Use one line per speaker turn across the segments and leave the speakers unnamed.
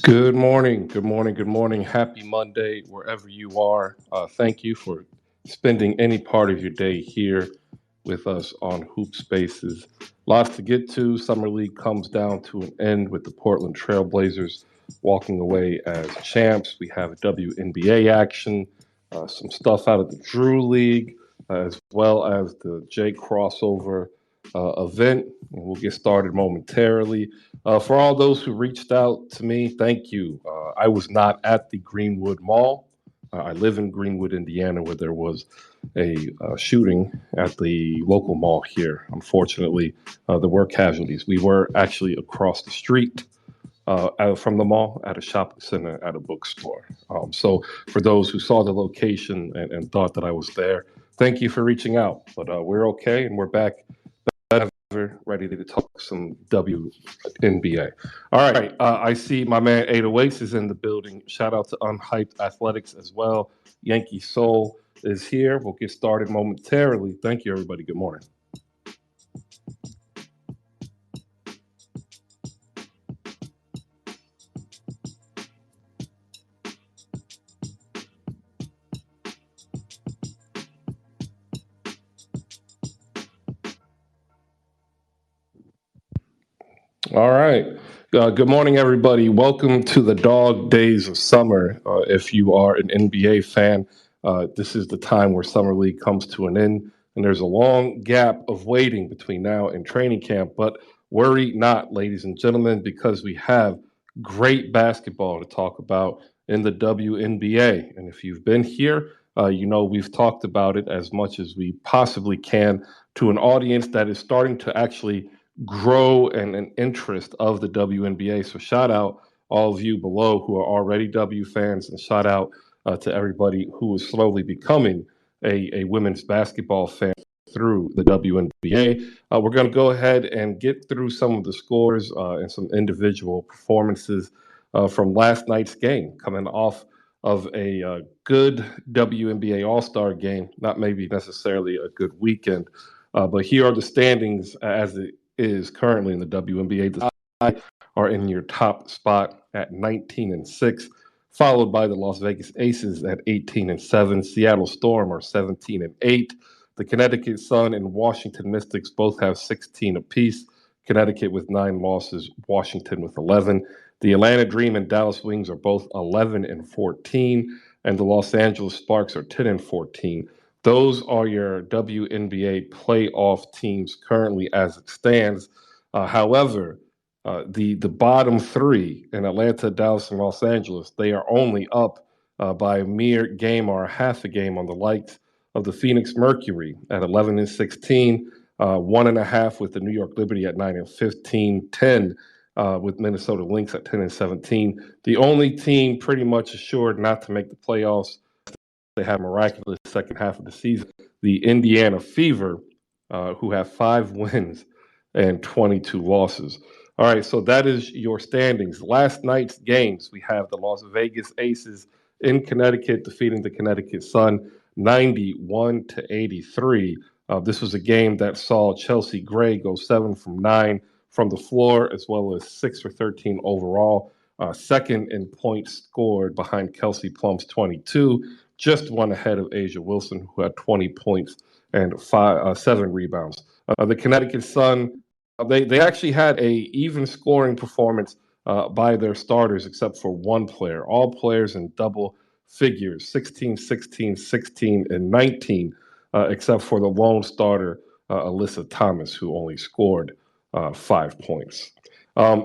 Good morning, good morning, good morning. Happy Monday, wherever you are. Thank you for spending any part of your day here with us on Hoop Spaces. Lots to get to. Summer League comes down to an end with the Portland Trailblazers walking away as champs. We have WNBA action, some stuff out of the Drew League, as well as the J crossover event. And we'll get started momentarily. For all those who reached out to me, thank you. I was not at the Greenwood Mall. I live in Greenwood, Indiana, where there was a shooting at the local mall here. Unfortunately, there were casualties. We were actually across the street from the mall at a shopping center at a bookstore. So for those who saw the location and thought that I was there, thank you for reaching out. But we're okay, and we're back ready to talk some WNBA. All right, I see my man 808 is in the building. Shout out to Unhyped Athletics as well. Yankee Soul is here. We'll get started momentarily. Thank you, everybody. Good morning. All right. Good morning, everybody. Welcome to the dog days of summer. If you are an NBA fan, this is the time where Summer League comes to an end, and there's a long gap of waiting between now and training camp. But worry not, ladies and gentlemen, because we have great basketball to talk about in the WNBA. And if you've been here, you know we've talked about it as much as we possibly can to an audience that is starting to actually grow an interest of the WNBA. So shout out all of you below who are already W fans, and shout out to everybody who is slowly becoming a women's basketball fan through the WNBA. We're going to go ahead and get through some of the scores and some individual performances from last night's game, coming off of a good WNBA All-Star game, not maybe necessarily a good weekend. But here are the standings as it is currently in the WNBA. The Sky are in your top spot at 19-6, followed by the Las Vegas Aces at 18-7. Seattle Storm are 17-8. The Connecticut Sun and Washington Mystics both have 16 apiece. Connecticut with 9 losses, Washington with 11. The Atlanta Dream and Dallas Wings are both 11-14, and the Los Angeles Sparks are 10-14. Those are your WNBA playoff teams currently as it stands. However, the bottom three in Atlanta, Dallas, and Los Angeles, they are only up by a mere game or a half a game on the likes of the Phoenix Mercury at 11-16, 1.5 with the New York Liberty at 9-15, 10 with Minnesota Lynx at 10-17. The only team pretty much assured not to make the playoffs. They have a miraculous second half of the season. The Indiana Fever, who have 5 wins and 22 losses. All right, so that is your standings. Last night's games, we have the Las Vegas Aces in Connecticut defeating the Connecticut Sun 91-83. This was a game that saw Chelsea Gray go 7 from 9 from the floor, as well as 6 for 13 overall. Second in points scored behind Kelsey Plum's 22. Just one ahead of Asia Wilson, who had 20 points and 7 rebounds. The Connecticut Sun, they actually had a even scoring performance by their starters, except for one player. All players in double figures, 16, 16, 16, and 19, except for the lone starter, Alyssa Thomas, who only scored 5 points.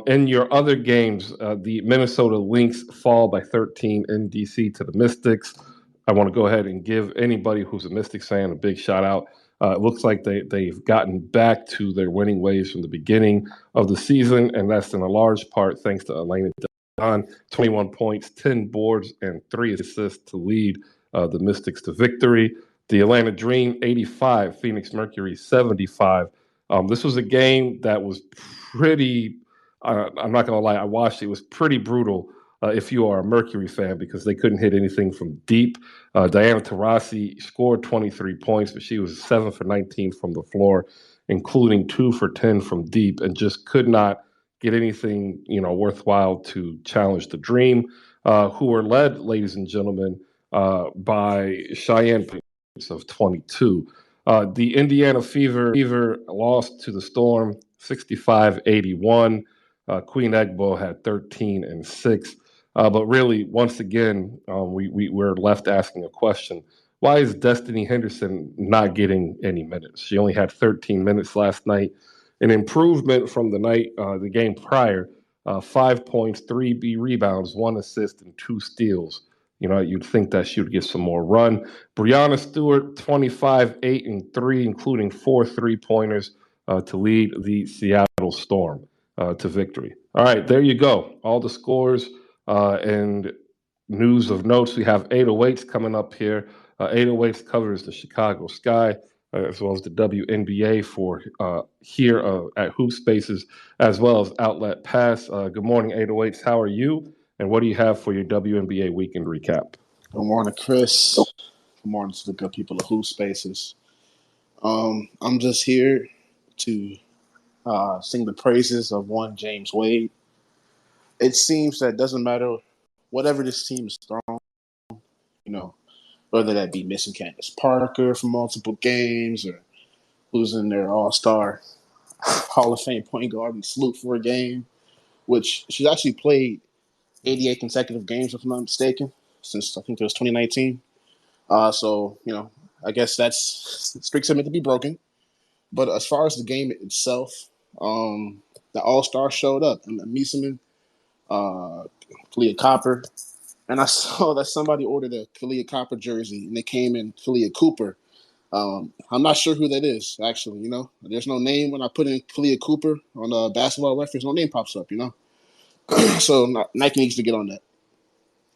In your other games, the Minnesota Lynx fall by 13 in DC to the Mystics. I want to go ahead and give anybody who's a Mystics fan a big shout out. It looks like they've gotten back to their winning ways from the beginning of the season, and that's in a large part thanks to Elena Don, 21 points, 10 boards, and 3 assists to lead the Mystics to victory. The Atlanta Dream, 85, Phoenix Mercury, 75. This was a game that was pretty, I'm not going to lie, I watched it. It was pretty brutal if you are a Mercury fan, because they couldn't hit anything from deep. Diana Taurasi scored 23 points, but she was 7 for 19 from the floor, including 2 for 10 from deep, and just could not get anything worthwhile to challenge the Dream, who were led, ladies and gentlemen, by Cheyenne points of 22. The Indiana Fever lost to the Storm 65-81. Queen Egbo had 13 and 6. But really, once again, we're left asking a question. Why is Destiny Henderson not getting any minutes? She only had 13 minutes last night, an improvement from the game prior. 5 points, 3 rebounds, 1 assist, and 2 steals. You'd think that she would get some more run. Brianna Stewart, 25, 8, and 3, including 4 3-pointers to lead the Seattle Storm to victory. All right, there you go. All the scores and news of notes. We have 808s coming up here. 808s covers the Chicago Sky, as well as the WNBA for here at Hoop Spaces, as well as Outlet Pass. Good morning, 808s. How are you? And what do you have for your WNBA weekend recap?
Good morning, Chris. Good morning to the good people of Hoop Spaces. I'm just here to sing the praises of one James Wade. It seems that it doesn't matter whatever this team is throwing, whether that be missing Candace Parker for multiple games or losing their all-star Hall of Fame point guard and Sloot for a game, which she's actually played 88 consecutive games, if I'm not mistaken, since I think it was 2019. So, I guess that's streaks are meant to be broken. But as far as the game itself, the All-Star showed up. Mieseman, Kalia Copper. And I saw that somebody ordered a Kalia Copper jersey, and they came in Kalia Cooper. I'm not sure who that is, actually, There's no name when I put in Kalia Cooper on Basketball Reference. No name pops up, So Nike needs to get on that.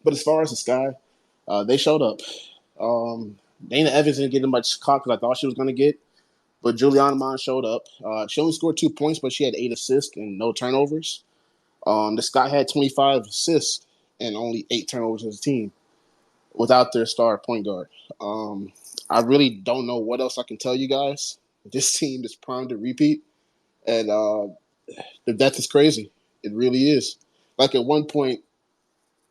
But as far as the Sky, they showed up. Dana Evans didn't get as much clock as I thought she was going to get, but Juliana Mon showed up. She only scored 2 points, but she had 8 assists and no turnovers. The Sky had 25 assists and only 8 turnovers as a team without their star point guard. I really don't know what else I can tell you guys. This team is primed to repeat, and the depth is crazy. It really is. Like at one point,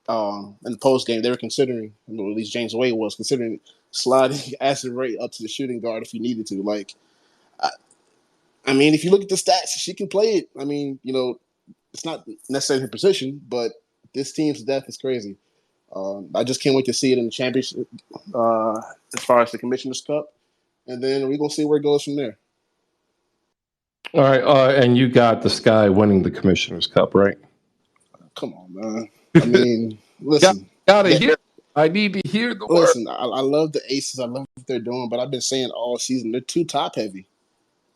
in the post game, they were considering, at least James Wade was considering sliding Acid Ray up to the shooting guard if he needed to. Like, I mean, if you look at the stats, she can play it. I mean, it's not necessarily her position, but this team's depth is crazy. I just can't wait to see it in the championship as far as the Commissioner's Cup, and then we're gonna see where it goes from there.
All right, and you got the Sky winning the Commissioner's Cup, right?
Come on, man. I mean, listen.
Gotta hear. I need to hear the word.
Listen, I love the Aces. I love what they're doing, but I've been saying all season they're too top heavy.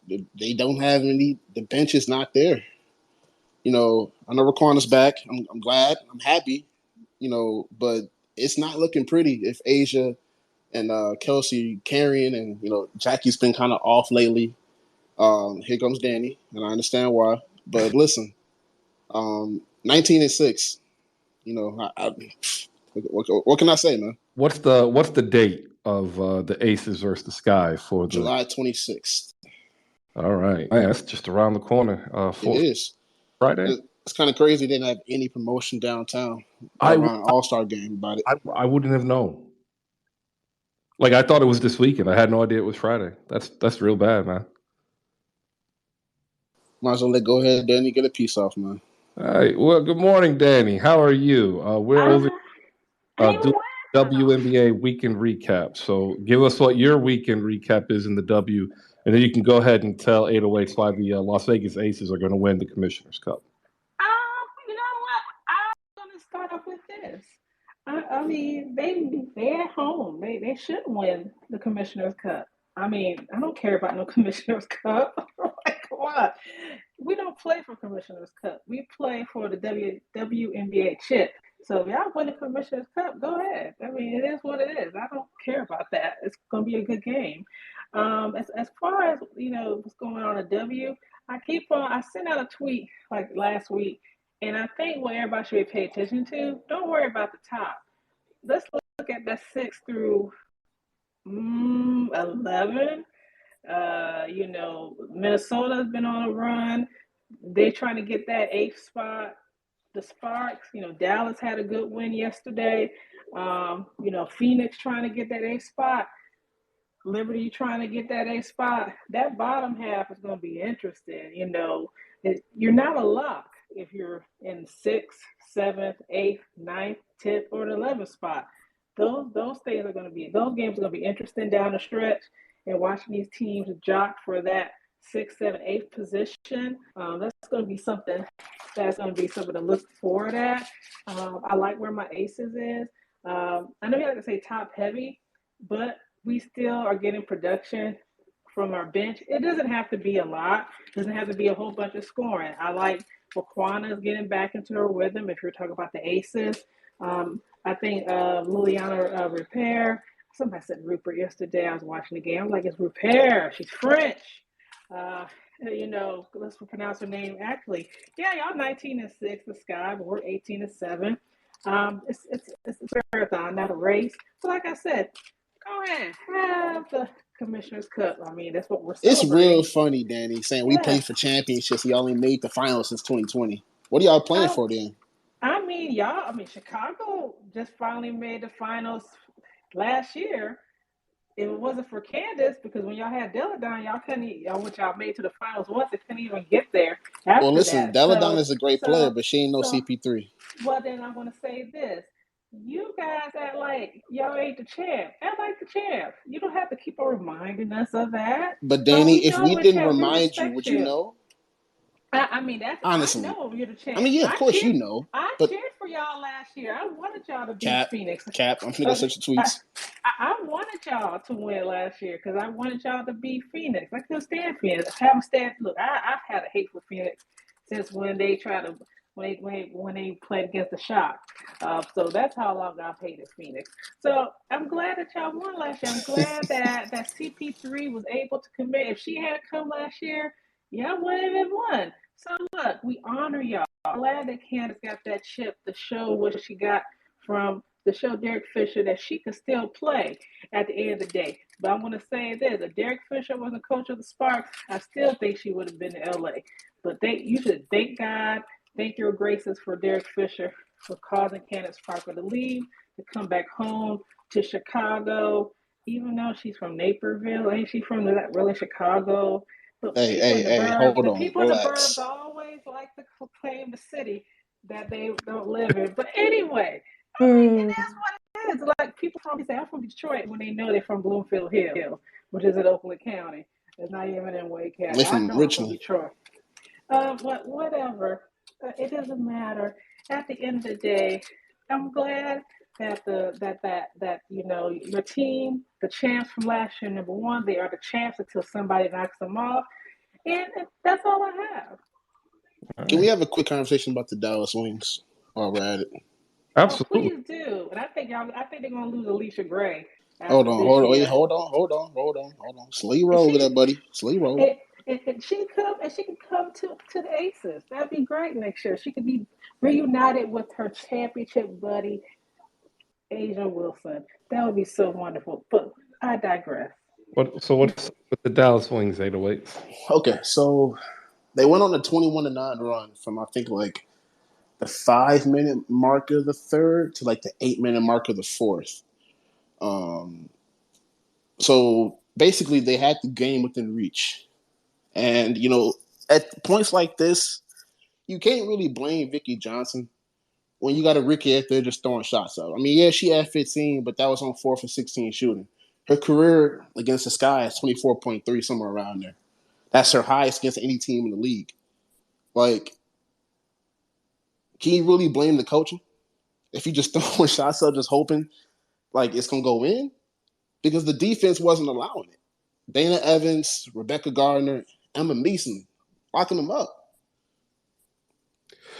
They don't have any. The bench is not there. I know Raquana's back. I'm glad. I'm happy. But it's not looking pretty if Asia and Kelsey carrying and Jackie's been kind of off lately. Here comes Dany, and I understand why. But listen, 19 and 6. What can I say, man?
What's the date of the Aces versus the Sky for
July 26th?
All right, man, that's just around the corner.
It is
Friday.
It's kind of crazy they didn't have any promotion downtown around an All-Star game about it.
I wouldn't have known. Like, I thought it was this weekend. I had no idea it was Friday. That's real bad, man.
Might as well go ahead, Dany, get a piece off, man.
All right. Well, good morning, Dany. How are you? We're over doing WNBA weekend recap. So give us what your weekend recap is in the W, and then you can go ahead and tell 808s why the Las Vegas Aces are going to win the Commissioner's Cup.
You know what? I'm going to start off with this. I mean, they're at home. They should win the Commissioner's Cup. I mean, I don't care about no Commissioner's Cup. Like, come on. We don't play for Commissioner's Cup. We play for the WNBA chip. So if y'all win the Commissioner's Cup, go ahead. I mean, it is what it is. I don't care about that. It's going to be a good game. As far as, what's going on at W, I sent out a tweet like last week, and I think what everybody should pay attention to, don't worry about the top. Let's look at the 6 through 11. Minnesota's been on a run. they're trying to get that eighth spot. The Sparks, Dallas had a good win yesterday. Phoenix trying to get that eighth spot. Liberty trying to get that eighth spot. That bottom half is going to be interesting. You're not a lock if you're in sixth, seventh, eighth, ninth, 10th, or the 11th spot. Those games are going to be interesting down the stretch, and watching these teams jock for that sixth, seventh, eighth position. That's going to be something. That's going to be something to look forward at. I like where my aces is. I know you like to say top heavy, but we still are getting production from our bench. It doesn't have to be a lot. It doesn't have to be a whole bunch of scoring. I like Wakwana is getting back into her rhythm if you're talking about the aces. I think Liliana Repair. Somebody said Rupert yesterday. I was watching the game. I'm like, it's Repair. She's French. Let's pronounce her name accurately. Yeah, y'all 19-6 the sky, but we're 18-7. It's a marathon, not a race. So like I said, go ahead, have the Commissioner's Cup. I mean, that's what we're celebrating.
It's real funny, Dany, saying we played for championships. We only made the finals since 2020. What are y'all playing for then?
Chicago just finally made the finals last year. If it wasn't for Candace, because when y'all had Deladon, y'all made to the finals once, they couldn't even get there. Well,
listen, Deladon is a great player, but she ain't no CP3.
Well, then I'm going to say this. You guys act like y'all ain't the champ. Act like the champ. You don't have to keep on reminding us of that.
But Dany, if we didn't remind you, would you know?
Honestly, I know you're the champ.
Of course you know.
I cheered for y'all last year. I wanted y'all to beat Phoenix.
I'm finna search the tweets.
I wanted y'all to win last year because I wanted y'all to beat Phoenix. I couldn't stand Phoenix. Look, I've had a hate for Phoenix since when they when they played against the Shock. So that's how long I've hated Phoenix. So I'm glad that y'all won last year. I'm glad that CP3 was able to commit. If she had come last year, y'all wouldn't have won. So look, we honor y'all. I'm glad that Candace got that chip to show what she got from the show Derek Fisher, that she could still play at the end of the day. But I'm going to say this, if Derek Fisher wasn't coach of the Sparks, I still think she would have been in LA. But you should thank God, thank your graces for Derek Fisher for causing Candace Parker to leave, to come back home to Chicago, even though she's from Naperville. Ain't she from really Chicago?
Hey, hold on.
People in the burbs always like to claim the city that they don't live in. But anyway, it is what it is. Like people probably say, I'm from Detroit when they know they're from Bloomfield Hills, which is in Oakland County. It's not even in Wade County.
They're from Richmond.
Detroit. But whatever. It doesn't matter. At the end of the day, I'm glad that your team, the champs from last year, number one, they are the champs until somebody knocks them off, and that's all I have.
Can we have a quick conversation about the Dallas Wings while we're at it?
Absolutely.
Please do. And I think they're gonna lose Alicia Gray.
Hold on. Sleep roll over there, buddy. Sleep roll.
And she can come to the Aces. That'd be great next year. She could be reunited with her championship buddy, Asia Wilson. That would be so wonderful. But I digress.
What's with the Dallas Wings 808s?
Okay, so they went on a 21-9 run from I think like the 5-minute mark of the third to like the 8-minute mark of the fourth. So basically they had the game within reach. And, at points like this, you can't really blame Vicky Johnson when you got a Ricky out there just throwing shots up. I mean, yeah, she had 15, but that was on 4 for 16 shooting. Her career against the Sky is 24.3, somewhere around there. That's her highest against any team in the league. Like, can you really blame the coaching if you just throwing shots up, just hoping like it's gonna go in? Because the defense wasn't allowing it. Dana Evans, Rebecca Gardner, Emma Meeson locking them up.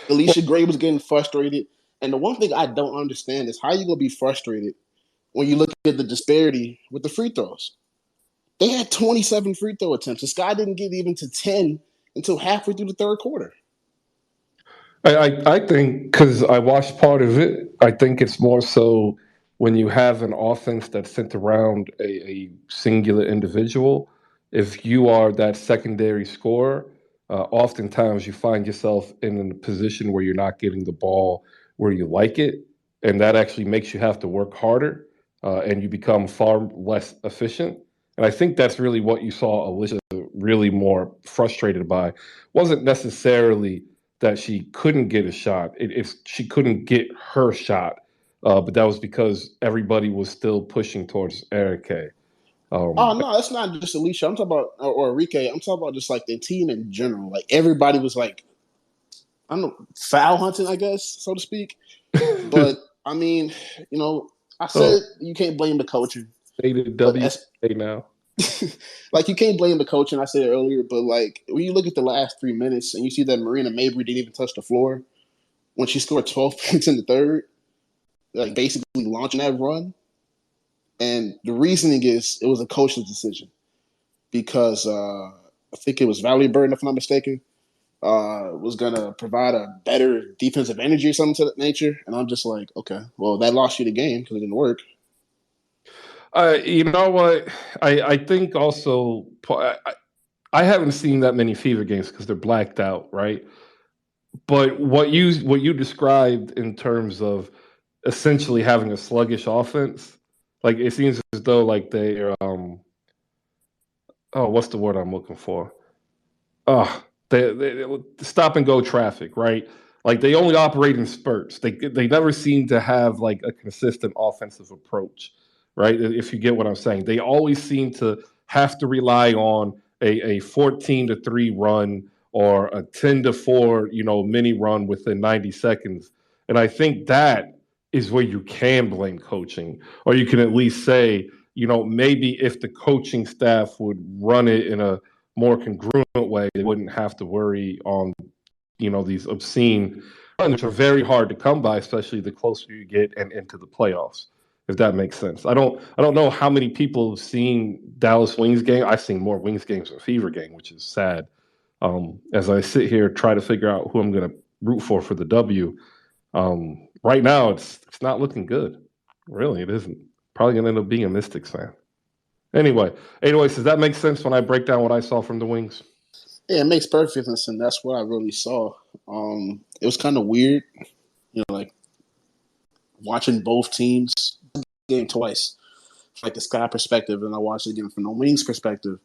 Alicia Gray was getting frustrated. And the one thing I don't understand is how you gonna be frustrated when you look at the disparity with the free throws. They had 27 free throw attempts. The Sky didn't get even to 10 until halfway through the third quarter.
I think, because I watched part of it, I think it's more so when you have an offense that's centered around a singular individual. If you are that secondary scorer, oftentimes you find yourself in a position where you're not getting the ball where you like it, and that actually makes you have to work harder, and you become far less efficient. And I think that's really what you saw Alicia really more frustrated by. Wasn't necessarily that she couldn't get a shot; if she couldn't get her shot, but that was because everybody was still pushing towards Eric.
Oh no, that's not just Alicia. I'm talking about or Enrique. I'm talking about just like the team in general. Like everybody was like, I don't know, foul hunting, I guess, so to speak. But I mean, I
Oh,
said you can't blame the coaching,
stated
but
WA now.
like you can't blame the coaching. I said it earlier, but like when you look at the last 3 minutes and you see that Marina Mabry didn't even touch the floor when she scored 12 points in the third, like basically launching that run. And the reasoning is it was a coach's decision because I think it was Valerie Burton, if I'm not mistaken, was going to provide a better defensive energy or something to that nature. And I'm just like, okay, well, that lost you the game because it didn't work.
You know what? I think also I haven't seen that many Fever games because they're blacked out, right? But what you described in terms of essentially having a sluggish offense, like it seems as though like they're oh, what's the word I'm looking for? Oh, they stop and go traffic, right? Like they only operate in spurts. They never seem to have like a consistent offensive approach, right? If you get what I'm saying, they always seem to have to rely on a 14-3 run or a 10-4, mini run within 90 seconds. And I think that is where you can blame coaching, or you can at least say, maybe if the coaching staff would run it in a more congruent way, they wouldn't have to worry on, these obscene runs, which are very hard to come by, especially the closer you get and into the playoffs. If that makes sense. I don't know how many people have seen Dallas Wings game. I've seen more Wings games than Fever game, which is sad. As I sit here try to figure out who I'm going to root for the W. Right now, it's not looking good. Really, it isn't. Probably going to end up being a Mystics fan. Anyways, does that make sense when I break down what I saw from the Wings?
Yeah, it makes perfect sense, and that's what I really saw. It was kind of weird, like watching both teams game twice, like the Sky perspective, and I watched it again from the Wings perspective.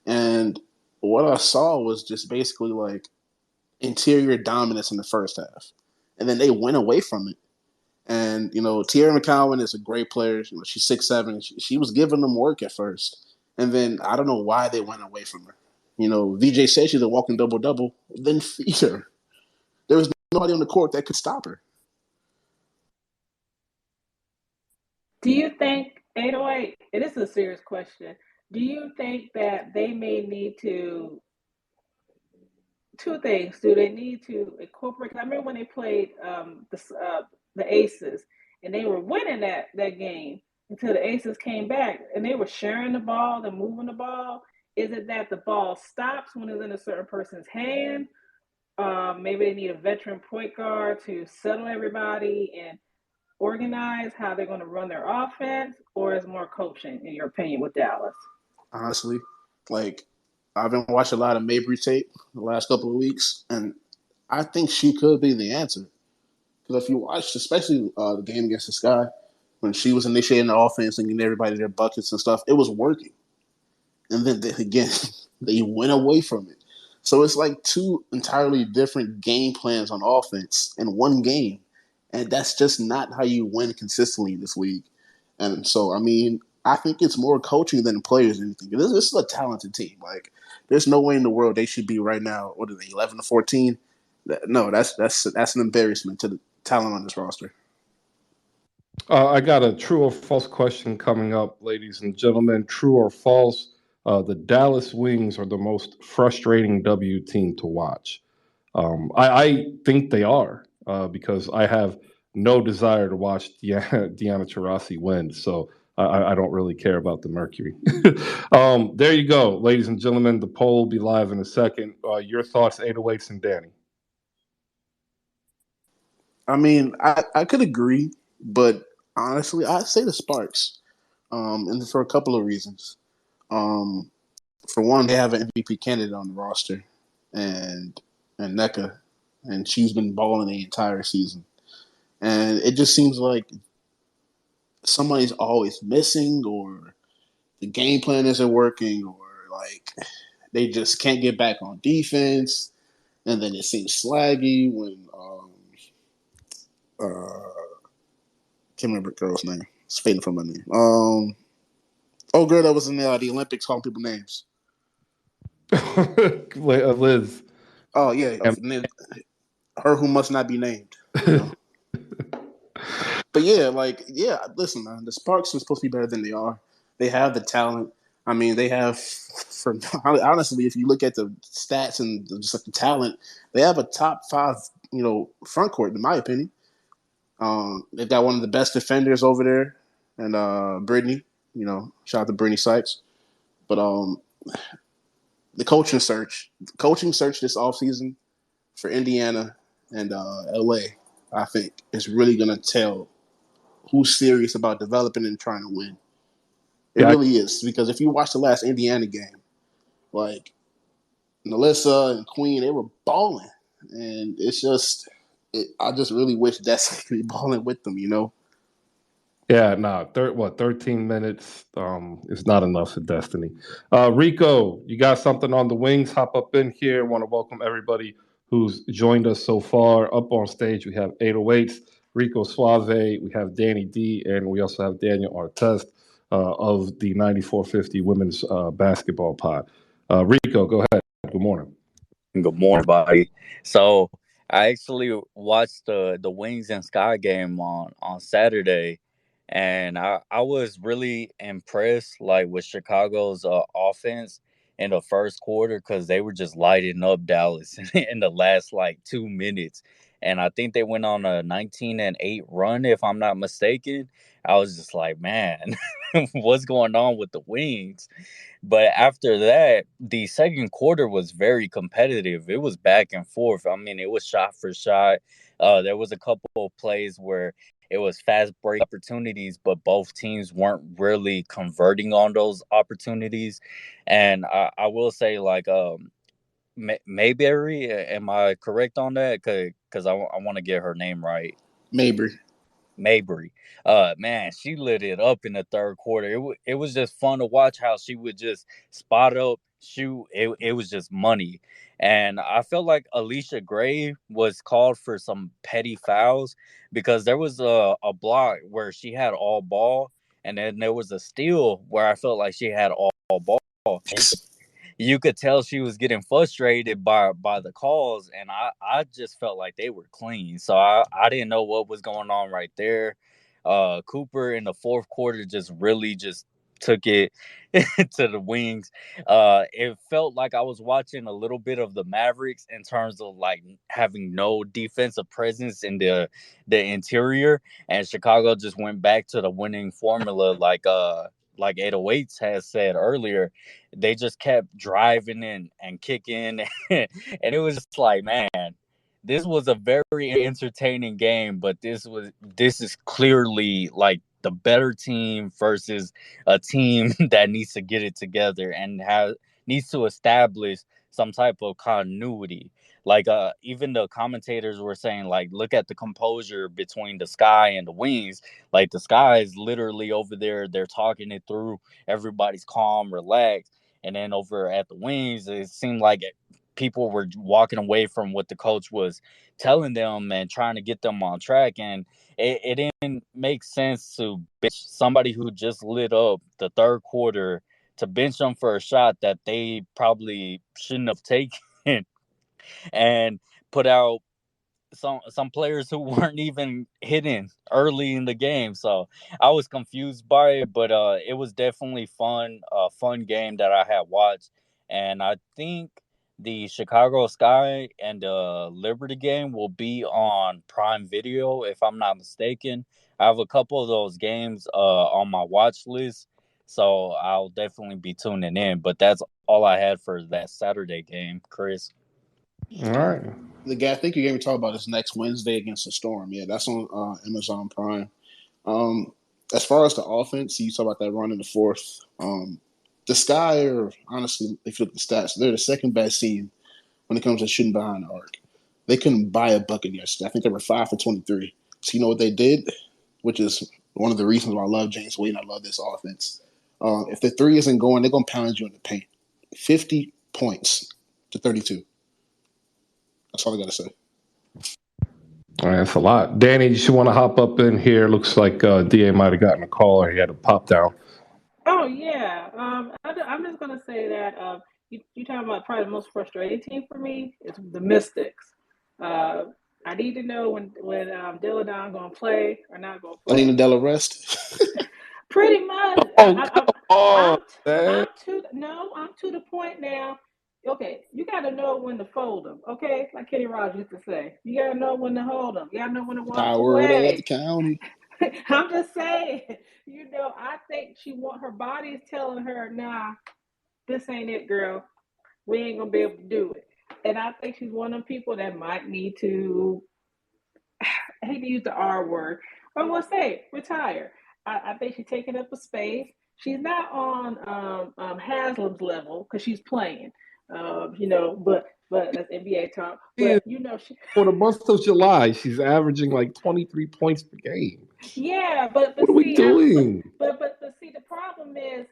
And what I saw was just basically like interior dominance in the first half, and then they went away from it. And Tierra McCowan is a great player. She's 6'7". She was giving them work at first, and then I don't know why they went away from her. VJ said she's a walking double double. Then feed her. There was nobody on the court that could stop her.
Do you think 808? It is a serious question. Do you think that they may need to two things? Do they need to incorporate? I remember when they played the Aces, and they were winning that game until the Aces came back, and they were sharing the ball and moving the ball. Is it that the ball stops when it's in a certain person's hand? Maybe they need a veteran point guard to settle everybody and organize how they're going to run their offense, or is more coaching, in your opinion, with Dallas?
Honestly, like I've been watching a lot of Mabry tape the last couple of weeks, and I think she could be the answer. Because if you watched, especially the game against the Sky, when she was initiating the offense and getting everybody their buckets and stuff, it was working. And then again, they went away from it. So it's like two entirely different game plans on offense in one game. And that's just not how you win consistently in this league. And so, I mean, I think it's more coaching than players or anything. This is a talented team. Like, there's no way in the world they should be right now. What are they, 11-14? No, that's an embarrassment to the talent on this roster.
I got a true or false question coming up, ladies and gentlemen. True or false? The Dallas Wings are the most frustrating W team to watch. I think they are because I have no desire to watch Deanna Taurasi win. So I don't really care about the Mercury. There you go, ladies and gentlemen. The poll will be live in a second. Your thoughts, 808s and Danny.
I mean, I could agree, but honestly, I'd say the Sparks, and for a couple of reasons. Um, for one, they have an MVP candidate on the roster. and NECA, and she's been balling the entire season. And it just seems like somebody's always missing, or the game plan isn't working, or like they just can't get back on defense. And then it seems slaggy when can't remember the girl's name. It's fading from my name. Girl that was in the Olympics calling people names.
Liz.
Oh yeah, her who must not be named. You know? But listen, man, the Sparks are supposed to be better than they are. They have the talent. I mean, they have. Honestly, if you look at the stats and just like the talent, they have a top 5, front court in my opinion. They've got one of the best defenders over there, and Brittany. Shout out to Brittany Sykes. But the coaching search this offseason for Indiana and LA, I think, is really going to tell who's serious about developing and trying to win. It really is, because if you watch the last Indiana game, like Melissa and Queen, they were balling, and it's just, I just really wish Destiny could be balling with them,
Yeah, 13 minutes is not enough for Destiny. Rico, you got something on the wings? Hop up in here. Want to welcome everybody who's joined us so far. Up on stage, we have 808s, Rico Suave, we have Dany D, and we also have Daniel Artest of the 9450 Women's Basketball Pod. Rico, go ahead. Good morning.
Good morning, everybody. So I actually watched the Wings and Sky game on Saturday, and I was really impressed with Chicago's offense in the first quarter, because they were just lighting up Dallas in the last 2 minutes. And I think they went on a 19-8 run, if I'm not mistaken. I was just like, man, what's going on with the Wings? But after that, the second quarter was very competitive. It was back and forth. I mean, it was shot for shot. There was a couple of plays where it was fast break opportunities, but both teams weren't really converting on those opportunities. And I will say, Mayberry, am I correct on that? Because I want to get her name right. Mabry. Man, she lit it up in the third quarter. It was just fun to watch how she would just spot up, shoot. It was just money. And I felt like Alicia Gray was called for some petty fouls, because there was a block where she had all ball, and then there was a steal where I felt like she had all ball. You could tell she was getting frustrated by the calls, and I just felt like they were clean. So I didn't know what was going on right there. Cooper in the fourth quarter just really just took it to the Wings. It felt like I was watching a little bit of the Mavericks in terms of having no defensive presence in the interior, and Chicago just went back to the winning formula, like 808s has said earlier. They just kept driving in and kicking, and it was just like, man, this was a very entertaining game. But this is clearly the better team versus a team that needs to get it together and needs to establish some type of continuity. Even the commentators were saying, look at the composure between the Sky and the Wings. The Sky is literally over there, they're talking it through, everybody's calm, relaxed. And then over at the Wings, it seemed like people were walking away from what the coach was telling them and trying to get them on track. And it didn't make sense to bench somebody who just lit up the third quarter, to bench them for a shot that they probably shouldn't have taken, and put out some players who weren't even hitting early in the game. So I was confused by it, but it was definitely fun, a fun game that I had watched. And I think the Chicago Sky and the Liberty game will be on Prime Video, if I'm not mistaken. I have a couple of those games on my watch list, so I'll definitely be tuning in. But that's all I had for that Saturday game, Chris.
All right.
I think you're going to talk about this next Wednesday against the Storm. Yeah, that's on Amazon Prime. As far as the offense, you talk about that run in the fourth. The Sky are, honestly, if you look at the stats, they're the second best team when it comes to shooting behind the arc. They couldn't buy a bucket yesterday. I think they were 5 for 23. So you know what they did, which is one of the reasons why I love James Wade and I love this offense. If the three isn't going, they're going to pound you in the paint. 50 points to 32. That's all I got to say.
All right, that's a lot. Danny, you want to hop up in here? Looks like DA might have gotten a call or he had to pop down.
Oh, yeah. I'm just going to say that you talking about probably the most frustrating team for me is the Mystics. I need to know when Dilladon going to play or not going to play.
I need a Della rest.
Pretty much. I'm to the point now. Okay, you got to know when to fold them. Okay, like Kenny Rogers used to say, you got to know when to hold them. You got to know when to walk away.
Of the county.
I'm just saying. I think her body is telling her, nah, this ain't it, girl. We ain't gonna be able to do it. And I think she's one of them people that might need to. I hate to use the R word, but we'll say retire. I think she's taking up a space. She's not on Haslam's level because she's playing, but that's NBA talk. But
for the month of July, she's averaging like 23 points per game.
Yeah, but
what are we doing?
But see, the problem is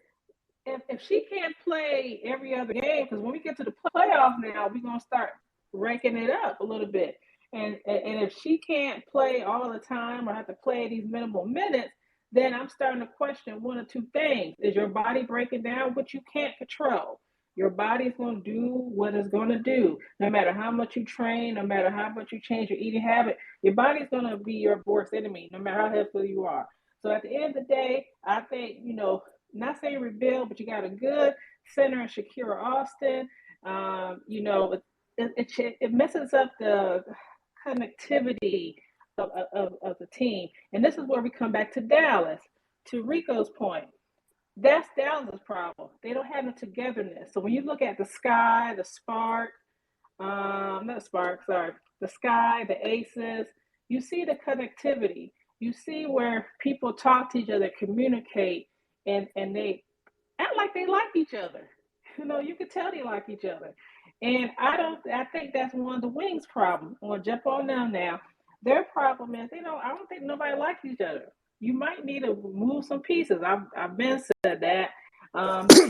if she can't play every other game, because when we get to the playoffs now, we're gonna start ranking it up a little bit. And if she can't play all the time or have to play these minimal minutes, then I'm starting to question one or two things. Is your body breaking down, which you can't control? Your body's going to do what it's going to do. No matter how much you train, no matter how much you change your eating habit, your body's going to be your worst enemy, no matter how healthy you are. So at the end of the day, I think, not saying rebuild, but you got a good center in Shakira Austin. It messes up the connectivity of the team. And this is where we come back to Dallas, to Rico's point. That's Dallas' problem. They don't have no togetherness. So when you look at the Sky, the Spark, the Sky, the Aces, you see the connectivity. You see where people talk to each other, communicate, and they act like they like each other. You can tell they like each other. And I think that's one of the Wings' problems. I'm going to jump on them now. Their problem is, I don't think nobody likes each other. You might need to move some pieces. I've been said that.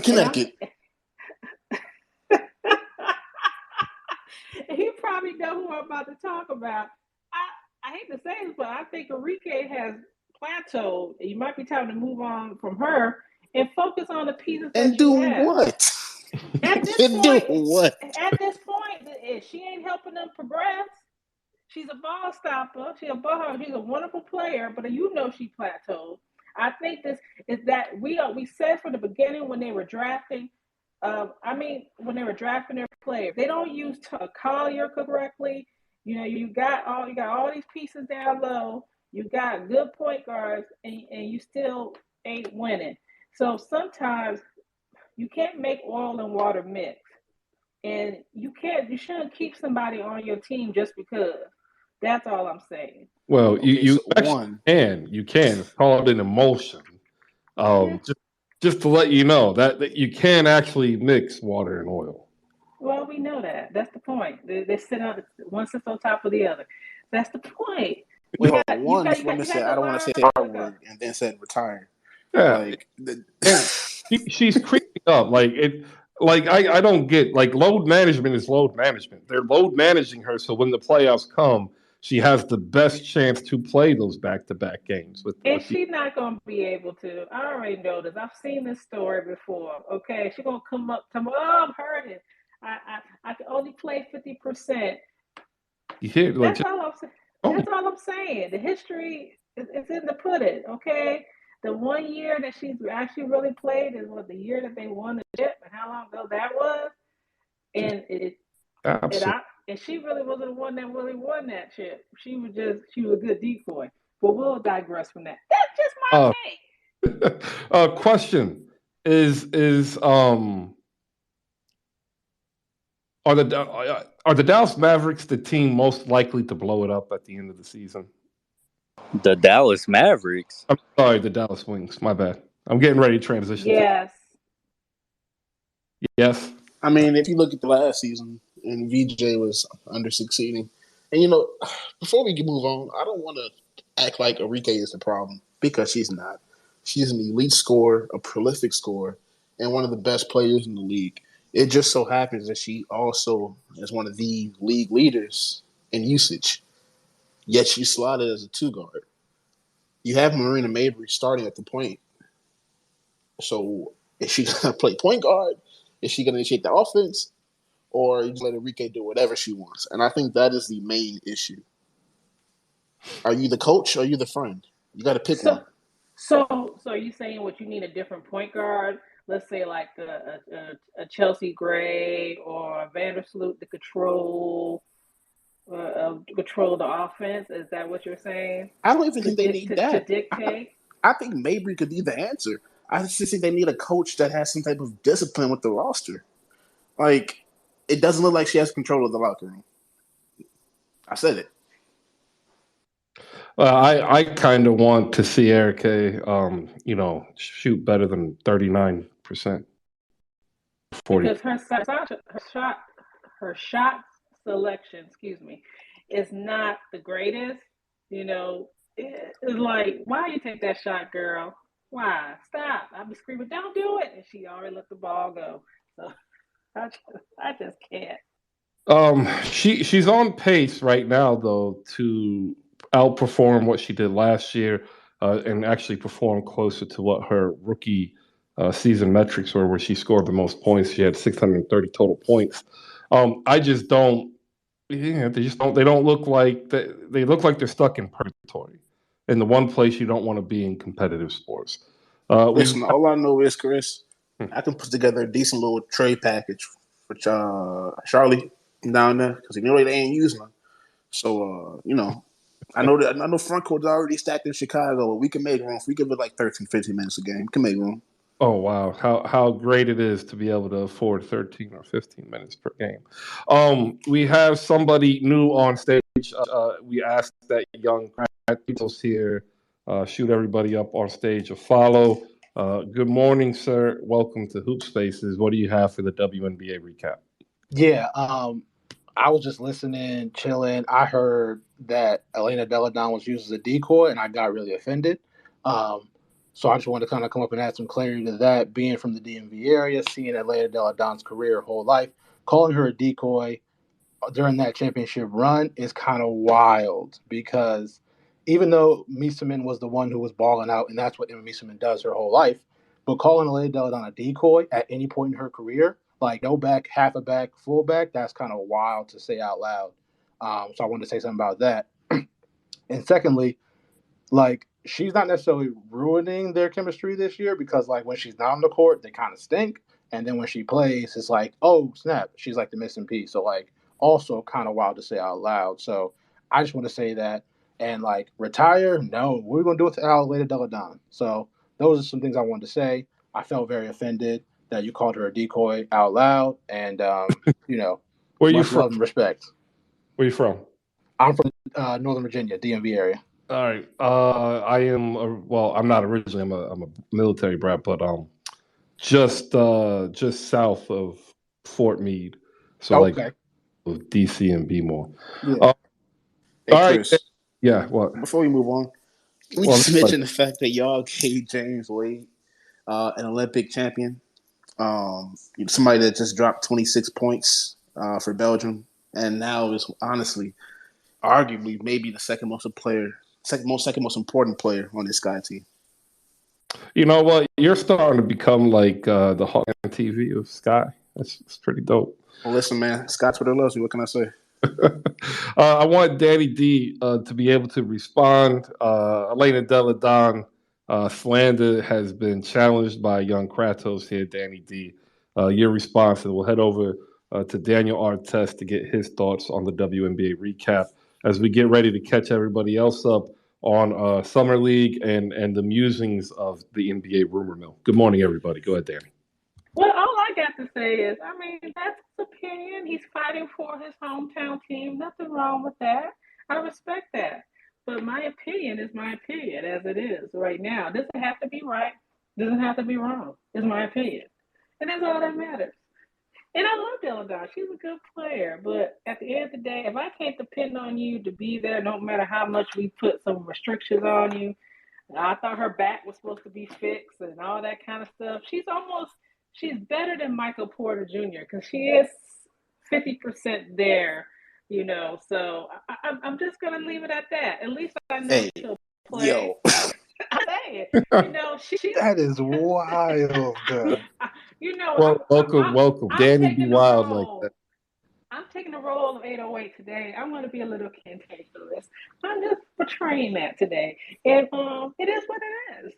Connecticut.
You probably know who I'm about to talk about. I hate to say this, but I think Enrique has plateaued. You might be time to move on from her and focus on the pieces
and do what?
At this point, she ain't helping them progress. She's a ball stopper. She's a wonderful player, but she plateaued. I think this is that we said from the beginning when they were drafting. When they were drafting their players, they don't use Collier correctly. You got all these pieces down low. You got good point guards, and you still ain't winning. So sometimes you can't make oil and water mix, and you shouldn't keep somebody on your team just because. That's all I'm saying.
Well, you can call it an emulsion. Just to let you know that you can actually mix water and oil.
Well, we know that. That's the point. They sit on one sits on top of the other. That's the point.
I don't want to say the word and then said retire.
Yeah, she's creeping up. I don't get load management is load management. They're load managing her, so when the playoffs come, she has the best chance to play those back-to-back games.
And she's not going to be able to. I already know this. I've seen this story before. Okay, she's going to come up, I'm hurting. I can only play 50%. That's all I'm saying. The history is in the pudding, okay? The 1 year that she's actually really played is the year that they won the chip, and how long ago that was. And and she really wasn't the one that really won that chip. She was a good decoy. But we'll digress from that. That's just my
take. Question is are the Dallas Mavericks the team most likely to blow it up at the end of the season?
The Dallas Mavericks?
I'm sorry, the Dallas Wings. My bad. I'm getting ready to transition.
Yes.
Yes.
I mean, if you look at the last season, and VJ was under succeeding. And before we can move on, I don't want to act like Enrique is the problem because she's not. She's an elite scorer, a prolific scorer, and one of the best players in the league. It just so happens that she also is one of the league leaders in usage. Yet she's slotted as a two guard. You have Marina Mabrey starting at the point. So is she going to play point guard? Is she going to initiate the offense? Or you just let Enrique do whatever she wants? And I think that is the main issue. Are you the coach or are you the friend? You got to pick one.
So are you saying what you need a different point guard? Let's say like a Chelsea Gray or a Vandersloot to control the offense. Is that what you're saying?
I don't even think they need that.
To dictate?
I think Mabry could be the answer. I just think they need a coach that has some type of discipline with the roster. Like, it doesn't look like she has control of the locker room. I said it.
I kind of want to see Erica, shoot better than 39%. 40.
Because her shot selection, is not the greatest. It's like, why you take that shot, girl? Why? Stop. I'll be screaming, don't do it. And she already let the ball go. So I just can't.
She's on pace right now, though, to outperform what she did last year and actually perform closer to what her rookie season metrics were, where she scored the most points. She had 630 total points. I just don't. Yeah, they don't look like they look like they're stuck in purgatory, in the one place you don't want to be in competitive sports.
Listen, all I know is, Chris, I can put together a decent little trade package for Charlie down there because they ain't using them. So I know front court's already stacked in Chicago, but we can make room. If we give it like 13, 15 minutes a game, we can make room.
Oh, wow. How great it is to be able to afford 13 or 15 minutes per game. We have somebody new on stage. We asked that young Kratos here shoot everybody up on stage a follow. Good morning, sir. Welcome to Hoop Spaces. What do you have for the WNBA recap?
Yeah, I was just listening, chilling. I heard that Elena Delle Donne was used as a decoy, and I got really offended. So I just wanted to kind of come up and add some clarity to that. Being from the DMV area, seeing Elena Delle Donne's career her whole life, calling her a decoy during that championship run is kind of wild because even though Miesemann was the one who was balling out, and that's what Emma Miesemann does her whole life, but calling Elena Delle Donne a decoy at any point in her career, like no back, half a back, full back, that's kind of wild to say out loud. So I wanted to say something about that. And secondly, like, she's not necessarily ruining their chemistry this year because, like, when she's not on the court, they kind of stink. And then when she plays, it's like, oh, snap, she's like the missing piece. So, like, also kind of wild to say out loud. So I just want to say that. And, like, retire? No. What are we going to do with Elena Delle Donne? So those are some things I wanted to say. I felt very offended that you called her a decoy out loud. And,
Where you
much
from?
love and respect.
Where you from?
I'm from Northern Virginia, DMV area.
All right. I am. I'm not originally. I'm a military brat, but just south of Fort Meade, so
Okay.
like DC and Bmore.
Yeah. Hey,
all
Chris,
right. Yeah. What?
Before we move on, can we just mention the fact that y'all gave James Wade an Olympic champion, somebody that just dropped 26 points for Belgium, and now is honestly, arguably, maybe the second most important player on this Sky team.
You know what? You're starting to become like the Hawk TV of Sky. That's pretty dope.
Well, listen, man, Sky Twitter loves you. What can I say?
I want Dany D to be able to respond. Elena Delle Donne slander has been challenged by young Kratos here, Dany D. Your response, and we'll head over to Daniel Artest to get his thoughts on the WNBA recap as we get ready to catch everybody else up on Summer League and the musings of the NBA rumor mill. Good morning, everybody. Go ahead, Dany.
Well, all I got to say is, that's his opinion. He's fighting for his hometown team. Nothing wrong with that. I respect that. But my opinion is my opinion as it is right now. It doesn't have to be right. It doesn't have to be wrong. It's my opinion. And that's all that matters. And I love Deladon. She's a good player. But at the end of the day, if I can't depend on you to be there, no matter how much we put some restrictions on you, I thought her back was supposed to be fixed and all that kind of stuff. She's better than Michael Porter Jr. because she is 50% there, So I'm just going to leave it at that. At least I know she'll play.
Yo.
I'm saying,
that is wild.
Well, welcome. Dany D wild like that.
I'm taking the role of 808 today. I'm going to be a little cantankerous. I'm just portraying that today. And it is what it is.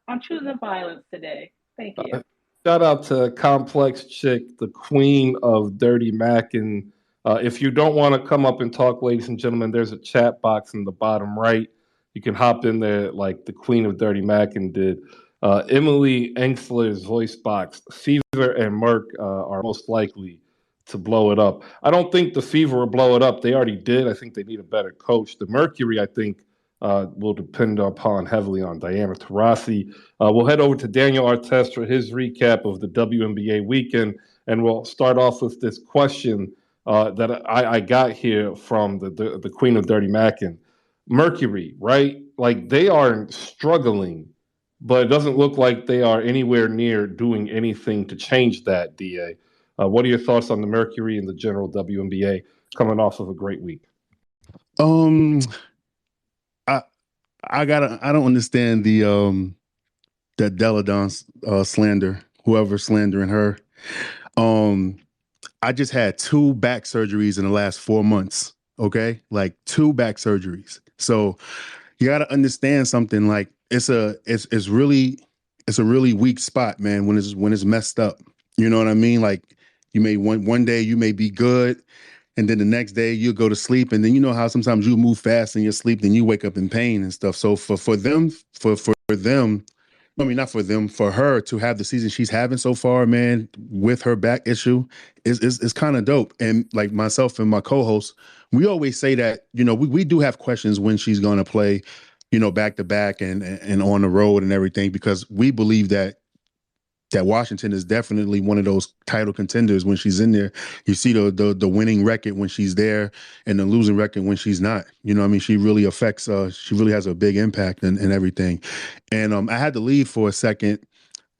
I'm choosing violence today. Thank you.
Shout out to Complex Chick, the queen of Dirty Mac. And if you don't want to come up and talk, ladies and gentlemen, there's a chat box in the bottom right. You can hop in there like the queen of Dirty Mac and did. Emily Engsler's voice box, Fever and Merc are most likely to blow it up. I don't think the Fever will blow it up. They already did. I think they need a better coach. The Mercury, I think, will depend upon heavily on Diana Taurasi. We'll head over to Daniel Artest for his recap of the WNBA weekend, and we'll start off with this question that I got here from the Queen of Dirty Mackin. Mercury, right? Like, they are struggling, but it doesn't look like they are anywhere near doing anything to change that, DA. What are your thoughts on the Mercury and the general WNBA coming off of a great week?
I don't understand the that Deladon slander, whoever's slandering her. I just had 2 back surgeries in the last 4 months. Okay, like 2 back surgeries. So you got to understand something. Like it's a really weak spot, man. When it's messed up, you know what I mean? Like you may one day you may be good, and then the next day you'll go to sleep, and then you know how sometimes you move fast in your sleep, then you wake up in pain and stuff. So for them, I mean, not for them, for her to have the season she's having so far, man, with her back issue is kind of dope. And like myself and my co-host, we always say that, we do have questions when she's going to play, back to back and on the road and everything, because we believe that Washington is definitely one of those title contenders when she's in there. You see the winning record when she's there and the losing record when she's not. You know what I mean? She really affects, she really has a big impact and everything. And I had to leave for a second,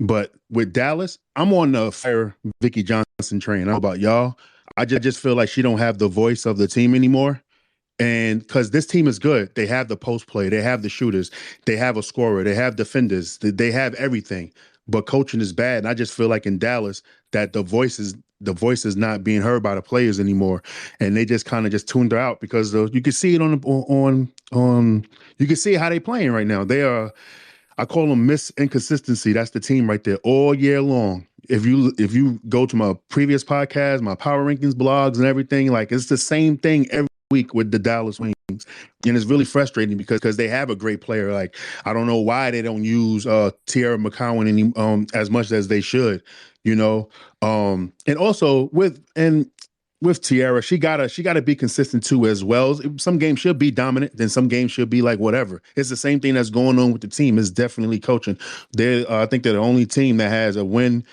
but with Dallas, I'm on the fire Vicky Johnson train. I don't know about y'all. I just feel like she don't have the voice of the team anymore. And because this team is good, they have the post play, they have the shooters, they have a scorer, they have defenders, they have everything. But coaching is bad. And I just feel like in Dallas that the voice is not being heard by the players anymore. And they just kind of just tuned her out because you can see it on you can see how they playing right now. They are, I call them Miss Inconsistency. That's the team right there all year long. If you go to my previous podcast, my power rankings blogs and everything, like it's the same thing every week with the Dallas Wings. And it's really frustrating because they have a great player. Like, I don't know why they don't use Tierra McCowan as much as they should, and also with Tierra, she gotta be consistent too as well. Some games she'll be dominant, then some games she'll be like whatever. It's the same thing that's going on with the team. It's definitely coaching. I think they're the only team that has a win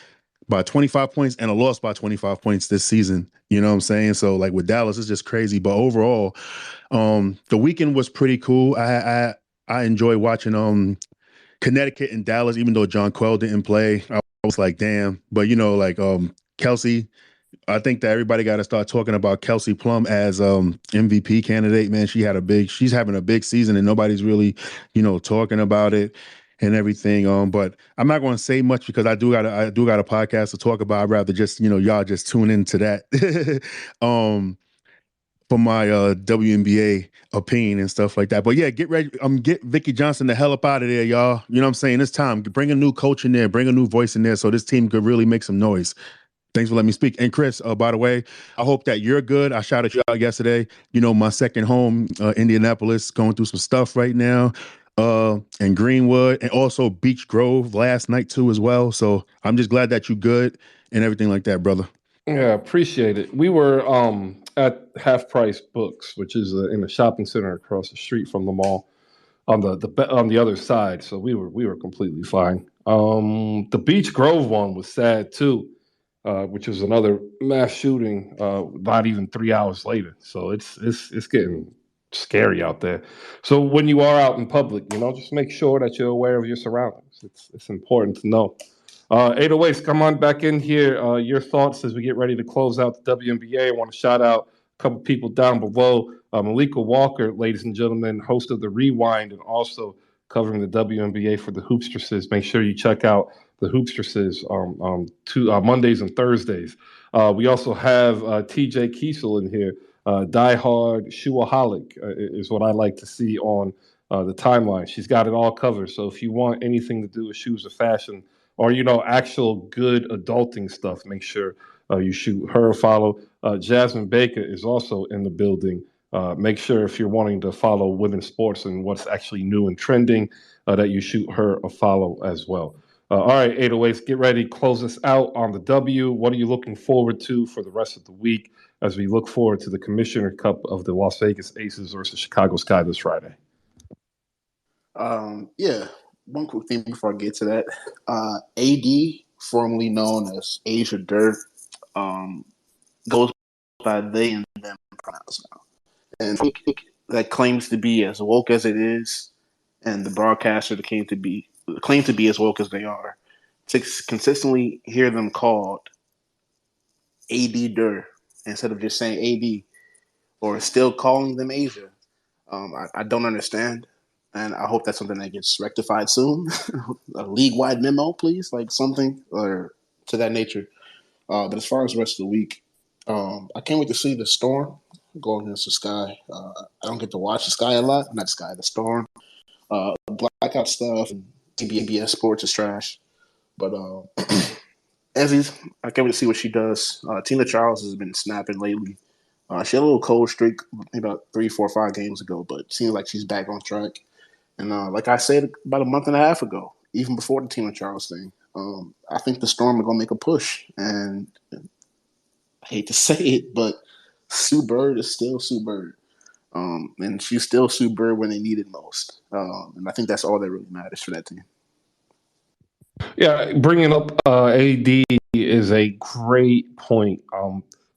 by 25 points and a loss by 25 points this season. You know what I'm saying? So like with Dallas, it's just crazy. But overall, the weekend was pretty cool. I enjoy watching Connecticut and Dallas, even though John Quell didn't play. I was like, damn. But Kelsey, I think that everybody got to start talking about Kelsey Plum as MVP candidate, man. She's having a big season and nobody's really, talking about it and everything. But I'm not going to say much because I do got a podcast to talk about. I'd rather just, y'all just tune into that. For my WNBA opinion and stuff like that. But yeah, get ready. Get Vicky Johnson the hell up out of there, y'all. You know what I'm saying? It's time. Bring a new coach in there. Bring a new voice in there so this team could really make some noise. Thanks for letting me speak. And Chris, by the way, I hope that you're good. I shouted you out yesterday. My second home, Indianapolis, going through some stuff right now. And Greenwood and also Beach Grove last night too as well. So I'm just glad that you're good and everything like that, brother.
Yeah, appreciate it. We were at Half Price Books, which is in a shopping center across the street from the mall, on the other side. So we were completely fine. The Beach Grove one was sad too. which was another mass shooting, not even 3 hours later. So it's getting scary out there. So when you are out in public, just make sure that you're aware of your surroundings. It's important to know. 808s, come on back in here. Your thoughts as we get ready to close out the WNBA. I want to shout out a couple people down below. Maliika Walker, ladies and gentlemen, host of The Rewind and also covering the WNBA for the Hoopstresses. Make sure you check out the Hoopstresses Mondays and Thursdays. We also have TJ Kiesel in here. Diehard shoeaholic is what I like to see on the timeline. She's got it all covered. So if you want anything to do with shoes or fashion or, actual good adulting stuff, make sure you shoot her a follow. Jasmine Baker is also in the building. Make sure if you're wanting to follow women's sports and what's actually new and trending, that you shoot her a follow as well. All right, 808s, get ready. Close us out on the W. What are you looking forward to for the rest of the week as we look forward to the Commissioner Cup of the Las Vegas Aces versus Chicago Sky this Friday?
Yeah, one quick thing before I get to that. AD, formerly known as Asia Dirt, goes by they and them pronouns now. And that claims to be as woke as it is, and the broadcaster that claim to be as woke as they are, to consistently hear them called AD Dur instead of just saying AD or still calling them Asia. I don't understand, and I hope that's something that gets rectified soon. A league-wide memo, please, like something or to that nature. But as far as the rest of the week, I can't wait to see the Storm go against the Sky. I don't get to watch the Sky a lot. Not Sky, the Storm. Blackout stuff and TBS Sports is trash. But Ezzy's, I can't wait to see what she does. Tina Charles has been snapping lately. She had a little cold streak maybe about 3, 4, 5 games ago, but it seems like she's back on track. And like I said about a month and a half ago, even before the Tina Charles thing, I think the Storm are going to make a push. And I hate to say it, but Sue Bird is still Sue Bird. And she's still Sue Bird when they need it most. And I think that's all that really matters for that team.
Yeah, bringing up AD is a great point.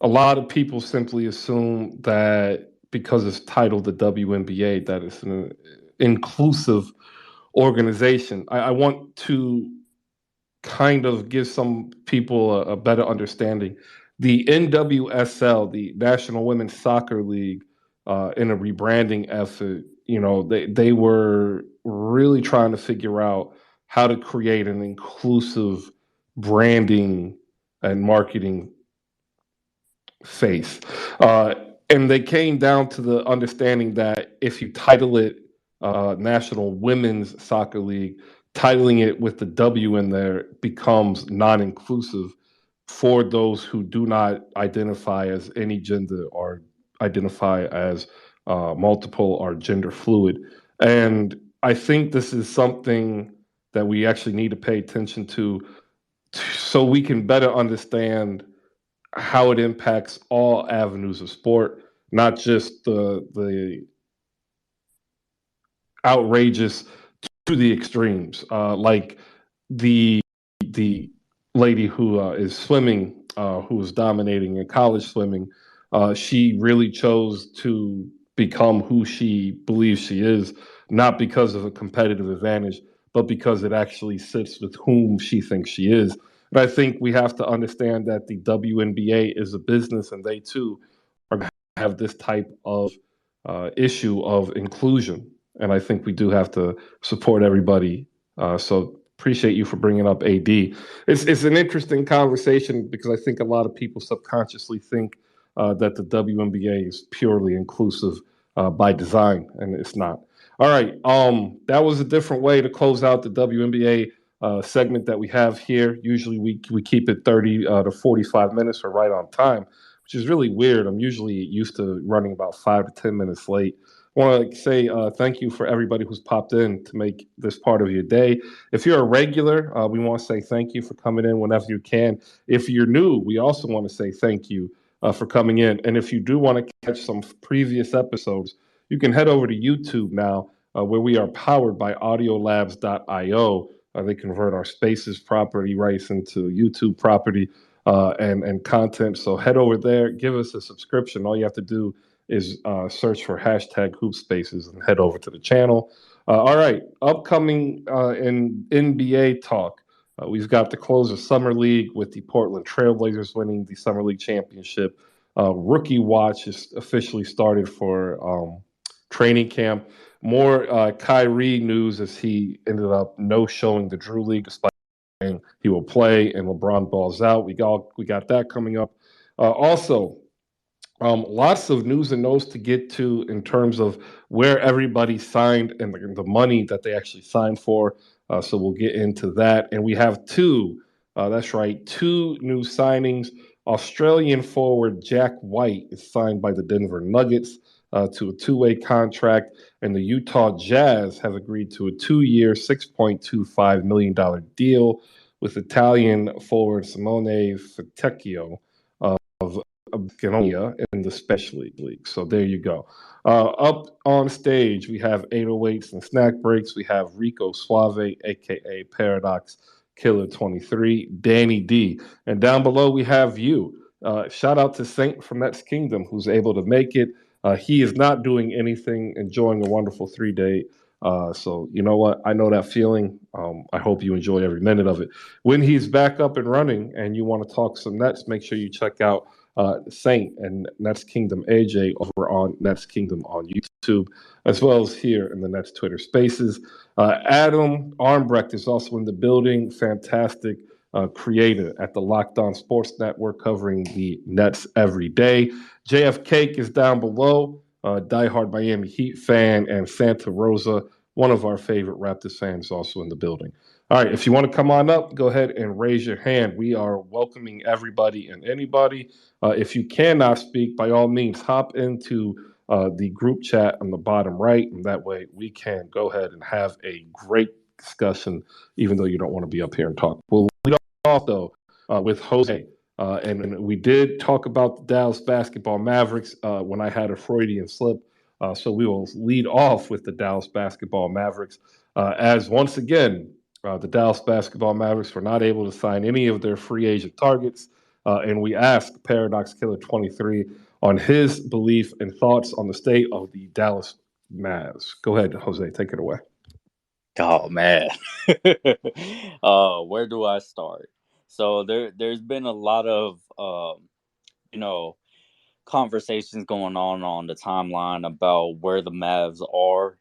A lot of people simply assume that because it's titled the WNBA, that it's an inclusive organization. I want to kind of give some people a better understanding. The NWSL, the National Women's Soccer League, in a rebranding effort, they were really trying to figure out how to create an inclusive branding and marketing face. And they came down to the understanding that if you title it National Women's Soccer League, titling it with the W in there becomes non-inclusive for those who do not identify as any gender or identify as multiple or gender fluid. And I think this is something that we actually need to pay attention to so we can better understand how it impacts all avenues of sport, not just the outrageous to the extremes, like the lady who is swimming, who is dominating in college swimming. She really chose to become who she believes she is, not because of a competitive advantage, but because it actually sits with whom she thinks she is. And I think we have to understand that the WNBA is a business, and they too are going to have this type of issue of inclusion. And I think we do have to support everybody. So appreciate you for bringing up AD. It's an interesting conversation because I think a lot of people subconsciously think that the WNBA is purely inclusive by design, and it's not. All right, that was a different way to close out the WNBA segment that we have here. Usually we keep it 30 to 45 minutes or right on time, which is really weird. I'm usually used to running about 5 to 10 minutes late. I want to say thank you for everybody who's popped in to make this part of your day. If you're a regular, we want to say thank you for coming in whenever you can. If you're new, we also want to say thank you for coming in. And if you do want to catch some previous episodes, you can head over to YouTube now, where we are powered by audiolabs.io. They convert our Spaces property rights into YouTube property. and content. So head over there, give us a subscription. All you have to do is search for hashtag Hoop Spaces and head over to the channel. All right, upcoming in NBA talk. We've got the close of Summer League with the Portland Trailblazers winning the Summer League championship. Rookie watch is officially started for training camp. More Kyrie news as he ended up no-showing the Drew League despite saying he will play, and LeBron balls out. We got that coming up. Also, lots of news and notes to get to in terms of where everybody signed and the money that they actually signed for. So we'll get into that. And we have two new signings. Australian forward Jack White is signed by the Denver Nuggets to a two-way contract, and the Utah Jazz have agreed to a 2-year, $6.25 million deal with Italian forward Simone Fontecchio of Bologna in the Special League. So there you go. Up on stage, we have 808s and snack breaks. We have Rico Suave, a.k.a. Paradox Killer 23, Dany D. And down below, we have you. Shout out to Saint from Nets Kingdom, who's able to make it. He is not doing anything, enjoying a wonderful 3-day. So you know what? I know that feeling. I hope you enjoy every minute of it. When he's back up and running and you want to talk some Nets, make sure you check out Saint and Nets Kingdom AJ over on Nets Kingdom on YouTube, as well as here in the Nets Twitter Spaces. Adam Armbrecht is also in the building. Fantastic creator at the Locked On Sports Network, covering the Nets every day. JF Cake is down below, diehard Miami Heat fan, and Santa Rosa, one of our favorite Raptors fans, also in the building. All right, if you want to come on up, go ahead and raise your hand. We are welcoming everybody and anybody. If you cannot speak, by all means, hop into the group chat on the bottom right, and that way we can go ahead and have a great discussion, even though you don't want to be up here and talk. We'll lead off, though, with Jose. And we did talk about the Dallas basketball Mavericks when I had a Freudian slip. So we will lead off with the Dallas basketball Mavericks, as once again, the Dallas basketball Mavericks were not able to sign any of their free agent targets. And we asked Paradox Killer 23 on his belief and thoughts on the state of the Dallas Mavs. Go ahead, Jose, take it away.
Oh, man. Where do I start? So there's been a lot of, conversations going on the timeline about where the Mavs are.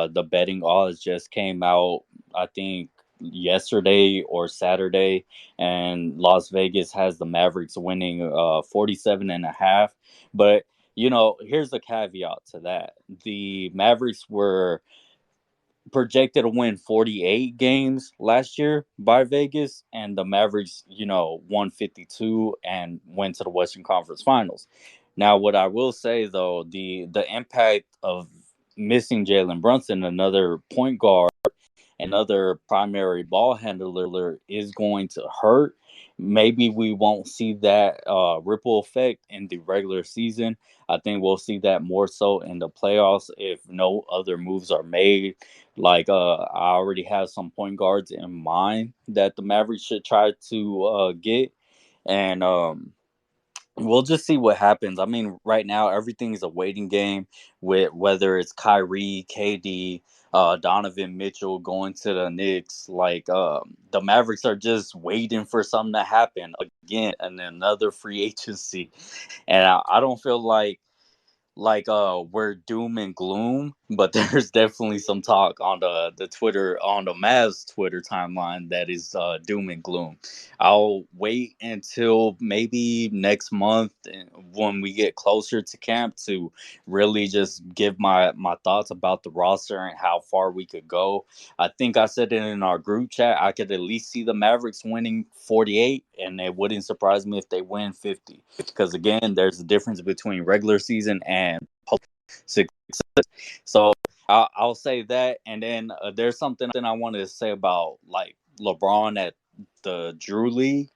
The betting odds just came out, I think, yesterday or Saturday, and Las Vegas has the Mavericks winning 47.5. But, here's the caveat to that. The Mavericks were projected to win 48 games last year by Vegas, and the Mavericks, won 52 and went to the Western Conference Finals. Now, what I will say, though, the impact of missing Jalen Brunson, another point guard, another primary ball handler, is going to hurt. Maybe we won't see that ripple effect in the regular season. I think we'll see that more so in the playoffs if no other moves are made. Like, I already have some point guards in mind that the Mavericks should try to get. And we'll just see what happens. I mean, right now, everything's a waiting game with whether it's Kyrie, KD, Donovan Mitchell going to the Knicks. Like, the Mavericks are just waiting for something to happen again and another free agency. And I don't feel like we're doom and gloom, but there's definitely some talk on the Twitter, on the Mavs Twitter timeline, that is doom and gloom. I'll wait until maybe next month when we get closer to camp to really just give my thoughts about the roster and how far we could go. I think I said it in our group chat. I could at least see the Mavericks winning 48, and it wouldn't surprise me if they win 50. Because again, there's a difference between regular season and success. So I'll say that, and then there's something I wanted to say about like LeBron at the Drew League.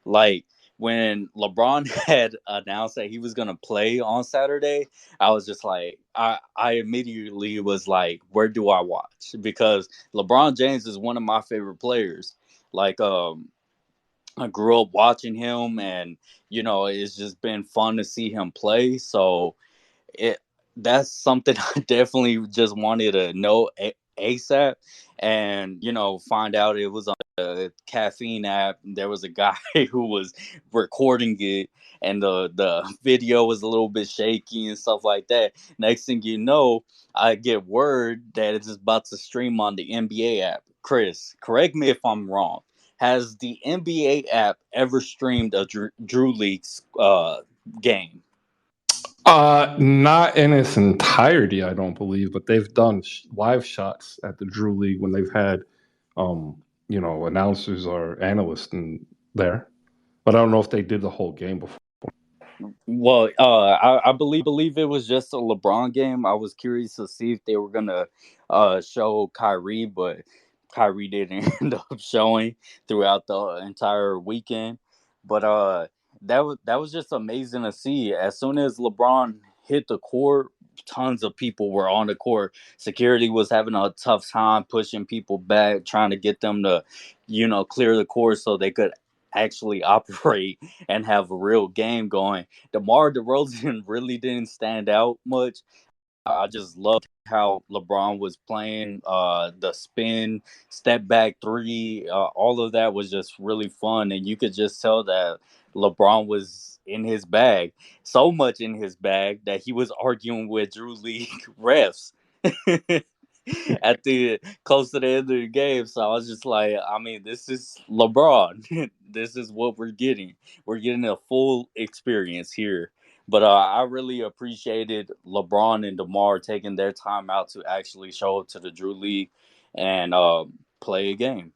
Like, when LeBron had announced that he was gonna play on Saturday, I was just like, I immediately was like, where do I watch? Because LeBron James is one of my favorite players. Like, I grew up watching him, and it's just been fun to see him play. So it that's something I definitely just wanted to know ASAP, and find out it was on a caffeine app. There was a guy who was recording it, and the video was a little bit shaky and stuff like that. Next thing you know, I get word that it's about to stream on the NBA app. Chris, correct me if I'm wrong. Has the NBA app ever streamed a Drew League's game?
Not in its entirety, I don't believe, but they've done live shots at the Drew League when they've had, announcers or analysts in there. But I don't know if they did the whole game before.
Well, I believe it was just a LeBron game. I was curious to see if they were gonna show Kyrie, but Kyrie didn't end up showing throughout the entire weekend. But that was just amazing to see. As soon as LeBron hit the court, tons of people were on the court. Security was having a tough time pushing people back, trying to get them to, clear the court so they could actually operate and have a real game going. DeMar DeRozan really didn't stand out much. I just loved how LeBron was playing, the spin, step back three, all of that was just really fun, and you could just tell that LeBron was in his bag, so much in his bag that he was arguing with Drew League refs at the close to the end of the game. So I was just like, I mean, this is LeBron. This is what we're getting. We're getting a full experience here. But I really appreciated LeBron and DeMar taking their time out to actually show up to the Drew League and play a game.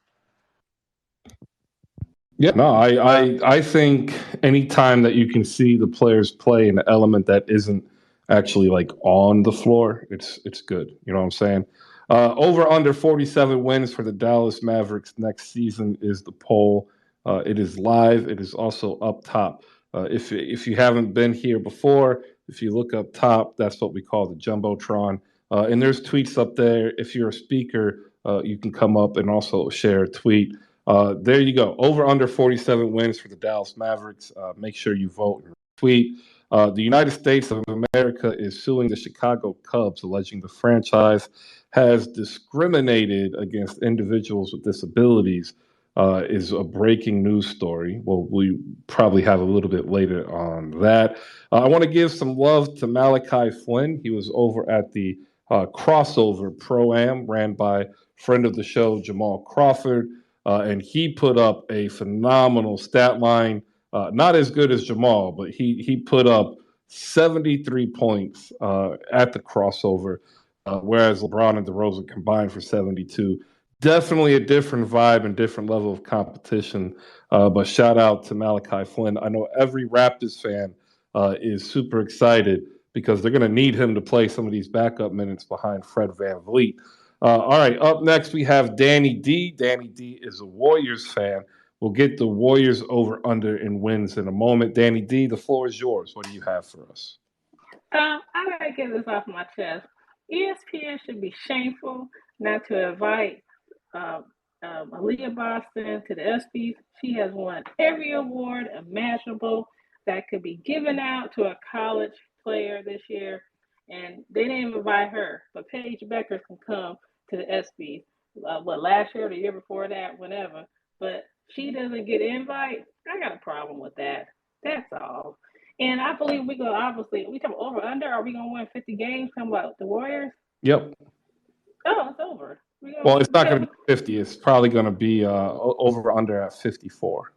Yeah, no, I think anytime that you can see the players play an element that isn't actually like on the floor, it's good. You know what I'm saying? Over under 47 wins for the Dallas Mavericks next season is the poll. It is live. It is also up top. If you haven't been here before, if you look up top, that's what we call the jumbotron. And there's tweets up there. If you're a speaker, you can come up and also share a tweet. There you go. Over under 47 wins for the Dallas Mavericks. Make sure you vote and tweet. The United States of America is suing the Chicago Cubs, alleging the franchise has discriminated against individuals with disabilities. Is a breaking news story. Well, we probably have a little bit later on that. I want to give some love to Malachi Flynn. He was over at the crossover Pro-Am ran by friend of the show, Jamal Crawford. And he put up a phenomenal stat line. Not as good as Jamal, but he put up 73 points at the crossover, whereas LeBron and DeRozan combined for 72. Definitely a different vibe and different level of competition. But shout out to Malachi Flynn. I know every Raptors fan is super excited because they're going to need him to play some of these backup minutes behind Fred VanVleet. All right, up next we have Dany D. Dany D is a Warriors fan. We'll get the Warriors over under in wins in a moment. Dany D, the floor is yours. What do you have for us?
I gotta get this off my chest. ESPN should be shameful not to invite Aaliyah Boston to the ESPYs. She has won every award imaginable that could be given out to a college player this year, and they didn't invite her. But Paige Becker can come to the ESPYs. Last year or the year before that, whenever. But she doesn't get an invite. I got a problem with that. That's all. And I believe we go, obviously, we come over under. Are we going to win 50 games? Come about the Warriors?
Yep.
Oh, it's over.
Well, it's not going to be 50. It's probably going to be over under at 54.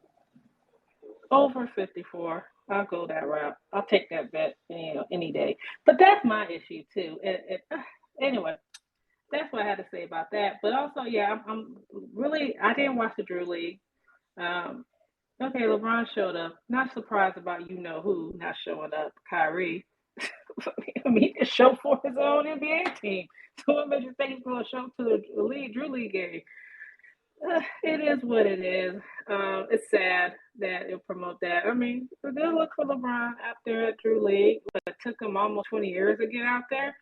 Over 54. I'll go that route. I'll take that bet any day. But that's my issue, too. Anyway, that's what I had to say about that. But also, yeah, I'm really, I didn't watch the Drew League. Okay, LeBron showed up. Not surprised about who not showing up, Kyrie. I mean, he can show for his own NBA team. So what makes you think he's going to show to the Drew League game? It is what it is. It's sad that it'll promote that. I mean, it's a good look for LeBron out there at Drew League, but it took him almost 20 years to get out there.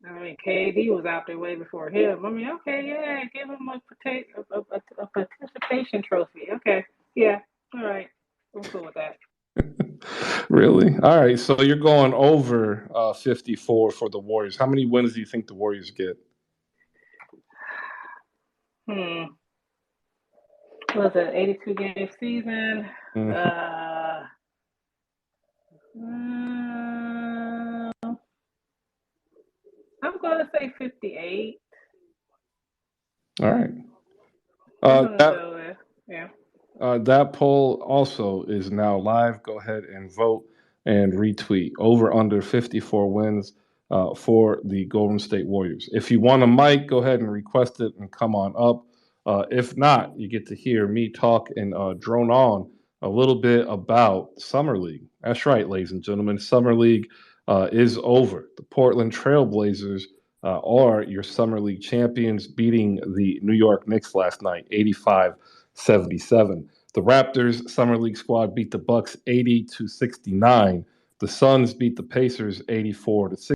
I mean, KD was out there way before him. I mean, okay, yeah, give him a participation trophy. Okay, yeah, All right. I'm cool with that.
Really? All right. So you're going over 54 for the Warriors. How many wins do you think the Warriors get?
Was it 82 game season?
Mm-hmm.
I'm going to say 58.
All right.
Yeah.
That poll also is now live. Go ahead and vote and retweet. Over under 54 wins for the Golden State Warriors. If you want a mic, go ahead and request it and come on up. If not, you get to hear me talk and drone on a little bit about Summer League. That's right, ladies and gentlemen. Summer League is over. The Portland Trailblazers are your Summer League champions, beating the New York Knicks last night, 85-77. The Raptors Summer League squad beat the Bucks 80-69. The Suns beat the Pacers 84-69.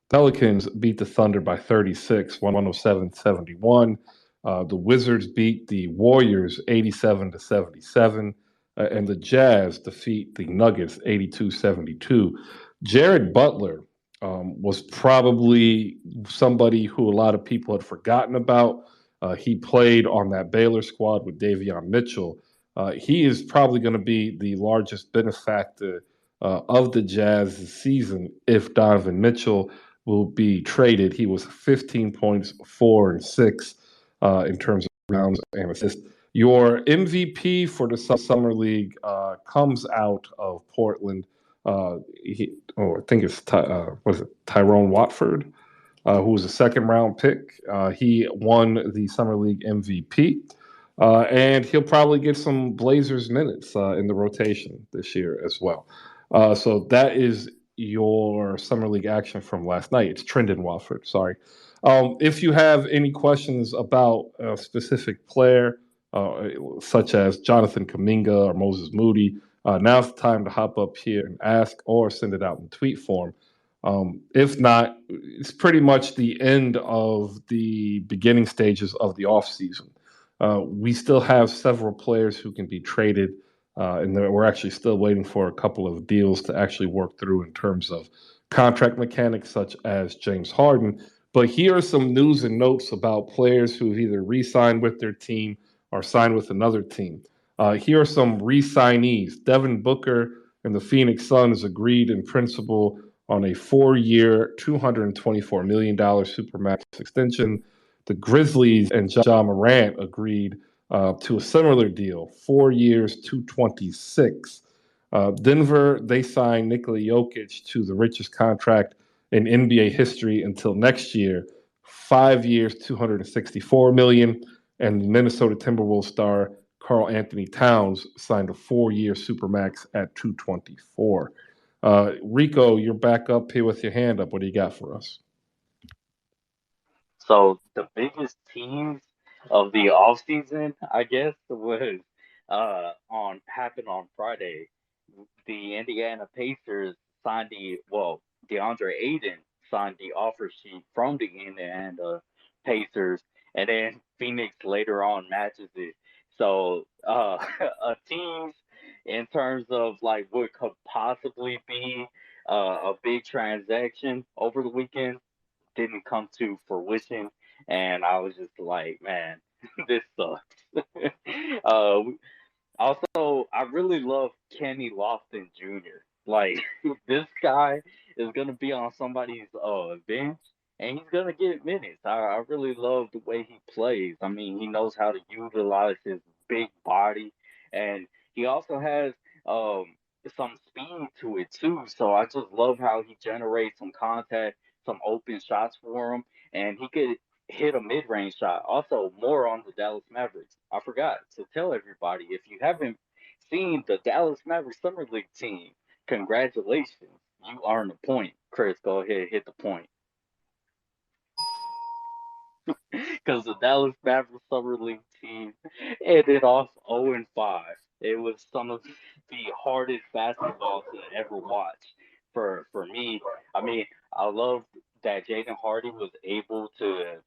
Pelicans beat the Thunder by 36, 107-71. The Wizards beat the Warriors 87-77. And the Jazz defeat the Nuggets 82-72. Jared Butler was probably somebody who a lot of people had forgotten about. He played on that Baylor squad with Davion Mitchell. He is probably going to be the largest benefactor of the Jazz this season if Donovan Mitchell will be traded. He was 15 points, 4 and 6 in terms of rounds and assists. Your MVP for the Summer League comes out of Portland. I think it's Tyrone Watford, who was a second round pick. He won the Summer League MVP, and he'll probably get some Blazers minutes in the rotation this year as well. So that is your Summer League action from last night. It's Trendon Watford, sorry. If you have any questions about a specific player, such as Jonathan Kuminga or Moses Moody, now's the time to hop up here and ask or send it out in tweet form. If not, it's pretty much the end of the beginning stages of the offseason. We still have several players who can be traded, and we're actually still waiting for a couple of deals to actually work through in terms of contract mechanics, such as James Harden. But here are some news and notes about players who've either re-signed with their team or signed with another team. Here are some re-signees. Devin Booker and the Phoenix Suns agreed in principle on a 4-year, $224 million Supermax extension. The Grizzlies and Ja Morant agreed to a similar deal, 4 years, $226. Denver, they signed Nikola Jokic to the richest contract in NBA history until next year, 5 years, $264 million. And Minnesota Timberwolves star Karl Anthony Towns signed a 4-year Supermax at $224. Rico, you're back up here with your hand up. What do you got for us?
So the biggest teams of the offseason, I guess, was happened on Friday. The Indiana Pacers signed DeAndre Ayton signed the offer sheet from the Indiana Pacers, and then Phoenix later on matches it. So teams in terms of like what could possibly be a big transaction over the weekend didn't come to fruition, and I was just like, man, this sucks. uh, Also, I really love Kenny Lofton Jr. Like this guy is gonna be on somebody's bench, and he's gonna get minutes. I really love the way he plays. I mean, he knows how to utilize his big body, and he also has um some speed to it too. So I just love how he generates some contact, some open shots for him, and he could hit a mid-range shot. Also, more on the Dallas Mavericks. I forgot to tell everybody, if you haven't seen the Dallas Mavericks Summer League team, congratulations. You earned a point. Chris, go ahead, hit the point. Because the Dallas Mavericks Summer League team ended off 0-5. It was some of the hardest basketball to ever watch for me. I mean, I love that Jaden Hardy was able to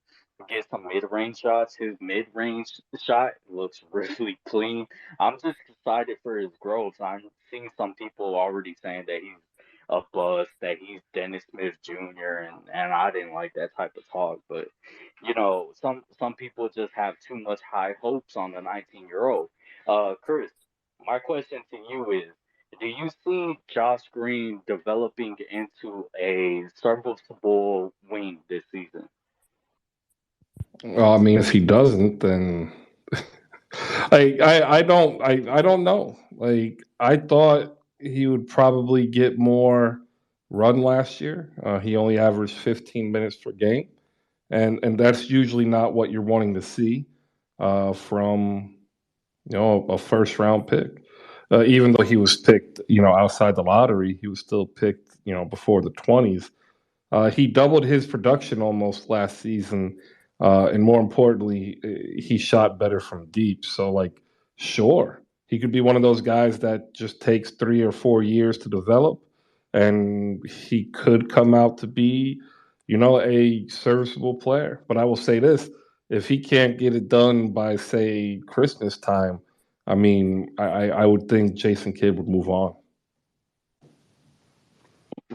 get some mid-range shots. His mid-range shot looks really clean. I'm just excited for his growth. I'm seeing some people already saying that he's a bust, that he's Dennis Smith Jr. and I didn't like that type of talk. But some people just have too much high hopes on the 19-year-old. Chris, my question to you is: do you see Josh Green developing into a serviceable wing this season?
Well, I mean, if he doesn't, then I don't know. Like, I thought he would probably get more run last year. He only averaged 15 minutes per game, and that's usually not what you're wanting to see from a first round pick. Even though he was picked outside the lottery, he was still picked before the 20s. He doubled his production almost last season, and more importantly, he shot better from deep. So, like, sure, he could be one of those guys that just takes 3 or 4 years to develop, and he could come out to be, a serviceable player. But I will say this: if he can't get it done by, say, Christmas time, I mean, I would think Jason Kidd would move on.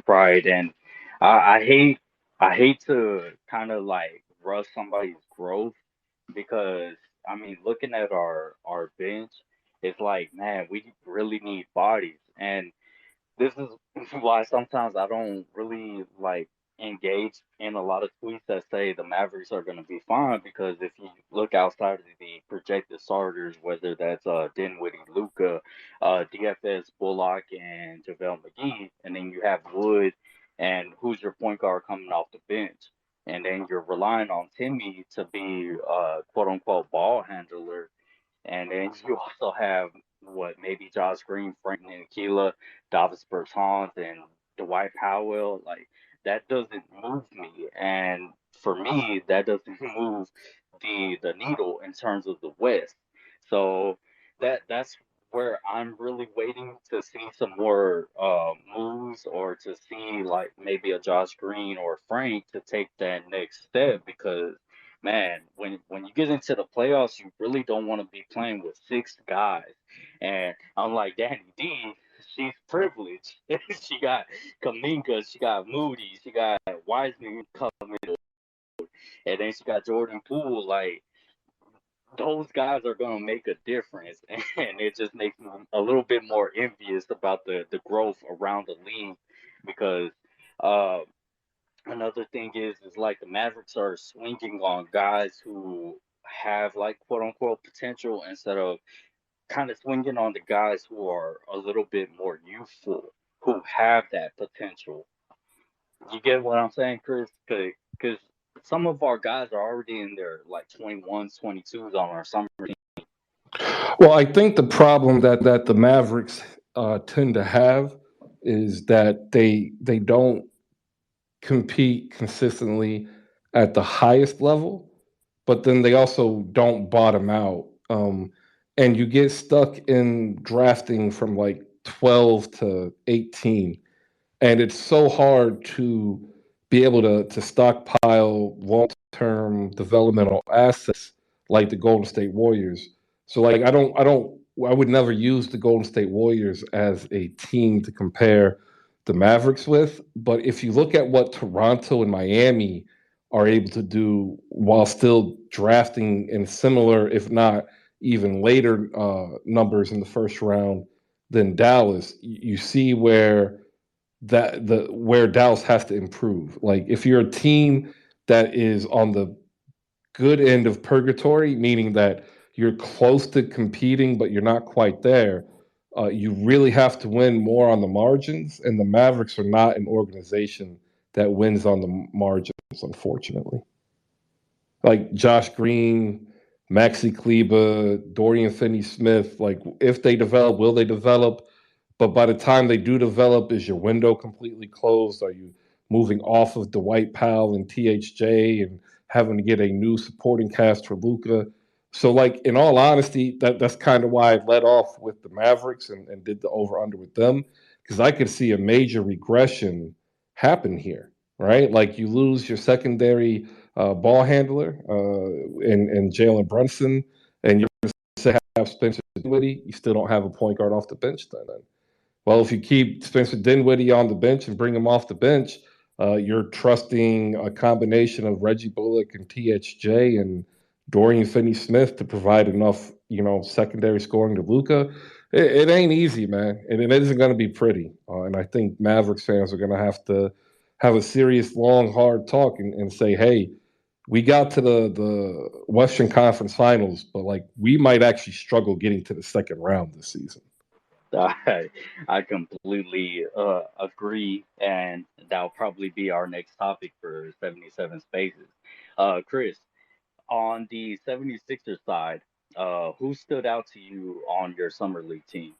Right, and I hate to kind of like rush somebody's growth because I mean, looking at our bench, it's like, man, we really need bodies, and this is why sometimes I don't really like engage in a lot of tweets that say the Mavericks are going to be fine because if you look outside of the projected starters, whether that's Dinwiddie, Luca, DFS, Bullock, and JaVale McGee, and then you have Wood, and who's your point guard coming off the bench, and then you're relying on Timmy to be quote unquote ball handler, and then you also have what maybe Josh Green, Frank Ntilikina, Davis Bertans, and Dwight Powell. Like that doesn't move me, and for me, that doesn't move the needle in terms of the West. So that's where I'm really waiting to see some more moves or to see like maybe a Josh Green or Frank to take that next step because man, when you get into the playoffs, you really don't want to be playing with six guys. And unlike Dany D, she's privileged. She got Kaminga, she got Moody, she got Wiseman coming, and then she got Jordan Poole. Like those guys are gonna make a difference, and it just makes me a little bit more envious about the growth around the league because. Uh, Another thing is like the Mavericks are swinging on guys who have like quote unquote potential instead of kind of swinging on the guys who are a little bit more youthful, who have that potential. You get what I'm saying, Chris? Because some of our guys are already in their like 21s, 22s on our summer team.
Well, I think the problem that the Mavericks tend to have is that they don't compete consistently at the highest level, but then they also don't bottom out. And you get stuck in drafting from like 12 to 18. And it's so hard to be able to stockpile long-term developmental assets like the Golden State Warriors. So like I would never use the Golden State Warriors as a team to compare the Mavericks with. But if you look at what Toronto and Miami are able to do while still drafting in similar, if not even later, numbers in the first round than Dallas, you see where Dallas has to improve. Like if you're a team that is on the good end of purgatory, meaning that you're close to competing but you're not quite there, you really have to win more on the margins. And the Mavericks are not an organization that wins on the margins, unfortunately. Like Josh Green, Maxi Kleba, Dorian Finney-Smith, like if they develop, will they develop? But by the time they do develop, is your window completely closed? Are you moving off of Dwight Powell and THJ and having to get a new supporting cast for Luca? So, like in all honesty, that's kind of why I led off with the Mavericks and did the over under with them because I could see a major regression happen here, right? Like you lose your secondary ball handler and Jalen Brunson, and you're going to have Spencer Dinwiddie, you still don't have a point guard off the bench then. Well, if you keep Spencer Dinwiddie on the bench and bring him off the bench, you're trusting a combination of Reggie Bullock and THJ and Dorian Finney-Smith to provide enough, secondary scoring to Luka. It ain't easy, man, and it isn't going to be pretty. And I think Mavericks fans are going to have a serious, long, hard talk and say, hey, we got to the Western Conference Finals, but we might actually struggle getting to the second round this season.
I completely agree, and that'll probably be our next topic for 77 Spaces. Chris, on the 76ers side, who stood out to you on your summer league team?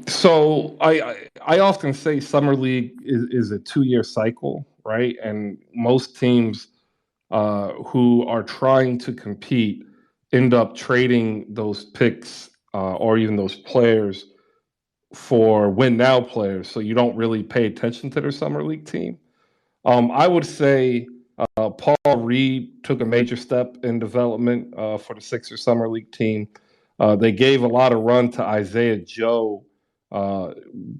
So I often say summer league is a 2-year cycle, right? And most teams who are trying to compete end up trading those picks or even those players for win now players, so you don't really pay attention to their summer league team. I would say Paul Reed took a major step in development for the Sixers summer league team. They gave a lot of run to Isaiah Joe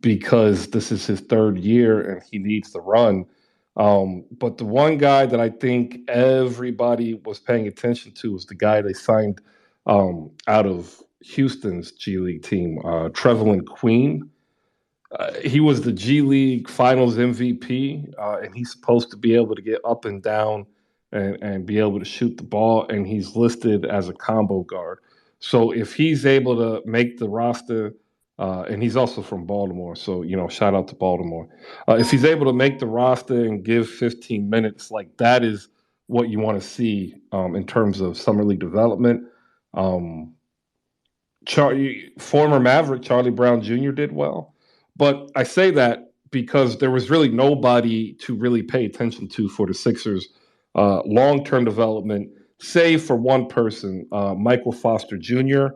because this is his third year and he needs the run. But the one guy that I think everybody was paying attention to was the guy they signed out of Houston's G League team, Trevelin Queen. He was the G League Finals MVP, and he's supposed to be able to get up and down and be able to shoot the ball, and he's listed as a combo guard. So if he's able to make the roster, and he's also from Baltimore, so shout out to Baltimore. If he's able to make the roster and give 15 minutes, that is what you want to see in terms of summer league development. Former Maverick Charlie Brown Jr. did well, but I say that because there was really nobody to really pay attention to for the Sixers' long-term development, save for one person, Michael Foster Jr.,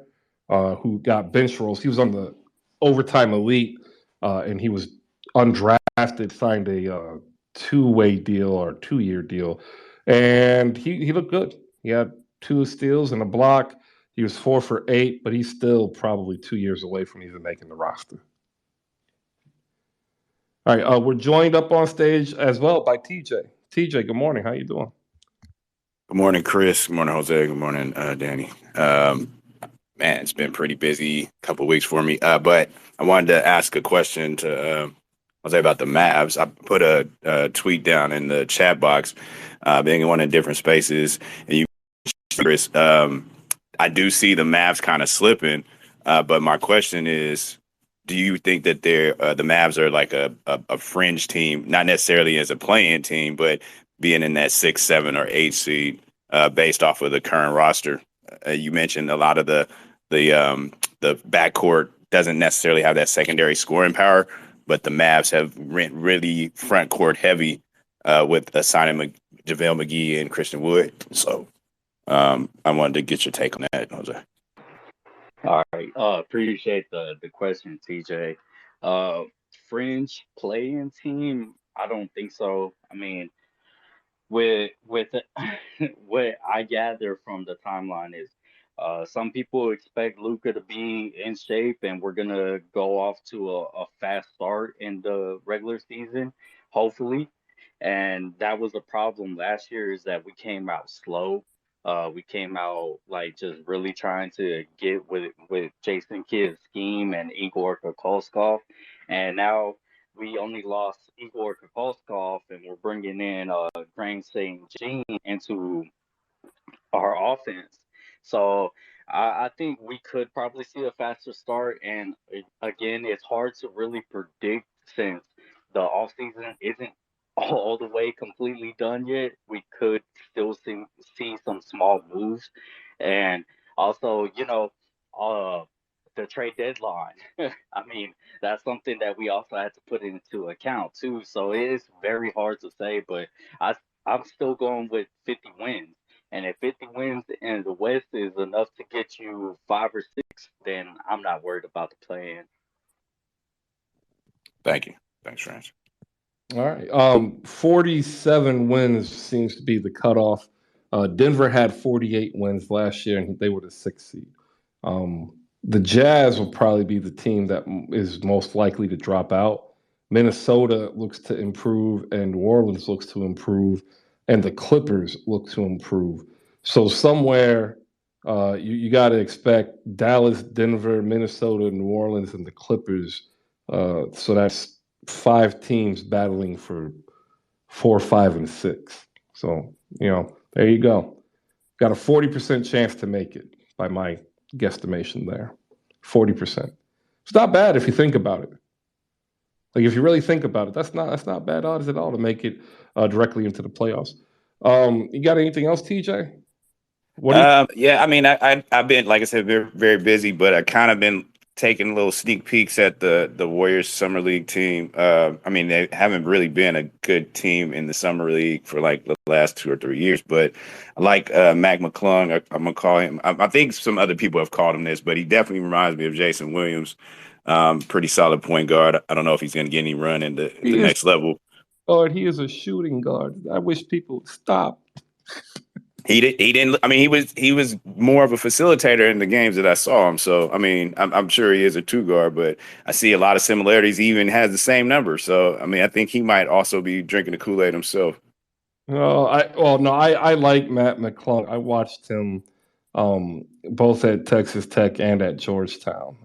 who got bench roles. He was on the overtime elite, and he was undrafted, signed a two-way deal or 2-year deal, and he looked good. He had 2 steals and a block. He was 4 for 8, but he's still probably 2 years away from even making the roster. All right, we're joined up on stage as well by TJ. TJ, good morning. How you doing?
Good morning, Chris. Good morning, Jose. Good morning, Danny. Man, it's been pretty busy couple of weeks for me. But I wanted to ask a question to Jose about the Mavs. I put a tweet down in the chat box, being in one of the different spaces, and you, Chris. I do see the Mavs kind of slipping, but my question is, do you think that the Mavs are like a fringe team, not necessarily as a play-in team, but being in that 6, 7, or 8 seed based off of the current roster? You mentioned a lot of the backcourt doesn't necessarily have that secondary scoring power, but the Mavs have really front court heavy with signing JaVale McGee and Christian Wood. So I wanted to get your take on that, Jose.
All right. Appreciate the question, TJ. Fringe play-in team? I don't think so. I mean, with what I gather from the timeline is some people expect Luka to be in shape, and we're gonna go off to a fast start in the regular season, hopefully. And that was a problem last year, is that we came out slow. We came out just really trying to get with Jason Kidd's scheme and Igor Kokoskov, and now we only lost Igor Kokoskov, and we're bringing in Graham St. Jean into our offense. So I think we could probably see a faster start. And again, it's hard to really predict since the offseason isn't all the way completely done yet. We could still see some small moves. And also, the trade deadline. I mean, that's something that we also had to put into account too. So it is very hard to say, but I'm still going with 50 wins. And if 50 wins in the West is enough to get you 5 or 6, then I'm not worried about the play-in.
Thank you. Thanks, Rance.
All right. 47 wins seems to be the cutoff. Denver had 48 wins last year, and they were the 6th seed. The Jazz will probably be the team that is most likely to drop out. Minnesota looks to improve, and New Orleans looks to improve, and the Clippers look to improve. So somewhere you got to expect Dallas, Denver, Minnesota, New Orleans, and the Clippers. So that's 5 teams battling for 4, 5, and 6. So, there you go. Got a 40% chance to make it by my guesstimation there. 40%. It's not bad if you think about it. Like, if you really think about it, that's not bad odds at all to make it directly into the playoffs. You got anything else, TJ?
Yeah, I mean, I've been, like I said, very, very busy, but I kind of been taking little sneak peeks at the Warriors Summer League team. I mean, they haven't really been a good team in the Summer League for like the last 2 or 3 years, but I like Mac McClung. I'm gonna call him. I think some other people have called him this, but he definitely reminds me of Jason Williams. Pretty solid point guard. I don't know if he's gonna get any run in the next level.
Lord, he is a shooting guard. I wish people would stop.
He didn't. I mean, he was more of a facilitator in the games that I saw him. So, I mean, I'm sure he is a 2 guard, but I see a lot of similarities. He even has the same number. So, I mean, I think he might also be drinking the Kool-Aid himself.
I like Matt McClung. I watched him both at Texas Tech and at Georgetown.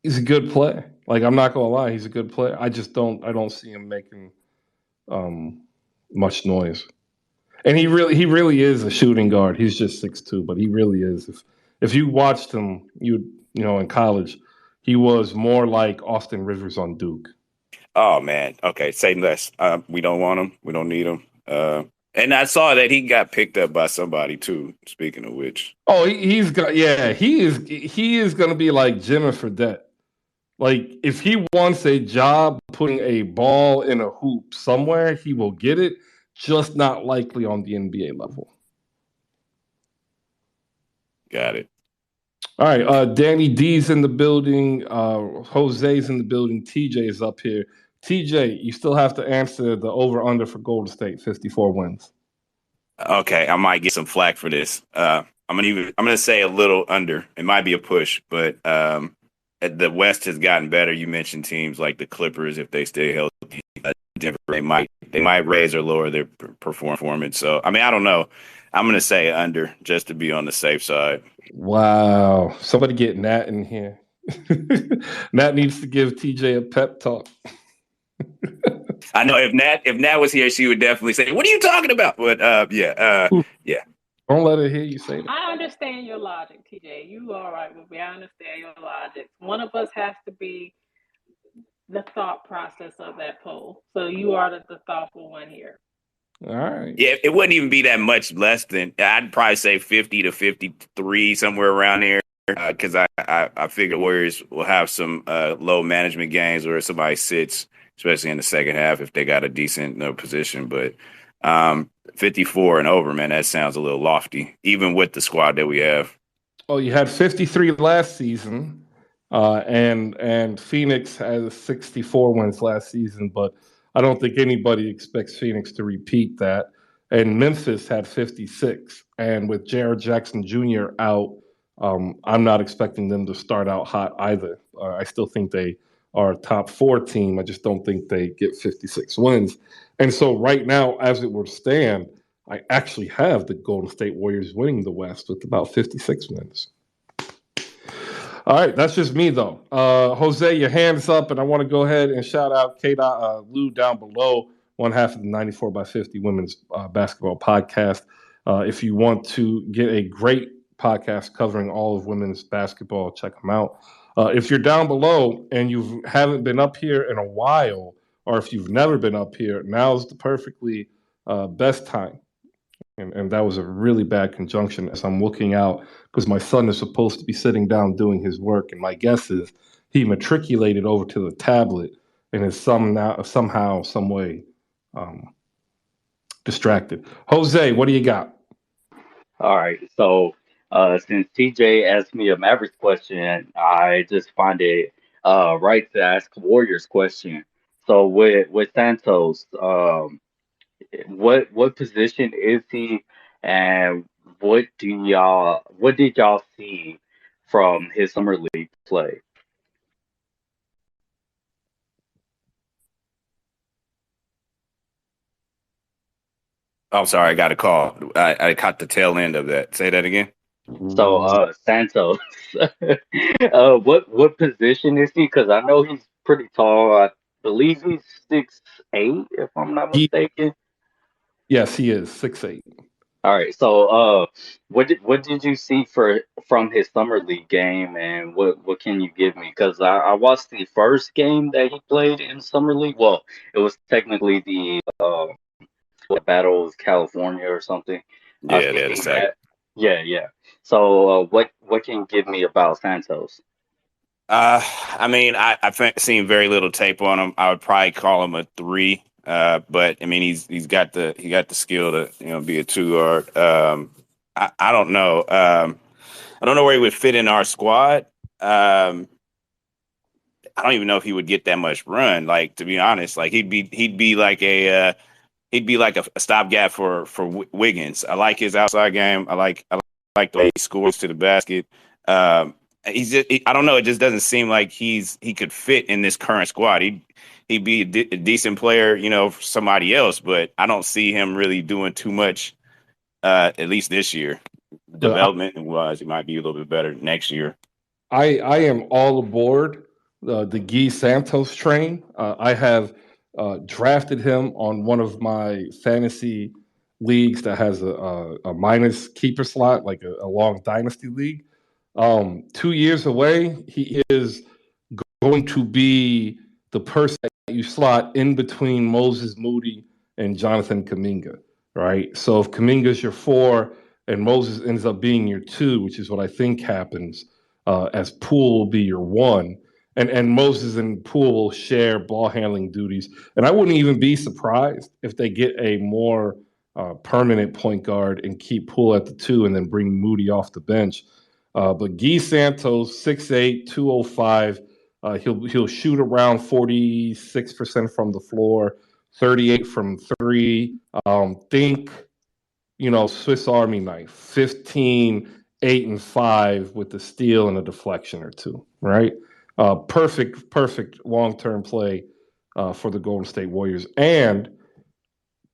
He's a good player. Like, I'm not gonna lie, he's a good player. I don't see him making much noise. And he really is a shooting guard. He's just 6'2", but he really is. If you watched him, in college, he was more like Austin Rivers on Duke.
Oh man, okay, say less. We don't want him. We don't need him. And I saw that he got picked up by somebody too. Speaking of which,
he is going to be like Jimmy Fredette. Like, if he wants a job putting a ball in a hoop somewhere, he will get it. Just not likely on the NBA level.
Got it.
All right. Dany D's in the building. Jose's in the building. TJ is up here. TJ, you still have to answer the over-under for Golden State, 54 wins.
Okay, I might get some flack for this. I'm gonna say a little under. It might be a push, but the West has gotten better. You mentioned teams like the Clippers, if they stay healthy. Denver, they might raise or lower their performance. So, I mean, I don't know. I'm going to say under just to be on the safe side.
Wow. Somebody get Nat in here. Nat needs to give TJ a pep talk.
I know if Nat was here, she would definitely say, "What are you talking about?" But yeah.
Don't let her hear you say that.
I understand your logic, TJ. You all right with me. I understand your logic. One of us has to be the thought process of that poll. So you are the thoughtful one here.
All right.
Yeah, it wouldn't even be that much less than, I'd probably say 50 to 53, somewhere around here. Because I figure Warriors will have some low management games where somebody sits, especially in the second half if they got a decent position. But 54 and over, man, that sounds a little lofty, even with the squad that we have.
Oh, you had 53 last season. And Phoenix has 64 wins last season, but I don't think anybody expects Phoenix to repeat that. And Memphis had 56. And with Jared Jackson Jr. out, I'm not expecting them to start out hot either. I still think they are a top 4 team. I just don't think they get 56 wins. And so right now, as it would stand, I actually have the Golden State Warriors winning the West with about 56 wins. All right, that's just me, though. Jose, your hand's up, and I want to go ahead and shout out Lou down below, one half of the 94 by 50 women's basketball podcast. If you want to get a great podcast covering all of women's basketball, check them out. If you're down below and you haven't been up here in a while, or if you've never been up here, now's the perfectly best time. And that was a really bad conjunction as I'm looking out because my son is supposed to be sitting down doing his work. And my guess is he matriculated over to the tablet and is somehow, some way distracted. Jose, what do you got?
All right. So since TJ asked me a Mavericks question, I just find it right to ask a Warriors question. So with Santos, what position is he, and what did y'all see from his summer league play?
I'm sorry, I got a call. I caught the tail end of that. Say that again.
So Santos, what position is he? Because I know he's pretty tall. I believe he's 6'8", if I'm not mistaken.
Yes, he is 6'8".
All right. So what did you see from his summer league game, and what can you give me? Because I watched the first game that he played in summer league. Well, it was technically the Battle of California or something.
Yeah,
He
yeah, the
beat
second.
that. Yeah, yeah. So what can you give me about Santos?
I mean, I've seen very little tape on him. I would probably call him a 3. But I mean, he's got the skill to be a 2 guard. I don't know. I don't know where he would fit in our squad. I don't even know if he would get that much run. Like, to be honest, like he'd be like a stopgap for Wiggins. I like his outside game. I like the way he scores to the basket. I don't know. It just doesn't seem like he could fit in this current squad. He'd be a decent player, for somebody else, but I don't see him really doing too much. At least this year, development wise, he might be a little bit better next year.
I am all aboard the Guy Santos train. I have drafted him on one of my fantasy leagues that has a minus keeper slot, like a long dynasty league. 2 years away, he is going to be the person that you slot in between Moses Moody and Jonathan Kuminga, right? So if Kuminga is your 4 and Moses ends up being your 2, which is what I think happens, as Poole will be your 1, and Moses and Poole will share ball handling duties. And I wouldn't even be surprised if they get a more permanent point guard and keep Poole at the 2 and then bring Moody off the bench. But Guy Santos, 6'8", 205. He'll shoot around 46% from the floor, 38 from 3. Think, Swiss Army knife, 15, 8, and 5 with the steal and a deflection or 2, right? Perfect long-term play for the Golden State Warriors, and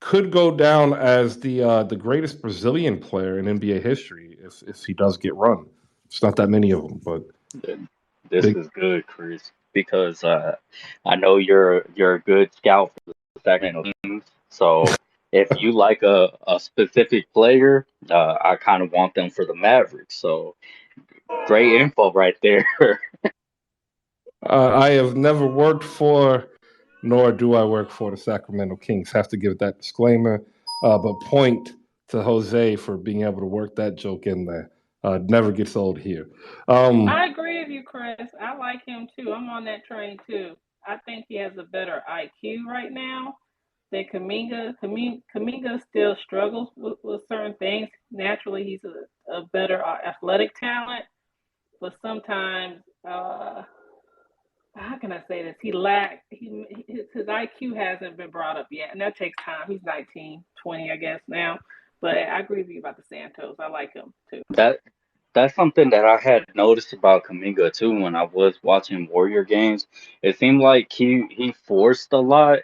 could go down as the greatest Brazilian player in NBA history if he does get run. It's not that many of them, but
This is good, Chris, because I know you're a good scout for the Sacramento Kings. So if you like a specific player, I kind of want them for the Mavericks. So great info right there.
I have never worked for, nor do I work for the Sacramento Kings. Have to give that disclaimer, but point to Jose for being able to work that joke in there. Never gets old here.
I agree with you, Chris. I like him too. I'm on that train too. I think he has a better IQ right now than Kuminga. Kuminga still struggles with certain things. Naturally, he's a better athletic talent, but sometimes, how can I say this? His IQ hasn't been brought up yet, and that takes time. He's 19, 20, I guess now. But I agree with you about the Santos. I like him too.
That's something that I had noticed about Kaminga too when I was watching Warrior games. It seemed like he forced a lot,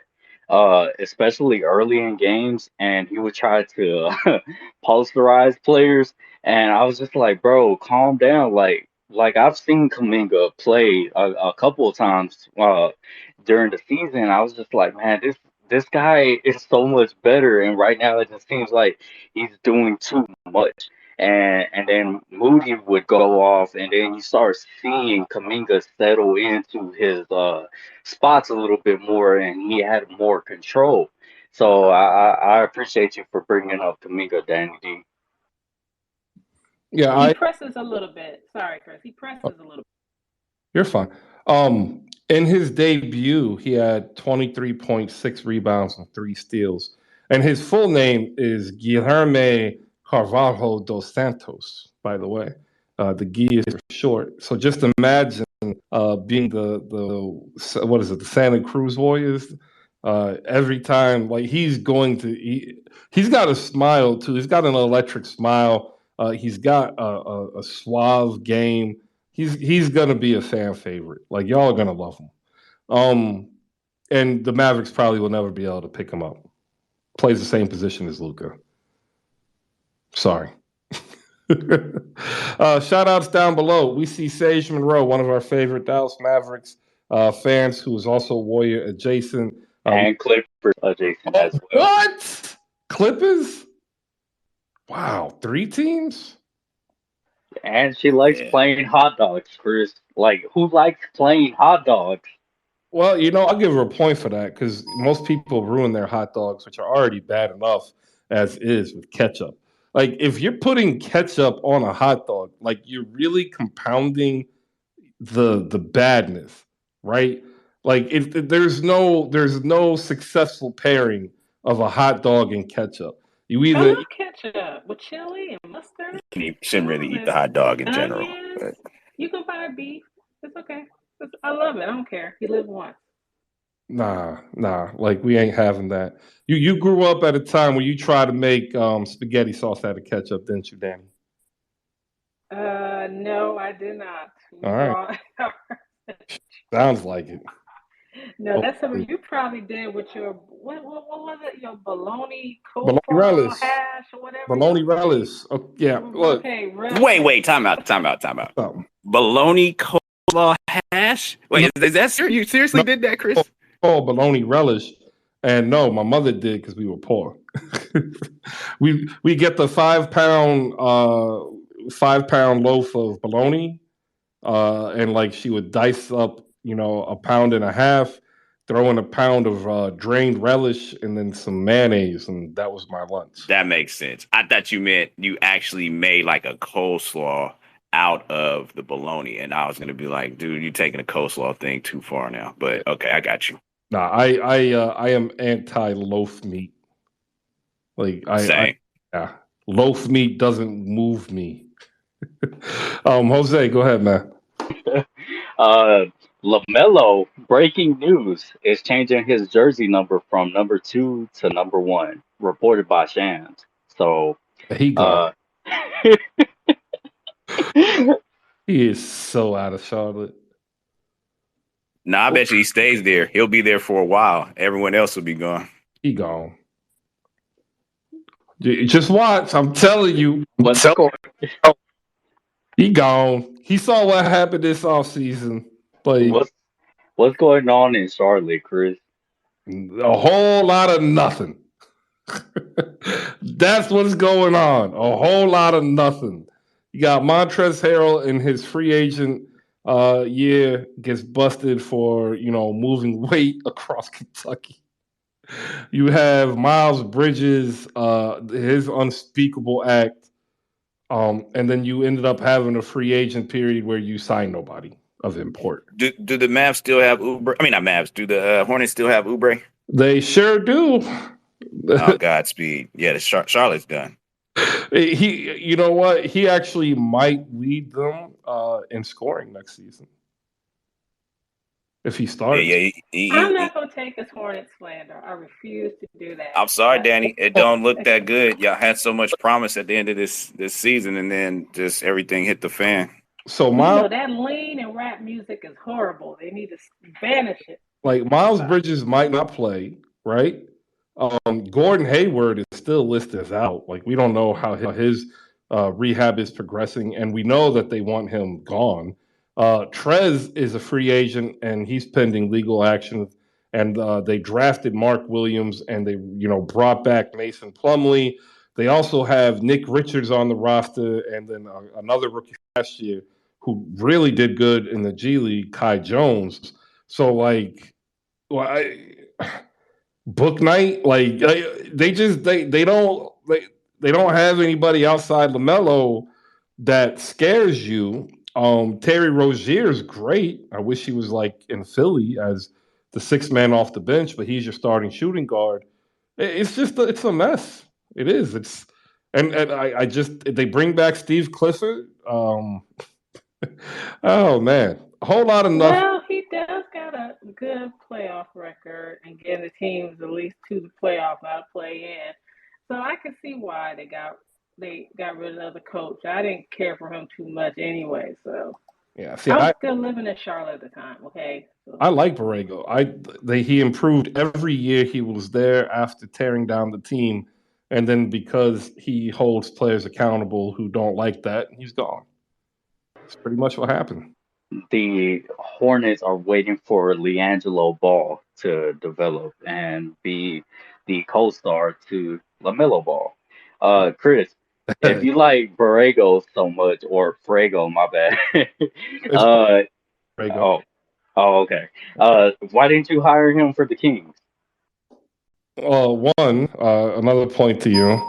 especially early in games, and he would try to posterize players. And I was just like, bro, calm down. Like I've seen Kaminga play a couple of times during the season. I was just like, man, this guy is so much better. And right now it just seems like he's doing too much. And then Moody would go off, and then you start seeing Kaminga settle into his spots a little bit more, and he had more control. So I appreciate you for bringing up Kaminga, Dany D.
Yeah,
he presses a little bit. Sorry, Chris. He presses a little bit.
You're fine. In his debut, he had 23.6 rebounds and 3 steals. And his full name is Guilherme Carvalho dos Santos, by the way. The Gui is for short. So just imagine being the what is it, the Santa Cruz Warriors. Every time, like he's got a smile too. He's got an electric smile. He's got a suave game. He's gonna be a fan favorite. Like y'all are gonna love him. And the Mavericks probably will never be able to pick him up. Plays the same position as Luka. Sorry. Shout outs down below. We see Sage Monroe, one of our favorite Dallas Mavericks fans, who is also Warrior adjacent.
And Clippers adjacent as well.
What? Clippers? Wow, 3 teams?
And she likes playing hot dogs, Chris. Like, who likes playing hot dogs?
Well, I'll give her a point for that because most people ruin their hot dogs, which are already bad enough as is, with ketchup. Like, if you're putting ketchup on a hot dog, like you're really compounding the badness, right? Like, if there's no successful pairing of a hot dog and ketchup. You
I
either
love ketchup with chili and mustard.
You shouldn't really eat the hot dog in general. But.
You can buy beef. It's okay. I love it. I don't care. You live once.
Nah. Like, we ain't having that. You grew up at a time where you tried to make spaghetti sauce out of ketchup, didn't you, Danny?
No, I did not.
All right. Sounds like it.
No, that's something you probably did with your what was it? Your bologna
relish
hash or whatever.
Bologna relish. Oh, yeah. Look.
Okay.
Wait. Time out. Bologna coleslaw hash. Wait, is that you seriously did that, Chris?
Oh, bologna relish. And no, my mother did because we were poor. we get the 5-pound loaf of bologna, and like she would dice up, a pound and a half, throw in a pound of drained relish, and then some mayonnaise, and that was my lunch.
That makes sense. I thought you meant you actually made like a coleslaw out of the bologna, and I was gonna be like, dude, you're taking a coleslaw thing too far now. But okay, I got you.
Nah, I am anti loaf meat. Like loaf meat doesn't move me. Jose, go ahead, man.
LaMelo, breaking news, is changing his jersey number from number 2 to number 1, reported by Shams. So
he is so out of Charlotte.
I bet you he stays there. He'll be there for a while. Everyone else will be gone.
He gone. Just watch. I'm telling you. He gone. He saw what happened this offseason. Like,
what's going on in Charlotte, Chris?
A whole lot of nothing. That's what's going on. A whole lot of nothing. You got Montrezl Harrell in his free agent year gets busted for, moving weight across Kentucky. You have Miles Bridges, his unspeakable act. And then you ended up having a free agent period where you signed nobody of import.
Do the Mavs still have Oubre? I mean, not Mavs. Do the Hornets still have Oubre?
They sure do.
Oh, Godspeed. Yeah, the Charlotte's done.
You know what? He actually might lead them in scoring next season if he starts.
Yeah, I'm not gonna take this Hornets slander. I refuse to do that.
I'm sorry, Danny. It don't look that good. Y'all had so much promise at the end of this season, and then just everything hit the fan.
So
that lean and rap music is horrible. They need to banish it.
Like, Miles Bridges might not play, right? Gordon Hayward is still listed as out. Like, we don't know how his rehab is progressing, and we know that they want him gone. Trez is a free agent, and he's pending legal action. And they drafted Mark Williams, and they brought back Mason Plumlee. They also have Nick Richards on the roster, and then another rookie last year who really did good in the G League, Kai Jones. So, like, book night, like they don't have anybody outside LaMelo that scares you. Terry Rozier is great. I wish he was like in Philly as the 6th man off the bench, but he's your starting shooting guard. It's a mess. It is. And they bring back Steve Clifford. Oh man, whole lot of nothing.
Well, he does got a good playoff record and getting the teams at least to the playoff, not play in. So I can see why they got rid of the coach. I didn't care for him too much anyway. So
Yeah, see,
I was still living in Charlotte at the time. Okay, so.
I like Borrego. He improved every year he was there after tearing down the team, and then because he holds players accountable who don't like that, he's gone. That's pretty much what happened.
The Hornets are waiting for LiAngelo Ball to develop and be the co-star to LaMelo Ball. Chris, if you like Borrego so much, or Frego, my bad.
Borrego.
Oh, okay. Why didn't you hire him for the Kings?
Another point to you.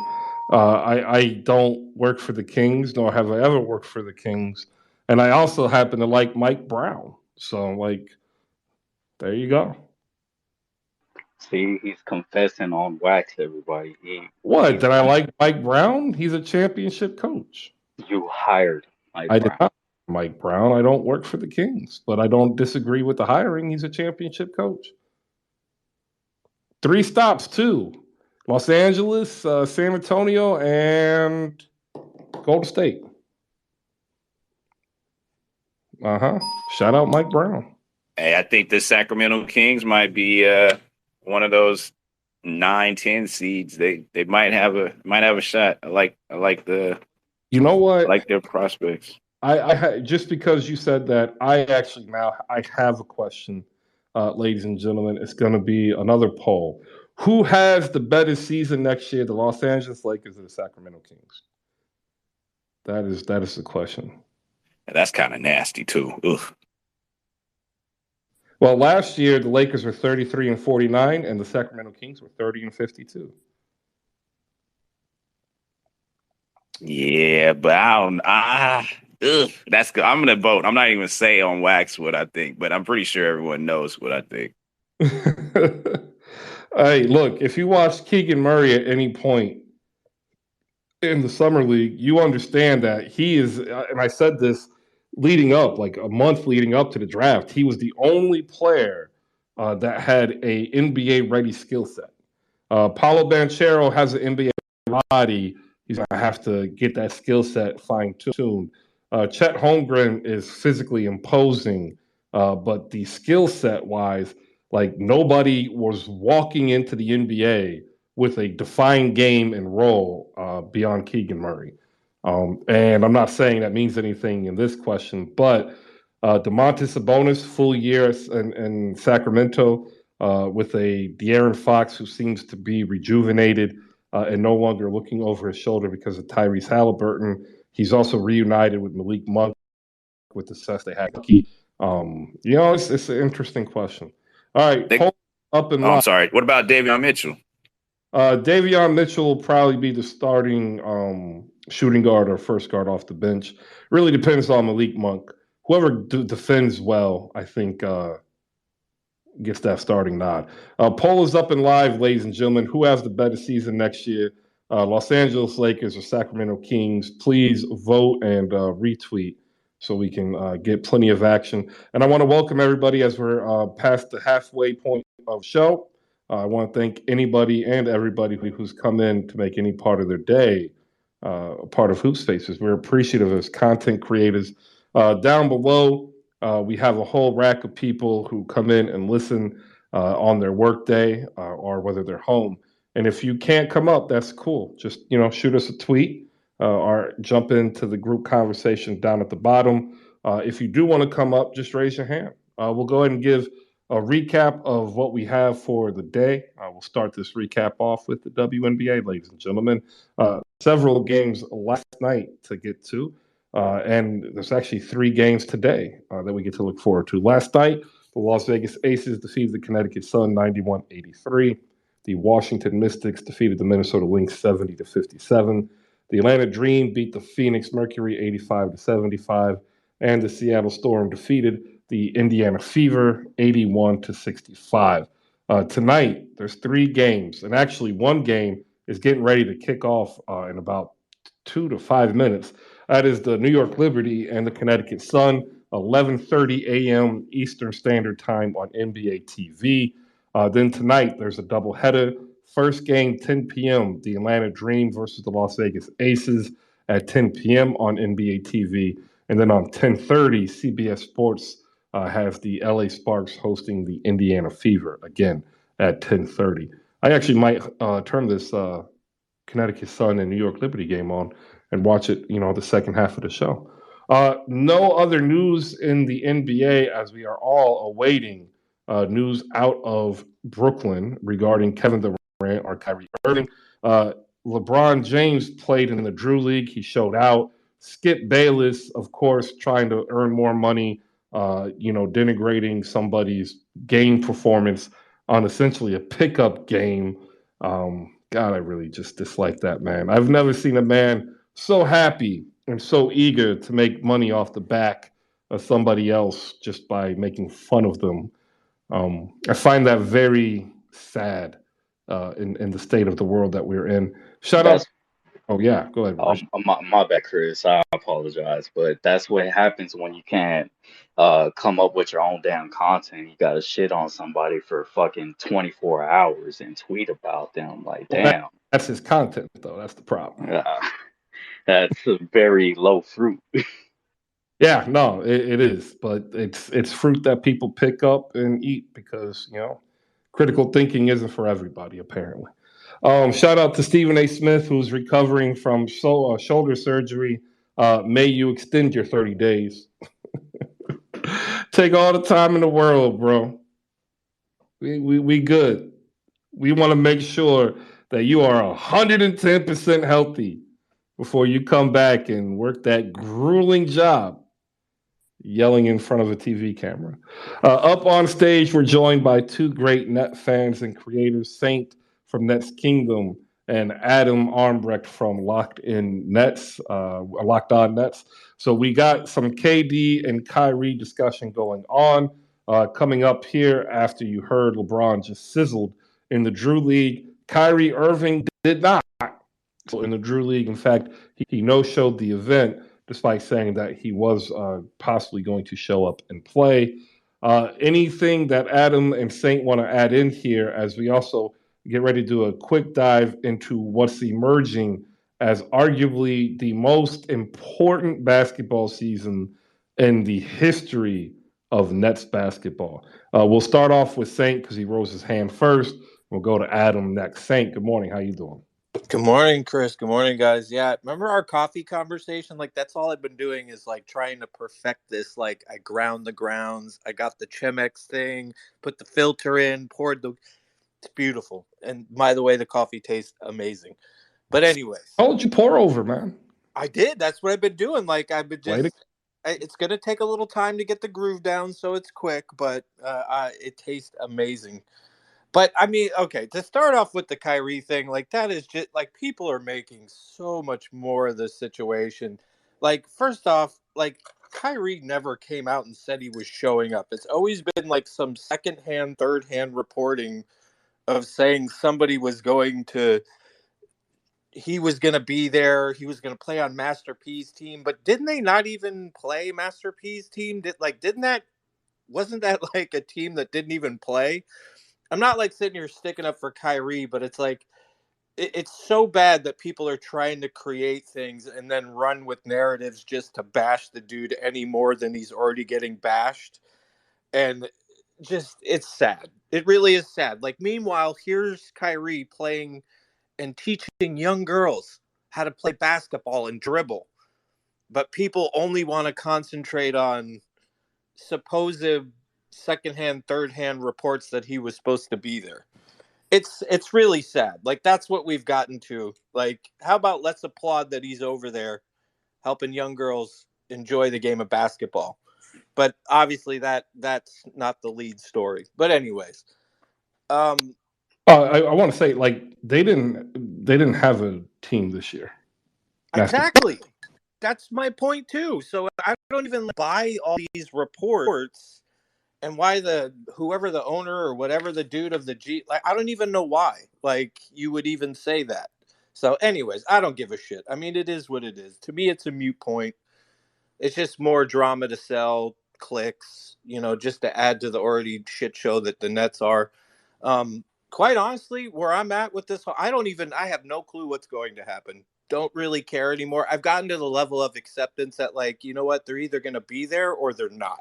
I don't work for the Kings, nor have I ever worked for the Kings. And I also happen to like Mike Brown. So, there you go.
See, he's confessing on wax, everybody.
Did I like Mike Brown? He's a championship coach.
You hired Mike Brown.
I did not Mike Brown. I don't work for the Kings, but I don't disagree with the hiring. He's a championship coach. 3 stops, too. Los Angeles, San Antonio, and Golden State. Shout out Mike Brown.
Hey, I think the Sacramento Kings might be one of those 9-10 seeds. They might have a shot. I like the.
You know what?
I like their prospects.
I just because you said that, I have a question, ladies and gentlemen. It's going to be another poll. Who has the better season next year, the Los Angeles Lakers or the Sacramento Kings? That is the question.
That's kind of nasty too. Ugh.
Well, last year the Lakers were 33-49, and the Sacramento Kings were 30-52.
Yeah, but that's good. I'm gonna vote. I'm not even say on wax what I think, but I'm pretty sure everyone knows what I think.
Hey, look, if you watch Keegan Murray at any point in the summer league, you understand that he is, and I said this leading up, like a month leading up to the draft, he was the only player that had a NBA-ready skill set. Paolo Banchero has an NBA body. He's going to have to get that skill set fine-tuned. Chet Holmgren is physically imposing, but the skill set-wise, nobody was walking into the NBA with a defined game and role beyond Keegan Murray. And I'm not saying that means anything in this question, but Domantas Sabonis, full year in Sacramento with a De'Aaron Fox who seems to be rejuvenated and no longer looking over his shoulder because of Tyrese Halliburton. He's also reunited with Malik Monk with the success they had. It's an interesting question. All right, up and
I'm sorry. What about Davion Mitchell?
Davion Mitchell will probably be the starting shooting guard or first guard off the bench. Really depends on Malik Monk. Whoever defends well, I think, gets that starting nod. Poll is up and live, ladies and gentlemen. Who has the better season next year? Los Angeles Lakers or Sacramento Kings? Please vote and retweet so we can get plenty of action. And I want to welcome everybody as we're past the halfway point of the show. I want to thank anybody and everybody who's come in to make any part of their day a part of Hoop Spaces. We're appreciative as content creators. Down below, we have a whole rack of people who come in and listen on their work day or whether they're home. And if you can't come up, that's cool. Just, shoot us a tweet or jump into the group conversation down at the bottom. If you do want to come up, just raise your hand. We'll go ahead and give a recap of what we have for the day. We'll start this recap off with the WNBA, ladies and gentlemen. Several games last night to get to. And there's actually 3 games today that we get to look forward to. Last night, the Las Vegas Aces defeated the Connecticut Sun 91-83. The Washington Mystics defeated the Minnesota Lynx 70-57. The Atlanta Dream beat the Phoenix Mercury 85-75. And the Seattle Storm defeated the Indiana Fever 81-65. Tonight, there's 3 games. And actually, one game is getting ready to kick off in about 2 to 5 minutes. That is the New York Liberty and the Connecticut Sun. 11:30 a.m. Eastern Standard Time on NBA TV. Then tonight, there's a doubleheader. First game, 10 p.m., the Atlanta Dream versus the Las Vegas Aces at 10 p.m. on NBA TV. And then on 10:30, CBS Sports has the LA Sparks hosting the Indiana Fever, again, at 10:30. I actually might turn this Connecticut Sun and New York Liberty game on and watch it, the second half of the show. No other news in the NBA as we are all awaiting news out of Brooklyn regarding Kevin Durant or Kyrie Irving. LeBron James played in the Drew League. He showed out. Skip Bayless, of course, trying to earn more money, denigrating somebody's game performance on essentially a pickup game. God, I really just dislike that man. I've never seen a man so happy and so eager to make money off the back of somebody else just by making fun of them. I find that very sad in the state of the world that we're in. Shout out. Oh, yeah, go ahead.
My bad, Chris. I apologize, but that's what happens when you can't come up with your own damn content. You got to shit on somebody for fucking 24 hours and tweet about them. Like, damn.
That's his content, though. That's the problem.
That's a very low fruit.
Yeah, no, it is. But it's fruit that people pick up and eat because, critical thinking isn't for everybody, apparently. Shout out to Stephen A. Smith, who's recovering from shoulder surgery. May you extend your 30 days. Take all the time in the world, bro. We good. We want to make sure that you are 110% healthy before you come back and work that grueling job yelling in front of a TV camera. Up on stage, we're joined by two great Net fans and creators, Saint from Nets Kingdom and Adam Armbrecht from Locked On Nets. So we got some KD and Kyrie discussion going on. Coming up here after you heard LeBron just sizzled in the Drew League. Kyrie Irving did not. So in the Drew League, in fact, he no-showed the event despite saying that he was possibly going to show up and play. Anything that Adam and Saint want to add in here as we also get ready to do a quick dive into what's emerging as arguably the most important basketball season in the history of Nets basketball. We'll start off with Saint because he rose his hand first. We'll go to Adam next. Saint, good morning. How you doing?
Good morning, Chris. Good morning, guys. Yeah, remember our coffee conversation? Like, that's all I've been doing is, like, trying to perfect this. Like, I ground the grounds. I got the Chemex thing, put the filter in, poured the... It's beautiful. And, by the way, the coffee tastes amazing. But anyways.
How did you pour over, man?
I did. That's what I've been doing. Like, I've been just... It's going to take a little time to get the groove down, so it's quick. But it tastes amazing. But, I mean, okay, to start off with the Kyrie thing, like, that is just, like, people are making so much more of this situation. Like, first off, like, Kyrie never came out and said he was showing up. It's always been, like, some second-hand, third-hand reporting of saying somebody was going to, he was going to be there, he was going to play on Master P's team. But didn't they not even play Master P's team? Wasn't that, like, a team that didn't even play? I'm not like sitting here sticking up for Kyrie, but it's like it's so bad that people are trying to create things and then run with narratives just to bash the dude any more than he's already getting bashed. And just, it's sad. It really is sad. Like, meanwhile, here's Kyrie playing and teaching young girls how to play basketball and dribble. But people only want to concentrate on supposed secondhand, third-hand reports that he was supposed to be there. It's really sad. Like, that's what we've gotten to. Like, how about let's applaud that he's over there helping young girls enjoy the game of basketball. But obviously that's not the lead story. But anyways.
I want to say, like, they didn't have a team this year.
Exactly. That's my point too. So I don't even buy all these reports. And why whoever the owner or whatever the dude of the G, like, I don't even know why, like, you would even say that. So anyways, I don't give a shit. I mean, it is what it is. To me, it's a moot point. It's just more drama to sell, clicks, just to add to the already shit show that the Nets are. Quite honestly, where I'm at with this, I have no clue what's going to happen. Don't really care anymore. I've gotten to the level of acceptance that, like, you know what? They're either going to be there or they're not.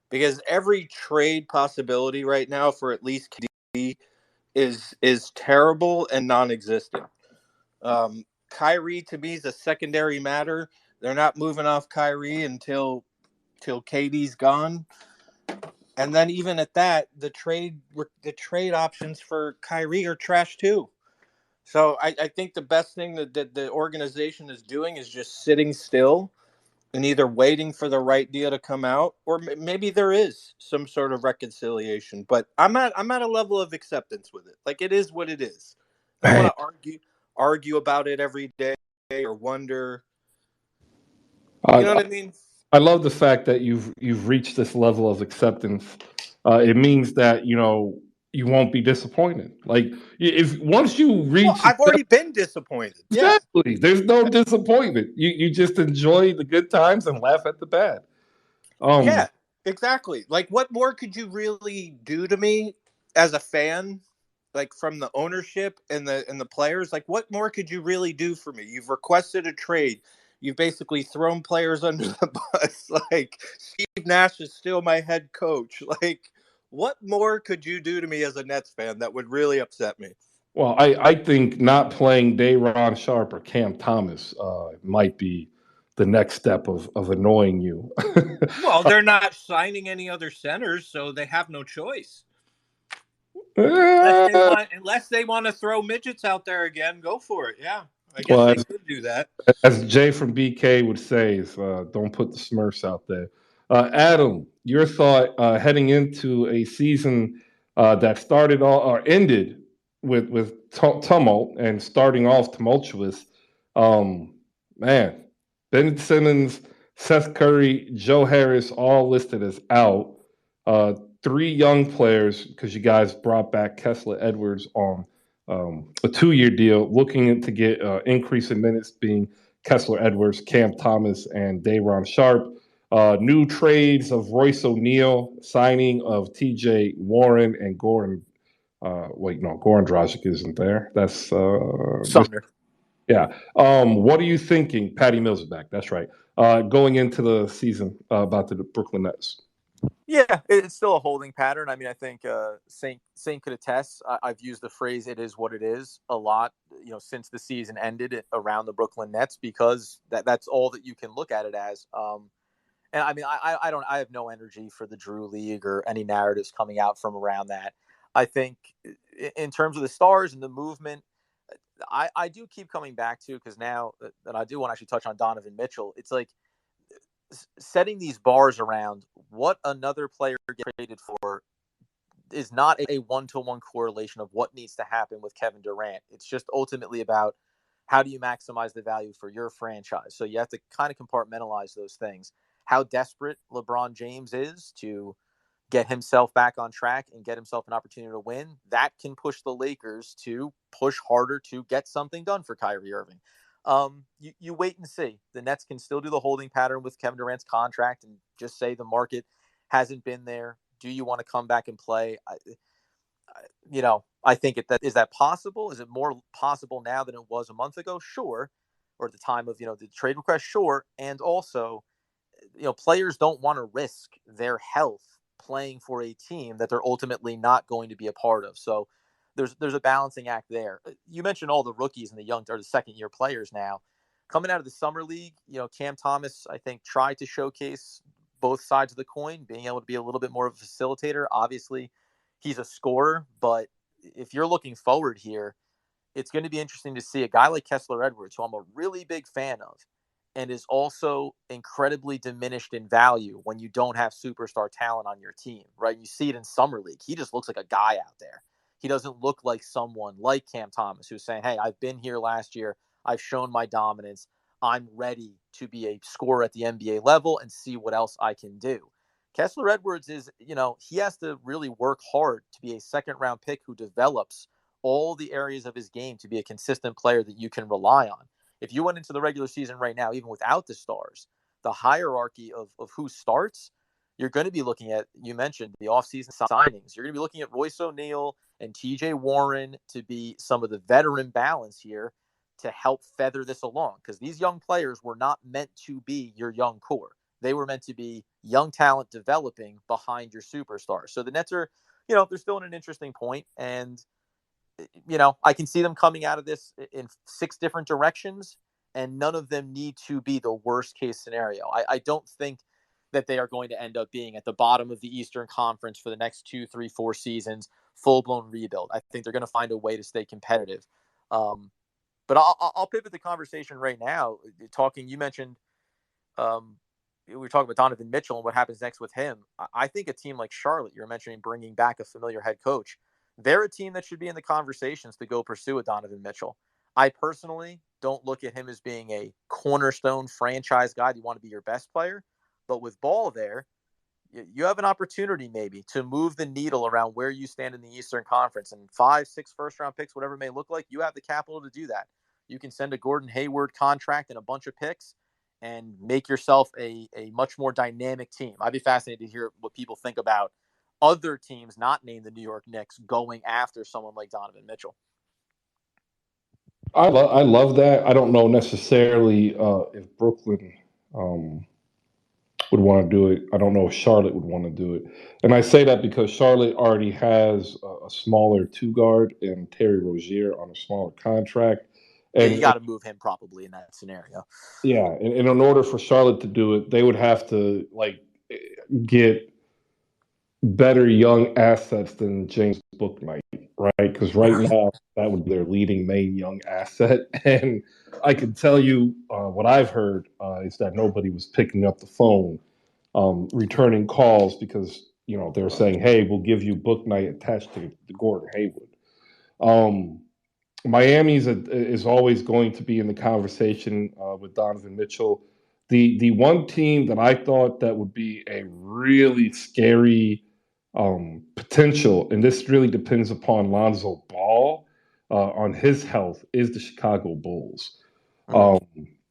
Because every trade possibility right now for at least KD is terrible and non-existent. Kyrie, to me, is a secondary matter. They're not moving off Kyrie until KD's gone. And then even at that, the trade options for Kyrie are trash too. So I think the best thing that the organization is doing is just sitting still and either waiting for the right deal to come out, or maybe there is some sort of reconciliation. But I'm at a level of acceptance with it. Like, it is what it is. I don't want to argue about it every day or wonder. You know what I mean?
I love the fact that you've reached this level of acceptance. It means that you won't be disappointed. Like, if once you reach,
I've already been disappointed.
Exactly.
Yeah.
There's no disappointment. You just enjoy the good times and laugh at the bad.
Yeah, exactly. Like, what more could you really do to me as a fan? Like, from the ownership and the players, like, what more could you really do for me? You've requested a trade. You've basically thrown players under the bus. Like, Steve Nash is still my head coach. Like, what more could you do to me as a Nets fan that would really upset me?
Well, I think not playing Day'Ron Sharpe or Cam Thomas might be the next step of annoying you.
Well, they're not signing any other centers, so they have no choice. Unless they want to throw midgets out there again, go for it. Yeah, I guess they could do that.
As Jay from BK would say, is don't put the Smurfs out there. Adam, your thought heading into a season that started or ended with tumult and starting off tumultuous. Man, Ben Simmons, Seth Curry, Joe Harris, all listed as out. Three young players, because you guys brought back Kessler Edwards on a 2-year deal, looking to get increase in minutes, being Kessler Edwards, Cam Thomas, and Day'Ron Sharpe. New trades of Royce O'Neal, signing of TJ Warren and Goran. Goran Dragic isn't there. That's
Sumner.
Yeah. What are you thinking? Patty Mills is back. That's right. Going into the season about the Brooklyn Nets.
Yeah, it's still a holding pattern. I mean, I think Saint could attest. I've used the phrase "it is what it is" a lot, since the season ended around the Brooklyn Nets, because that's all that you can look at it as. And I mean, I have no energy for the Drew League or any narratives coming out from around that. I think in terms of the stars and the movement, I do keep coming back to, because now that I do want to actually touch on Donovan Mitchell, it's like setting these bars around what another player gets traded for is not a one-to-one correlation of what needs to happen with Kevin Durant. It's just ultimately about how do you maximize the value for your franchise. So you have to kind of compartmentalize those things. How desperate LeBron James is to get himself back on track and get himself an opportunity to win, that can push the Lakers to push harder to get something done for Kyrie Irving. You wait and see. The Nets can still do the holding pattern with Kevin Durant's contract and just say the market hasn't been there. Do you want to come back and play? I think is that possible? Is it more possible now than it was a month ago? Sure. Or at the time of, the trade request? Sure. And also, players don't want to risk their health playing for a team that they're ultimately not going to be a part of. So there's a balancing act there. You mentioned all the rookies and the second-year players now. Coming out of the summer league, Cam Thomas, I think, tried to showcase both sides of the coin, being able to be a little bit more of a facilitator. Obviously, he's a scorer, but if you're looking forward here, it's going to be interesting to see a guy like Kessler Edwards, who I'm a really big fan of, and is also incredibly diminished in value when you don't have superstar talent on your team, right? You see it in summer league. He just looks like a guy out there. He doesn't look like someone like Cam Thomas, who's saying, hey, I've been here last year. I've shown my dominance. I'm ready to be a scorer at the NBA level and see what else I can do. Kessler Edwards is, he has to really work hard to be a second-round pick who develops all the areas of his game to be a consistent player that you can rely on. If you went into the regular season right now, even without the stars, the hierarchy of who starts, you're going to be looking at, you mentioned the offseason signings. You're going to be looking at Royce O'Neal and TJ Warren to be some of the veteran balance here to help feather this along, because these young players were not meant to be your young core. They were meant to be young talent developing behind your superstars. So the Nets are, they're still in an interesting point. And, I can see them coming out of this in 6 different directions, and none of them need to be the worst case scenario. I don't think that they are going to end up being at the bottom of the Eastern Conference for the next 2, 3, 4 seasons, full-blown rebuild. I think they're going to find a way to stay competitive. But I'll pivot the conversation right now. You mentioned we were talking about Donovan Mitchell and what happens next with him. I think a team like Charlotte, you're mentioning bringing back a familiar head coach, they're a team that should be in the conversations to go pursue a Donovan Mitchell. I personally don't look at him as being a cornerstone franchise guy. You want to be your best player. But with Ball there, you have an opportunity maybe to move the needle around where you stand in the Eastern Conference, and 5, 6 first-round picks, whatever it may look like, you have the capital to do that. You can send a Gordon Hayward contract and a bunch of picks and make yourself a much more dynamic team. I'd be fascinated to hear what people think about other teams not named the New York Knicks going after someone like Donovan Mitchell.
I love that. I don't know necessarily if Brooklyn would want to do it. I don't know if Charlotte would want to do it. And I say that because Charlotte already has a smaller 2-guard and Terry Rozier on a smaller contract. And
you got to move him probably in that scenario.
Yeah, and in order for Charlotte to do it, they would have to get better young assets than James Bouknight, right? Because right now that would be their leading main young asset. And I can tell you what I've heard is that nobody was picking up the phone, returning calls because they're saying, "Hey, we'll give you Bouknight attached to Gordon Hayward." Miami is always going to be in the conversation with Donovan Mitchell. The one team that I thought that would be a really scary potential, and this really depends upon Lonzo Ball, on his health, is the Chicago Bulls.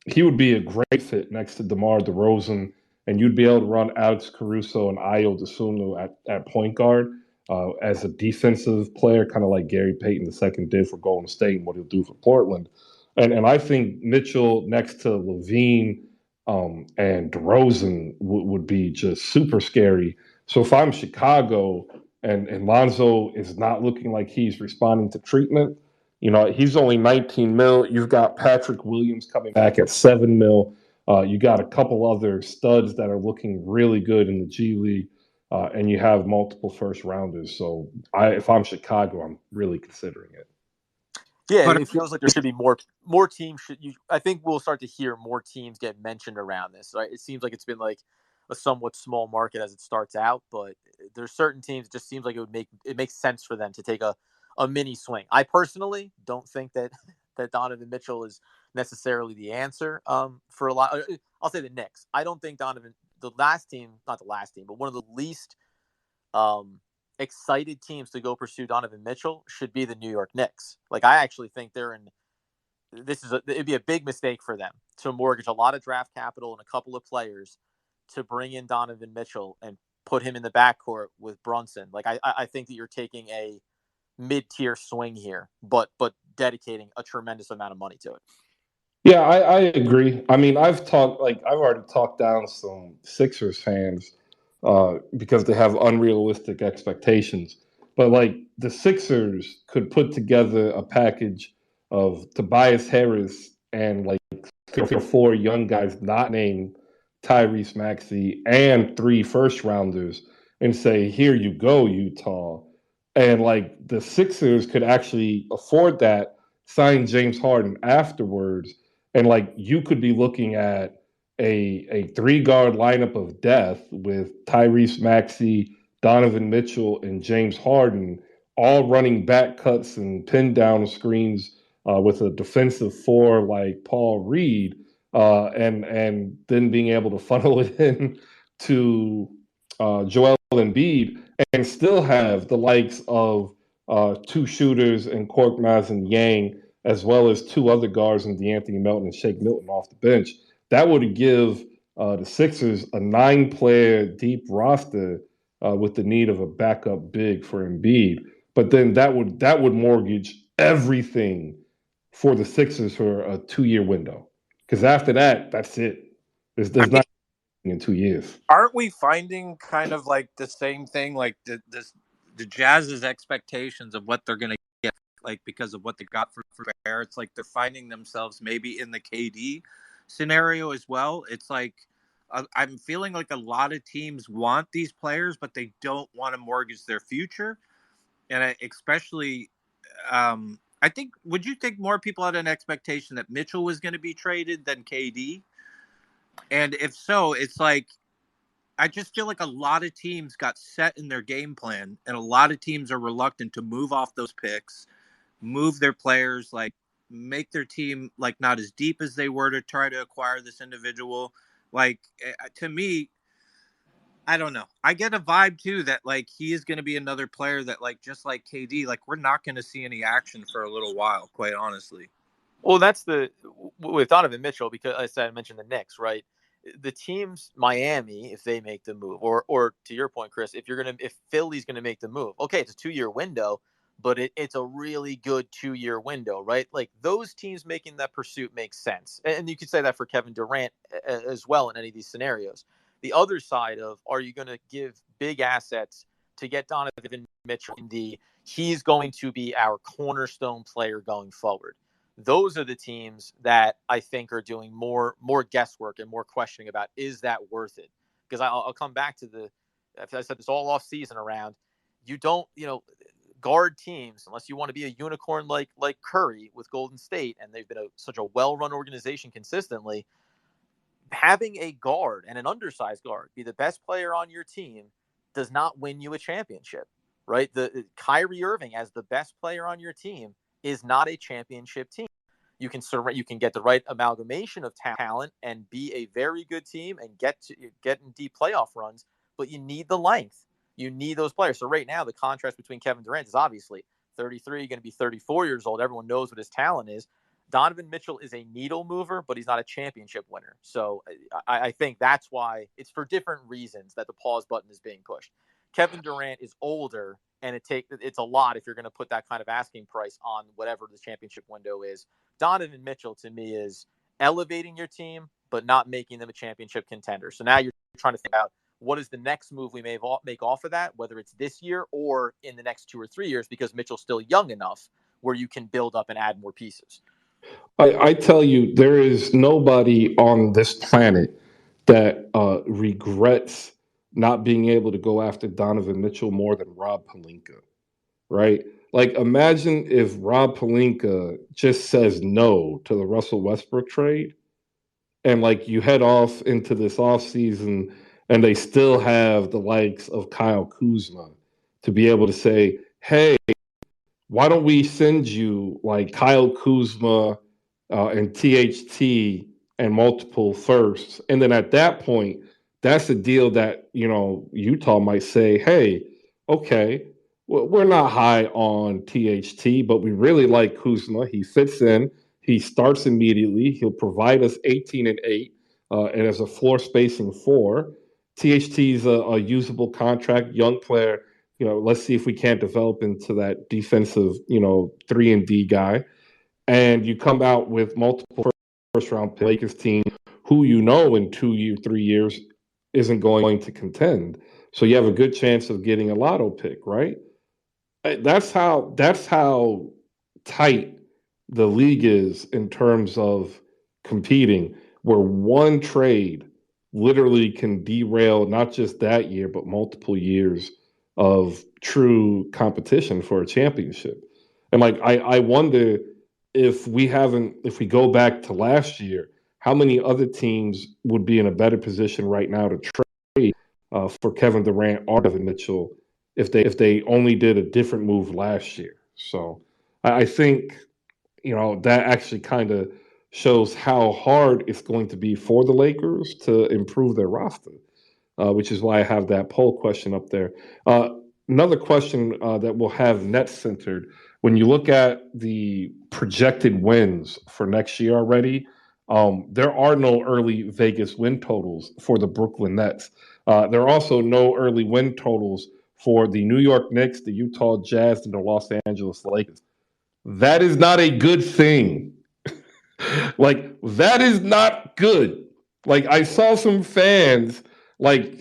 He would be a great fit next to DeMar DeRozan, and you'd be able to run Alex Caruso and Ayo Dosunmu at point guard. As a defensive player, kind of like Gary Payton II did for Golden State and what he'll do for Portland. And I think Mitchell next to Levine and DeRozan would be just super scary. So if I'm Chicago and Lonzo is not looking like he's responding to treatment, he's only 19 mil. You've got Patrick Williams coming back at 7 mil. You got a couple other studs that are looking really good in the G League. And you have multiple first rounders. So if I'm Chicago, I'm really considering it.
Yeah, it feels like there should be more teams. I think we'll start to hear more teams get mentioned around this. Right? It seems like it's been like a somewhat small market as it starts out, but there's certain teams. It just seems like it makes sense for them to take a mini swing. I personally don't think that Donovan Mitchell is necessarily the answer for a lot. I'll say the Knicks. I don't think Donovan. Not the last team, but one of the least excited teams to go pursue Donovan Mitchell should be the New York Knicks. Like, I actually think it'd be a big mistake for them to mortgage a lot of draft capital and a couple of players to bring in Donovan Mitchell and put him in the backcourt with Brunson. Like, I think that you're taking a mid-tier swing here, but dedicating a tremendous amount of money to it.
Yeah, I agree. I mean, I've already talked down some Sixers fans because they have unrealistic expectations. But the Sixers could put together a package of Tobias Harris and 3 or 4 young guys not named Tyrese Maxey and 3 first rounders and say, "Here you go, Utah." And the Sixers could actually afford that, sign James Harden afterwards. And you could be looking at a 3-guard lineup of death with Tyrese Maxey, Donovan Mitchell, and James Harden, all running back cuts and pin down screens with a defensive 4 like Paul Reed, and then being able to funnel it in to Joel Embiid and still have the likes of 2 shooters and Korkmaz and Yang, as well as 2 other guards in DeAnthony Melton and Shake Milton off the bench. That would give the Sixers a 9-player deep roster with the need of a backup big for Embiid, but then that would mortgage everything for the Sixers for a 2-year window. Because after that, that's it. There's not in 2 years.
Aren't we finding kind of like the same thing, like the Jazz's expectations of what they're going to get, like because of what they got for Bear? It's like they're finding themselves maybe in the KD scenario as well. It's like I'm feeling like a lot of teams want these players, but they don't want to mortgage their future. And especially, I think, would you think more people had an expectation that Mitchell was going to be traded than KD? And if so, it's like, I just feel like a lot of teams got set in their game plan, and a lot of teams are reluctant to move off those picks, move their players, like make their team like not as deep as they were to try to acquire this individual. Like, to me, I don't know. I get a vibe too that like he is going to be another player that like, just like KD, like we're not going to see any action for a little while, quite honestly.
Well, that's with Donovan Mitchell, because I mentioned the Knicks, right? The teams, Miami, if they make the move, or to your point, Chris, if Philly's gonna make the move, okay, it's a 2-year window, but it's a really good 2-year window, right? Like those teams making that pursuit makes sense, and you could say that for Kevin Durant as well in any of these scenarios. The other side of, are you going to give big assets to get Donovan Mitchell? He's going to be our cornerstone player going forward. Those are the teams that I think are doing more guesswork and more questioning about, is that worth it? Because I'll come back to I said this all off season around, you don't, guard teams unless you want to be a unicorn like Curry with Golden State, and they've been such a well-run organization consistently. Having a guard and an undersized guard be the best player on your team does not win you a championship, right? The Kyrie Irving as the best player on your team is not a championship team. You can get the right amalgamation of talent and be a very good team and get in deep playoff runs, but you need the length. You need those players. So right now, the contrast between Kevin Durant is obviously 33, going to be 34 years old. Everyone knows what his talent is. Donovan Mitchell is a needle mover, but he's not a championship winner. So I think that's why it's for different reasons that the pause button is being pushed. Kevin Durant is older, and it's a lot if you're going to put that kind of asking price on whatever the championship window is. Donovan Mitchell, to me, is elevating your team, but not making them a championship contender. So now you're trying to think about what is the next move we may make off of that, whether it's this year or in the next 2 or 3 years, because Mitchell's still young enough where you can build up and add more pieces.
I tell you, there is nobody on this planet that regrets not being able to go after Donovan Mitchell more than Rob Pelinka, right? Like, imagine if Rob Pelinka just says no to the Russell Westbrook trade, and like you head off into this offseason and they still have the likes of Kyle Kuzma to be able to say, hey, why don't we send you like Kyle Kuzma and THT and multiple firsts? And then at that point, that's a deal that, Utah might say, hey, okay, we're not high on THT, but we really like Kuzma. He fits in. He starts immediately. He'll provide us 18 and 8 and as a floor spacing 4. THT's a usable contract, young player. Let's see if we can't develop into that defensive, 3 and D guy. And you come out with multiple first-round Lakers team who in 2 years, 3 years isn't going to contend. So you have a good chance of getting a lotto pick, right? That's how tight the league is in terms of competing, where one trade literally can derail not just that year, but multiple years of true competition for a championship. And like, I wonder if we go back to last year, how many other teams would be in a better position right now to trade for Kevin Durant or Donovan Mitchell if they only did a different move last year. So I think, that actually kind of shows how hard it's going to be for the Lakers to improve their roster, which is why I have that poll question up there. Another question that we'll have net centered. When you look at the projected wins for next year already, There are no early Vegas win totals for the Brooklyn Nets. There are also no early win totals for the New York Knicks, the Utah Jazz, and the Los Angeles Lakers. That is not a good thing. Like, that is not good. Like, I saw some fans, like,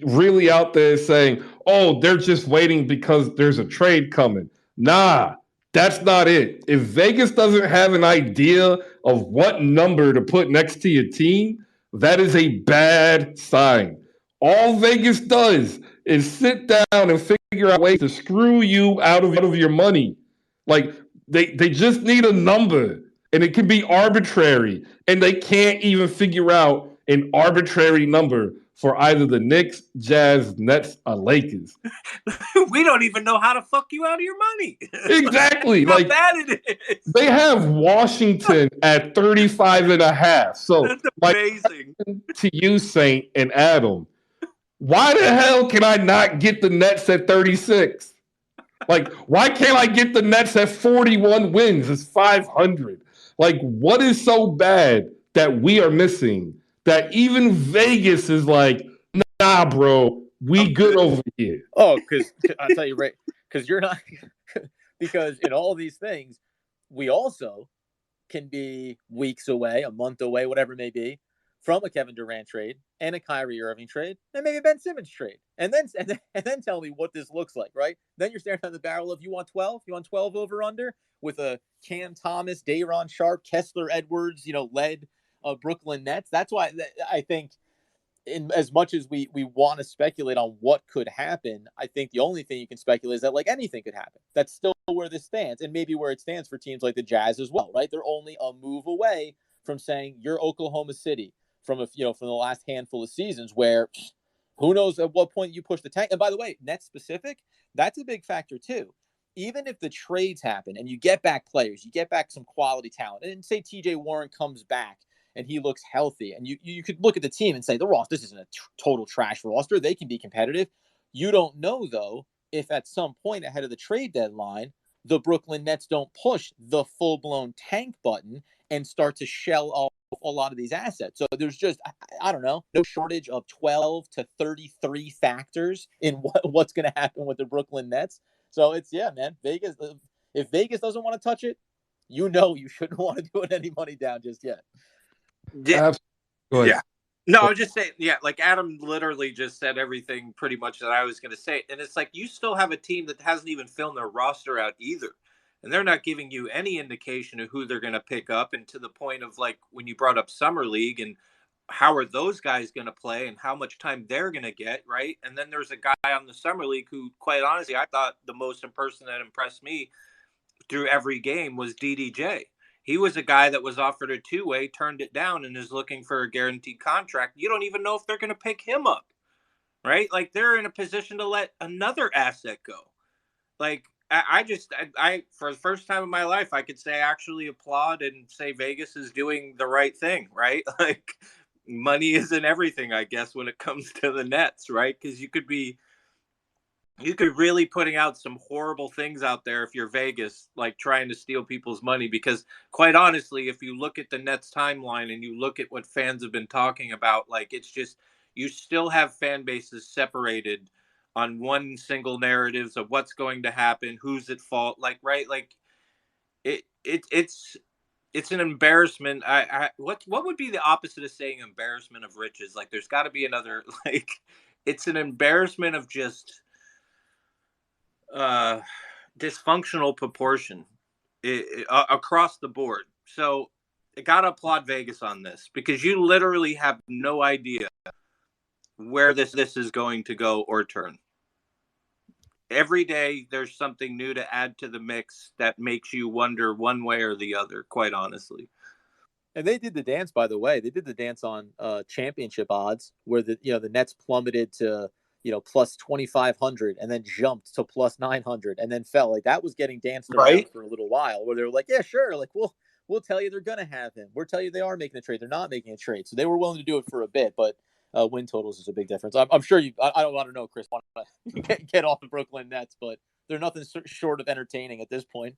really out there saying, oh, they're just waiting because there's a trade coming. Nah, that's not it. If Vegas doesn't have an idea of what number to put next to your team, that is a bad sign. All Vegas does is sit down and figure out ways to screw you out of your money. Like, they just need a number, and it can be arbitrary, and they can't even figure out an arbitrary number for either the Knicks, Jazz, Nets, or Lakers.
We don't even know how to fuck you out of your money.
Exactly.
How
like,
bad it is.
They have Washington at 35.5. So,
that's amazing.
To you, Saint and Adam, why the hell can I not get the Nets at 36? Like, why can't I get the Nets at 41 wins? It's 500. Like, what is so bad that we are missing that even Vegas is like, nah, bro, we good over here?
Oh, because I'll tell you, right, because you're not, because in all these things, we also can be weeks away, a month away, whatever it may be, from a Kevin Durant trade and a Kyrie Irving trade and maybe a Ben Simmons trade. And then tell me what this looks like, right? Then you're staring down the barrel of, you want 12? You want 12 over under with a Cam Thomas, Day'Ron Sharpe, Kessler Edwards, led Brooklyn Nets. That's why I think, in as much as we want to speculate on what could happen, I think the only thing you can speculate is that, like, anything could happen. That's still where this stands, and maybe where it stands for teams like the Jazz as well, right? They're only a move away from saying you're Oklahoma City from from the last handful of seasons, where who knows at what point you push the tank. And by the way, net specific, that's a big factor too. Even if the trades happen and you get back players, you get back some quality talent, and say TJ Warren comes back and he looks healthy, and you could look at the team and say, the roster, this isn't a total trash roster. They can be competitive. You don't know, though, if at some point ahead of the trade deadline, the Brooklyn Nets don't push the full-blown tank button and start to shell off a lot of these assets. So there's just, I don't know, no shortage of 12 to 33 factors in what's going to happen with the Brooklyn Nets. So it's, yeah, man, Vegas, if Vegas doesn't want to touch it, you shouldn't want to put any money down just yet.
Yeah. Yeah. No, I was just saying, yeah, like Adam literally just said everything pretty much that I was going to say. And it's like, you still have a team that hasn't even filled their roster out either. And they're not giving you any indication of who they're going to pick up. And to the point of, like, when you brought up Summer League and how are those guys going to play and how much time they're going to get, right? And then there's a guy on the Summer League who, quite honestly, I thought the most person that impressed me through every game was DDJ. He was a guy that was offered a two-way, turned it down, and is looking for a guaranteed contract. You don't even know if they're going to pick him up, right? Like, they're in a position to let another asset go. Like, I for the first time in my life, I could say I actually applaud and say Vegas is doing the right thing, right? Like, money isn't everything, I guess, when it comes to the Nets, right? Because you could really putting out some horrible things out there if you're Vegas, like trying to steal people's money. Because quite honestly, if you look at the Nets timeline and you look at what fans have been talking about, like, it's just, you still have fan bases separated on one single narratives of what's going to happen, who's at fault, like, right? Like, it's an embarrassment. What would be the opposite of saying embarrassment of riches? Like, there's got to be another, like, it's an embarrassment of just dysfunctional proportion across the board. So I gotta applaud Vegas on this, because you literally have no idea where this is going to go or turn. Every day there's something new to add to the mix that makes you wonder one way or the other, quite honestly.
And they did the dance, by the way. They did the dance on championship odds, where the Nets plummeted to plus 2,500 and then jumped to plus 900 and then fell. Like, that was getting danced around for a little while, where they were like, yeah, sure, like, we'll tell you they're gonna have him. We'll tell you they are making a trade. They're not making a trade. So they were willing to do it for a bit, but win totals is a big difference. I'm sure I don't want to know, Chris, want to get off the Brooklyn Nets, but they're nothing short of entertaining at this point.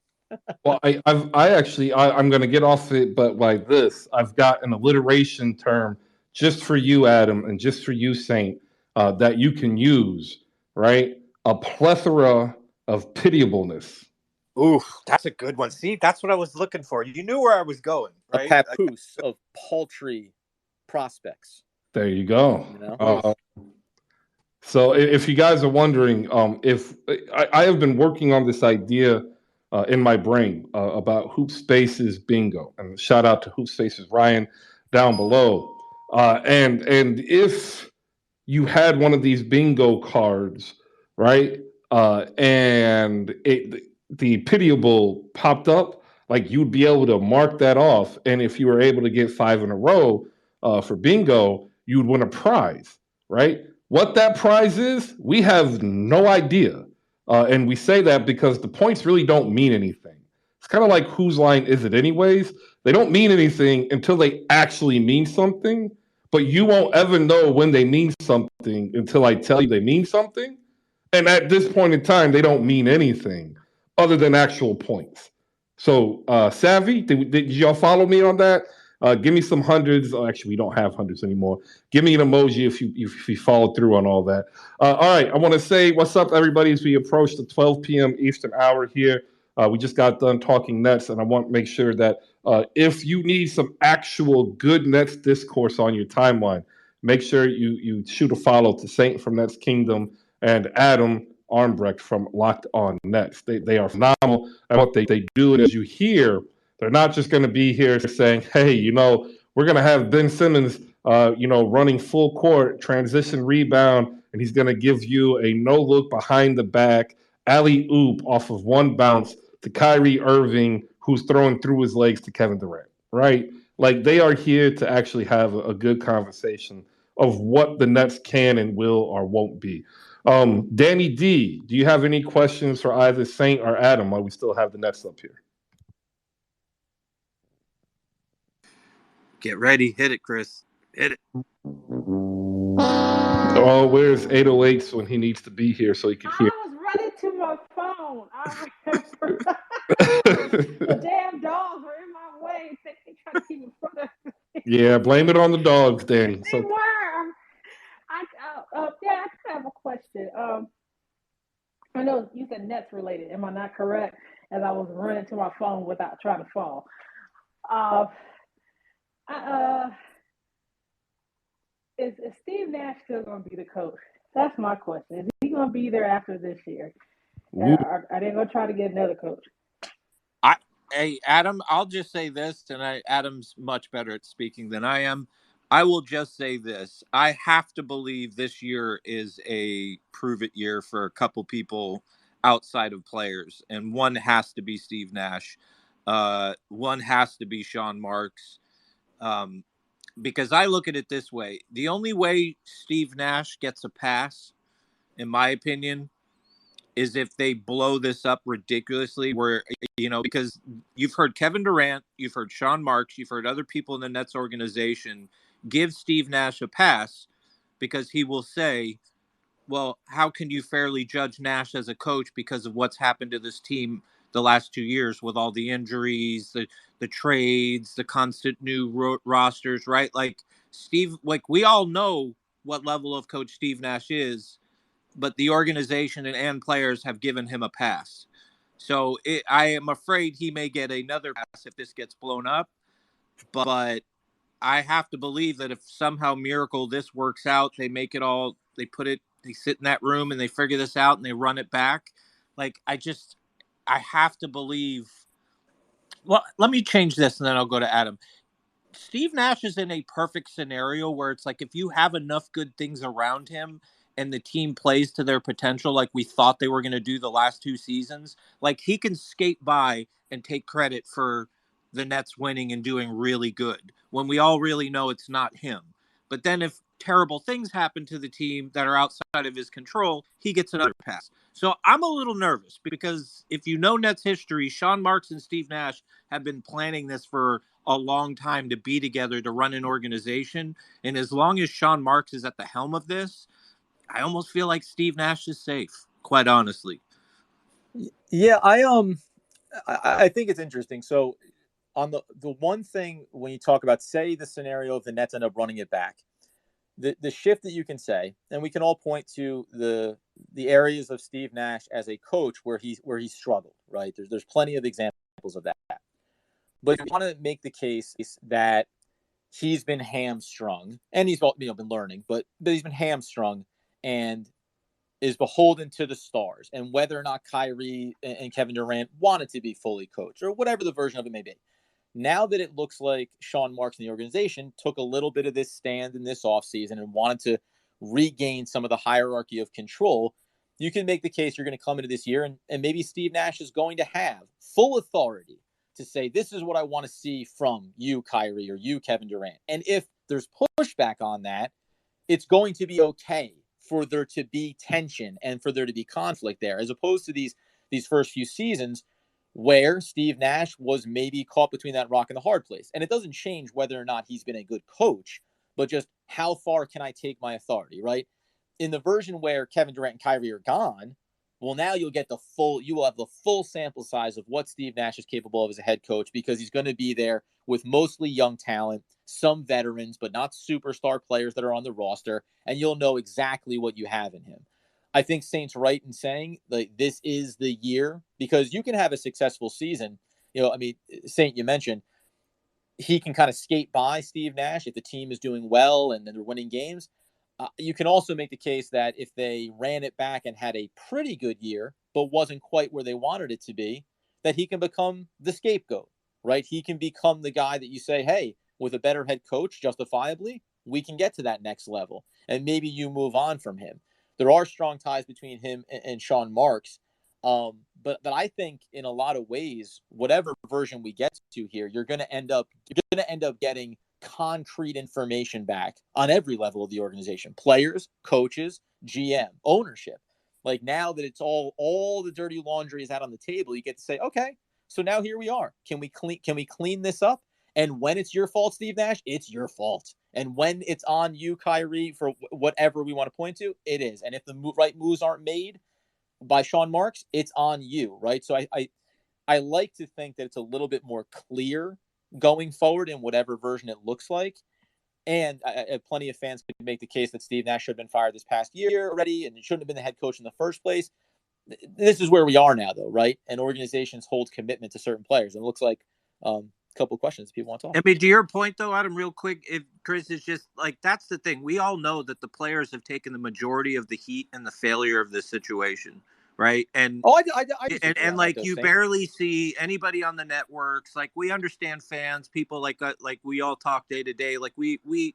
Well, I'm going to get off it, but like this, I've got an alliteration term just for you, Adam, and just for you, Saint, that you can use, right? A plethora of pitiableness.
Ooh, that's a good one. See, that's what I was looking for. You knew where I was going, right?
A papoose of paltry prospects.
There you go.
You know?
So if you guys are wondering, if I have been working on this idea in my brain about Hoop Spaces bingo, and shout out to Hoop Spaces Ryan down below. And if you had one of these bingo cards, right, and the pitiable popped up, like you'd be able to mark that off, and if you were able to get 5 in a row for bingo, you'd win a prize, right? What that prize is, we have no idea. And we say that because the points really don't mean anything. It's kind of like whose line is it anyways? They don't mean anything until they actually mean something, but you won't ever know when they mean something until I tell you they mean something. And at this point in time, they don't mean anything other than actual points. So, Savvy, did y'all follow me on that? Give me some hundreds. Oh, actually, we don't have hundreds anymore. Give me an emoji if you follow through on all that. All right, I want to say what's up, everybody, as we approach the 12 p.m. Eastern hour here. We just got done talking Nets, and I want to make sure that if you need some actual good Nets discourse on your timeline, make sure you shoot a follow to Saint from Nets Kingdom and Adam Armbrecht from Locked On Nets. They are phenomenal at what they do, and as you hear, they're not just going to be here saying, hey, we're going to have Ben Simmons, running full court, transition rebound, and he's going to give you a no-look behind the back, alley-oop off of one bounce to Kyrie Irving, who's throwing through his legs to Kevin Durant, right? Like, they are here to actually have a good conversation of what the Nets can and will or won't be. Dany D, do you have any questions for either Saint or Adam while we still have the Nets up here?
Get ready. Hit it, Chris. Hit it.
Oh, where's 808s when he needs to be here so he can hear?
I was running to my phone. I remember. The damn dogs were in my way. They trying to keep in front of me.
Yeah, blame it on the dogs, Dany.
They were. I have a question. I know you said Nets related. Am I not correct? As I was running to my phone without trying to fall. Is Steve Nash still going to be the coach? That's my question. Is he going to be there after this year? Are they going to try to get another coach?
Hey, Adam, I'll just say this, and Adam's much better at speaking than I am. I will just say this. I have to believe this year is a prove-it year for a couple people outside of players, and one has to be Steve Nash. One has to be Sean Marks. Because I look at it this way. The only way Steve Nash gets a pass, in my opinion, is if they blow this up ridiculously where, because you've heard Kevin Durant, you've heard Sean Marks, you've heard other people in the Nets organization give Steve Nash a pass because he will say, well, how can you fairly judge Nash as a coach because of what's happened to this team the last 2 years with all the injuries, the trades, the constant new rosters, right? Like Steve, like we all know what level of coach Steve Nash is, but the organization and players have given him a pass. So I am afraid he may get another pass if this gets blown up. But I have to believe that if somehow miracle this works out, they make it all, they sit in that room and they figure this out and they run it back. Like, I have to believe. Well, let me change this and then I'll go to Adam. Steve Nash is in a perfect scenario where it's like if you have enough good things around him and the team plays to their potential like we thought they were going to do the last 2 seasons, like he can skate by and take credit for the Nets winning and doing really good when we all really know it's not him. But then if terrible things happen to the team that are outside of his control, he gets another pass. So I'm a little nervous because if you know Nets history, Sean Marks and Steve Nash have been planning this for a long time to be together to run an organization. And as long as Sean Marks is at the helm of this, I almost feel like Steve Nash is safe, quite honestly.
Yeah, I think it's interesting. So on the one thing, when you talk about, say, the scenario of the Nets end up running it back, the shift that you can say, and we can all point to the areas of Steve Nash as a coach where he struggled, right? There's plenty of examples of that. But you want to make the case that he's been hamstrung, and he's been learning, but he's been hamstrung and is beholden to the stars, and whether or not Kyrie and Kevin Durant wanted to be fully coached, or whatever the version of it may be. Now that it looks like Sean Marks and the organization took a little bit of this stand in this offseason and wanted to regain some of the hierarchy of control, you can make the case you're going to come into this year and maybe Steve Nash is going to have full authority to say, this is what I want to see from you, Kyrie, or you, Kevin Durant. And if there's pushback on that, it's going to be okay for there to be tension and for there to be conflict there, as opposed to these first few seasons where Steve Nash was maybe caught between that rock and the hard place. And it doesn't change whether or not he's been a good coach, but just how far can I take my authority, right? In the version where Kevin Durant and Kyrie are gone, well, now you will have the full sample size of what Steve Nash is capable of as a head coach, because he's going to be there with mostly young talent, some veterans, but not superstar players that are on the roster, and you'll know exactly what you have in him. I think Saint's right in saying like this is the year, because you can have a successful season. Saint, you mentioned he can kind of skate by Steve Nash if the team is doing well and they're winning games. You can also make the case that if they ran it back and had a pretty good year, but wasn't quite where they wanted it to be, that he can become the scapegoat, right? He can become the guy that you say, hey, with a better head coach, justifiably, we can get to that next level. And maybe you move on from him. There are strong ties between him and Sean Marks. But I think in a lot of ways, whatever version we get to here, you're going to end up getting concrete information back on every level of the organization: players, coaches, GM, ownership. Like, now that it's all the dirty laundry is out on the table, you get to say, okay, so now here we are. Can we clean this up? And when it's your fault, Steve Nash, it's your fault. And when it's on you, Kyrie, for whatever we want to point to, it is. And if the right moves aren't made by Sean Marks, it's on you, right? So I like to think that it's a little bit more clear going forward in whatever version it looks like. And plenty of fans could make the case that Steve Nash should have been fired this past year already, and it shouldn't have been the head coach in the first place. This is where we are now, though, right? And organizations hold commitment to certain players. And it looks like a couple of questions people want to talk.
I mean, to your point, though, Adam, real quick, if Chris is just like, that's the thing. We all know that the players have taken the majority of the heat and the failure of this situation. Right. And you barely see anybody on the networks. Like, we understand fans, people like we all talk day to day. Like we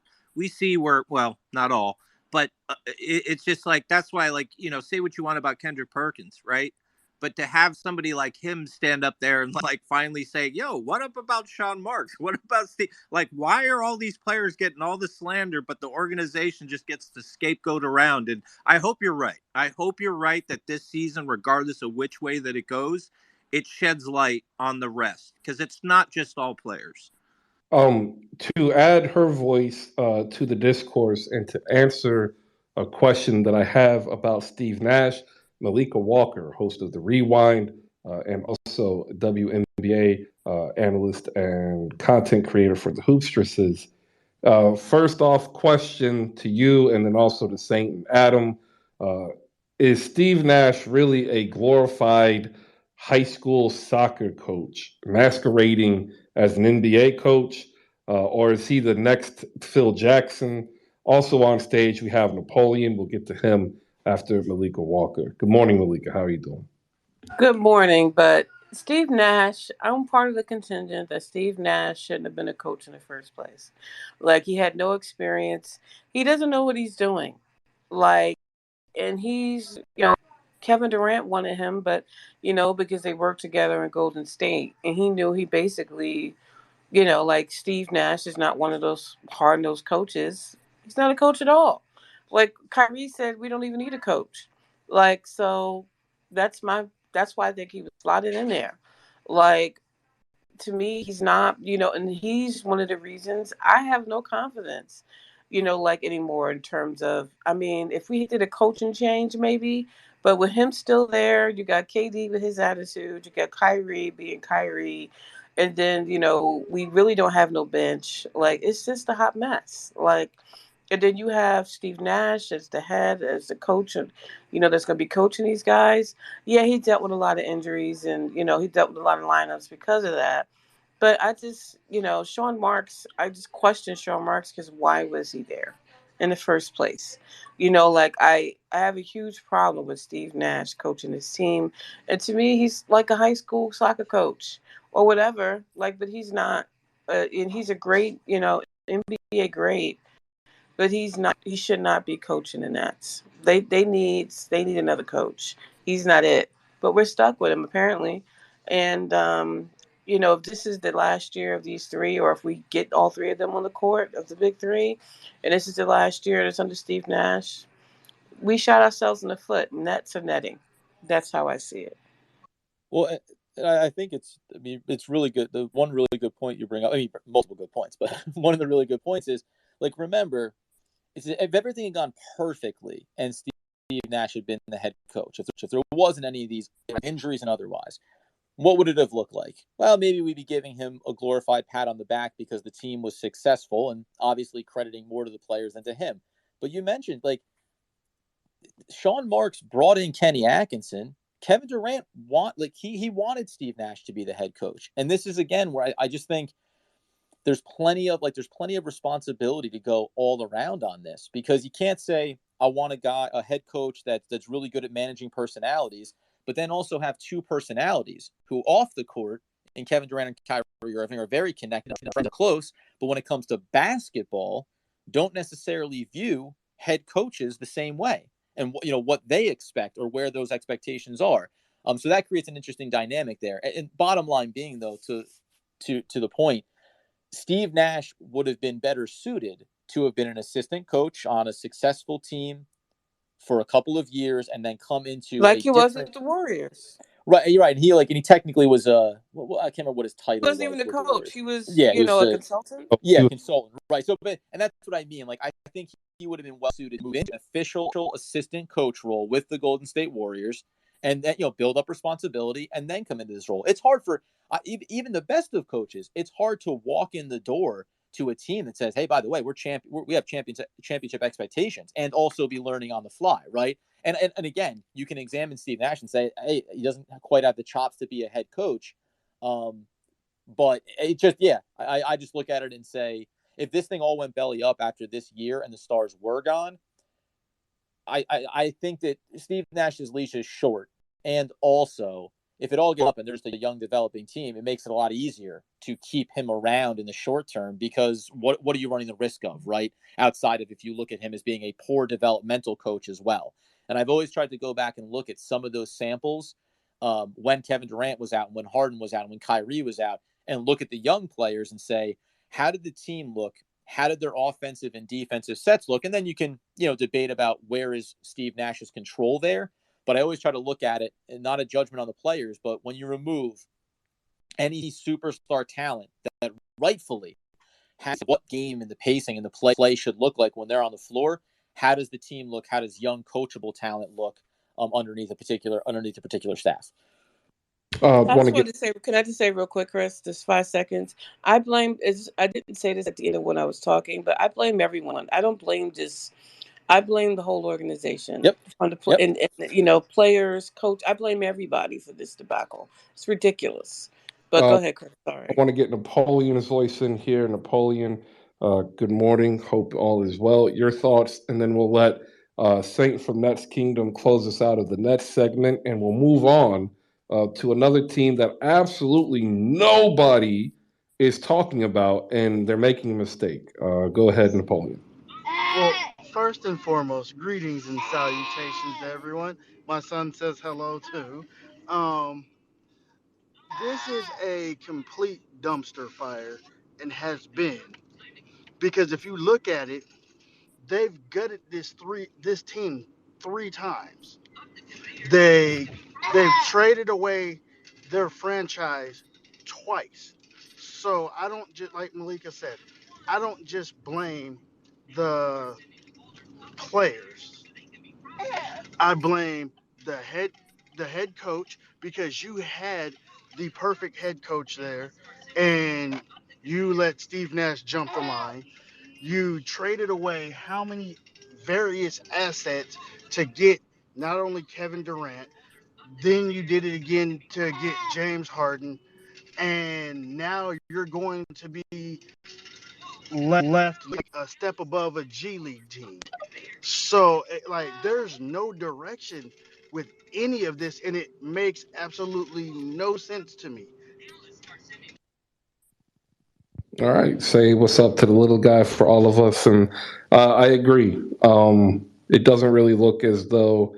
see where, well, not all, but it's just like, that's why, like, say what you want about Kendrick Perkins. Right. But to have somebody like him stand up there and like finally say, yo, what up about Sean Marks? What about Steve? Like, why are all these players getting all the slander, but the organization just gets the scapegoat around? And I hope you're right. I hope you're right that this season, regardless of which way that it goes, it sheds light on the rest, because it's not just all players.
To add her voice to the discourse and to answer a question that I have about Steve Nash, Maliika Walker, host of The Rewind, and also WNBA analyst and content creator for the Hoopstresses. First off, question to you, and then also to Saint and Adam. Is Steve Nash really a glorified high school soccer coach masquerading as an NBA coach? Or is he the next Phil Jackson? Also on stage, we have Napoleon. We'll get to him after Maliika Walker. Good morning, Maliika. How are you doing?
Good morning. But Steve Nash, I'm part of the contingent that Steve Nash shouldn't have been a coach in the first place. Like, he had no experience. He doesn't know what he's doing. Like, and he's, Kevin Durant wanted him, but, because they worked together in Golden State. And he knew he basically, like, Steve Nash is not one of those hard-nosed coaches. He's not a coach at all. Like Kyrie said, we don't even need a coach. Like, so that's why I think he was slotted in there. Like, to me, he's not, and he's one of the reasons I have no confidence, like, anymore in terms of, I mean, if we did a coaching change maybe, But with him still there, you got KD with his attitude, you got Kyrie being Kyrie, and then we really don't have no bench. Like it's just a hot mess. Like, and then you have Steve Nash as the head, as the coach, and that's going to be coaching these guys. Yeah, he dealt with a lot of injuries, and he dealt with a lot of lineups because of that. But I just, Sean Marks, I just question Sean Marks because why was he there in the first place? Like I have a huge problem with Steve Nash coaching his team. And to me, he's like a high school soccer coach or whatever. Like, but he's not, and he's a great, NBA great, but he's not. He should not be coaching the Nets. They need another coach. He's not it. But we're stuck with him apparently, and if this is the last year of these three, or if we get all three of them on the court of the big three, and this is the last year that's under Steve Nash, we shot ourselves in the foot. Nets are netting. That's how I see it.
Well, I think it's really good. The one really good point you bring up, multiple good points, but one of the really good points is, like, remember, if everything had gone perfectly and Steve Nash had been the head coach, if there wasn't any of these injuries and otherwise, what would it have looked like? Well, maybe we'd be giving him a glorified pat on the back because the team was successful and obviously crediting more to the players than to him. But you mentioned, like, Sean Marks brought in Kenny Atkinson. Kevin Durant he wanted Steve Nash to be the head coach. And this is again where I just think there's plenty of responsibility to go all around on this, because you can't say I want a head coach that's really good at managing personalities, but then also have two personalities who off the court, and Kevin Durant and Kyrie Irving are very connected, friends, close, but when it comes to basketball, don't necessarily view head coaches the same way, and what they expect or where those expectations are. So that creates an interesting dynamic there. And bottom line being, though, to the point, Steve Nash would have been better suited to have been an assistant coach on a successful team for a couple of years and then come into
like he was with the Warriors.
Right, you're right. And he technically was I can't remember what his title was.
He wasn't even the coach. He was,
he was
a consultant.
Yeah, consultant. Right. So, and that's what I mean. Like, I think he would have been well suited to move into an official assistant coach role with the Golden State Warriors, and then build up responsibility and then come into this role. It's hard for even the best of coaches. It's hard to walk in the door to a team that says, "Hey, by the way, we have championship expectations," and also be learning on the fly, right? And again, you can examine Steve Nash and say, "Hey, he doesn't quite have the chops to be a head coach," but it just, I just look at it and say, if this thing all went belly up after this year and the stars were gone, I think that Steve Nash's leash is short, and also, if it all gets up and there's a young developing team, it makes it a lot easier to keep him around in the short term, because what are you running the risk of, right? Outside of if you look at him as being a poor developmental coach as well. And I've always tried to go back and look at some of those samples when Kevin Durant was out and when Harden was out and when Kyrie was out, and look at the young players and say, how did the team look? How did their offensive and defensive sets look? And then you can, debate about where is Steve Nash's control there. But I always try to look at it, and not a judgment on the players, but when you remove any superstar talent that rightfully has what game and the pacing and the play should look like when they're on the floor, how does the team look? How does young coachable talent look underneath a particular staff?
Can I just say real quick, Chris, just 5 seconds? I didn't say this at the end of when I was talking, but I blame everyone. I don't blame I blame the whole organization.
Yep.
And players, coach. I blame everybody for this debacle. It's ridiculous. But go ahead, Chris. Sorry.
I want to get Napoleon's voice in here. Napoleon, good morning. Hope all is well. Your thoughts, and then we'll let Saint from Nets Kingdom close us out of the Nets segment, and we'll move on to another team that absolutely nobody is talking about, and they're making a mistake. Go ahead, Napoleon.
Well, first and foremost, greetings and salutations to everyone. My son says hello too. This is a complete dumpster fire and has been, because if you look at it, they've gutted this team 3 times. They've traded away their franchise twice. So I don't just, like Maliika said, I don't just blame the players. I blame the head coach, because you had the perfect head coach there, and you let Steve Nash jump the line. You traded away how many various assets to get not only Kevin Durant, then you did it again to get James Harden, and now you're going to be left like a step above a G League team. So, like, there's no direction with any of this, and it makes absolutely no sense to me.
All right, say what's up to the little guy for all of us, and I agree. It doesn't really look as though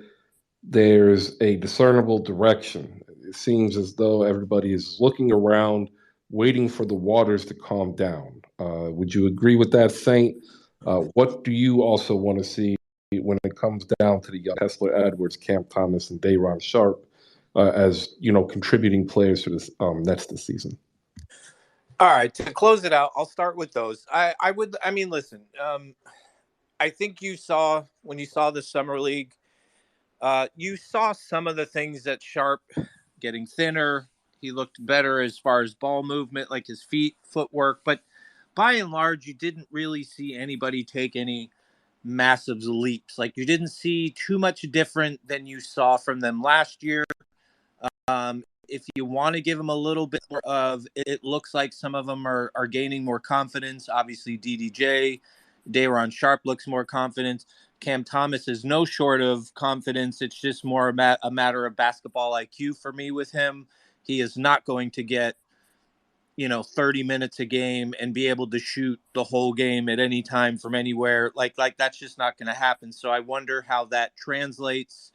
there's a discernible direction. It seems as though everybody is looking around, waiting for the waters to calm down. Would you agree with that, Saint? What do you also want to see when it comes down to the Kessler Edwards, Cam Thomas, and Day'Ron Sharpe as contributing players to this Nets this season?
All right, to close it out, I'll start with those. Listen, I think when you saw the summer league, you saw some of the things that Sharpe getting thinner. He looked better as far as ball movement, like his footwork. But by and large, you didn't really see anybody take any massive leaps. Like, you didn't see too much different than you saw from them last year. If you want to give them a little bit more of, it looks like some of them are gaining more confidence. Obviously, DDJ, Day'Ron Sharpe looks more confident. Cam Thomas is no short of confidence. It's just more a matter of basketball IQ for me with him. He is not going to get 30 minutes a game and be able to shoot the whole game at any time from anywhere. Like that's just not going to happen. So I wonder how that translates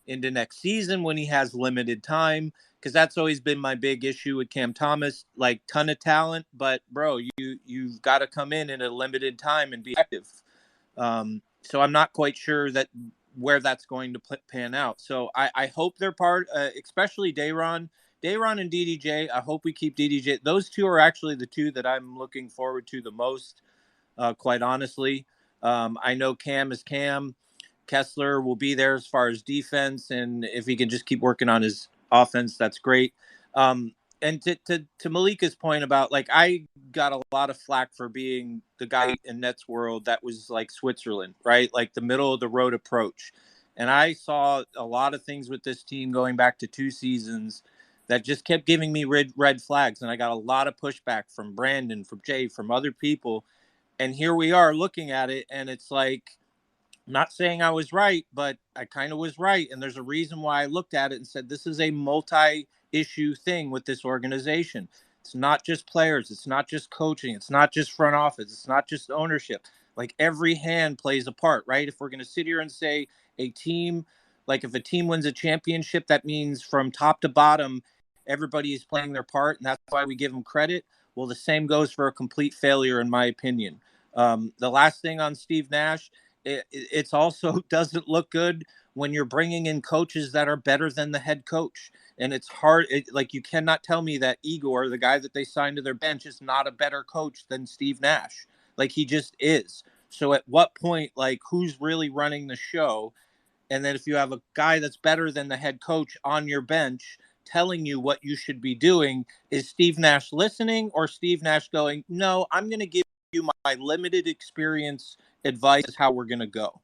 into next season when he has limited time, because that's always been my big issue with Cam Thomas. Like, ton of talent, but bro, you've got to come in a limited time and be active. So I'm not quite sure where that's going to pan out. So I hope they're part, especially Day'Ron and DDJ. I hope we keep DDJ. Those two are actually the two that I'm looking forward to the most, quite honestly. I know Cam is Cam. Kessler will be there as far as defense, and if he can just keep working on his offense, that's great. And to Maliika's point about, like, I got a lot of flack for being the guy in Nets world that was like Switzerland, right? Like the middle of the road approach. And I saw a lot of things with this team going back to 2 seasons that just kept giving me red flags. And I got a lot of pushback from Brandon, from Jay, from other people. And here we are looking at it, and it's like, I'm not saying I was right, but I kind of was right. And there's a reason why I looked at it and said, this is a multi-issue thing with this organization. It's not just players. It's not just coaching. It's not just front office. It's not just ownership. Like, every hand plays a part, right? If we're going to sit here and say a team, like if a team wins a championship, that means from top to bottom, everybody is playing their part. And that's why we give them credit. Well, the same goes for a complete failure, in my opinion. The last thing on Steve Nash, it's also doesn't look good when you're bringing in coaches that are better than the head coach. And it's hard. Like, you cannot tell me that Igor, the guy that they signed to their bench, is not a better coach than Steve Nash. Like, he just is. So at what point, like, who's really running the show? And then if you have a guy that's better than the head coach on your bench telling you what you should be doing, is Steve Nash listening, or Steve Nash going, no, I'm going to give you my limited experience advice is how we're going to go.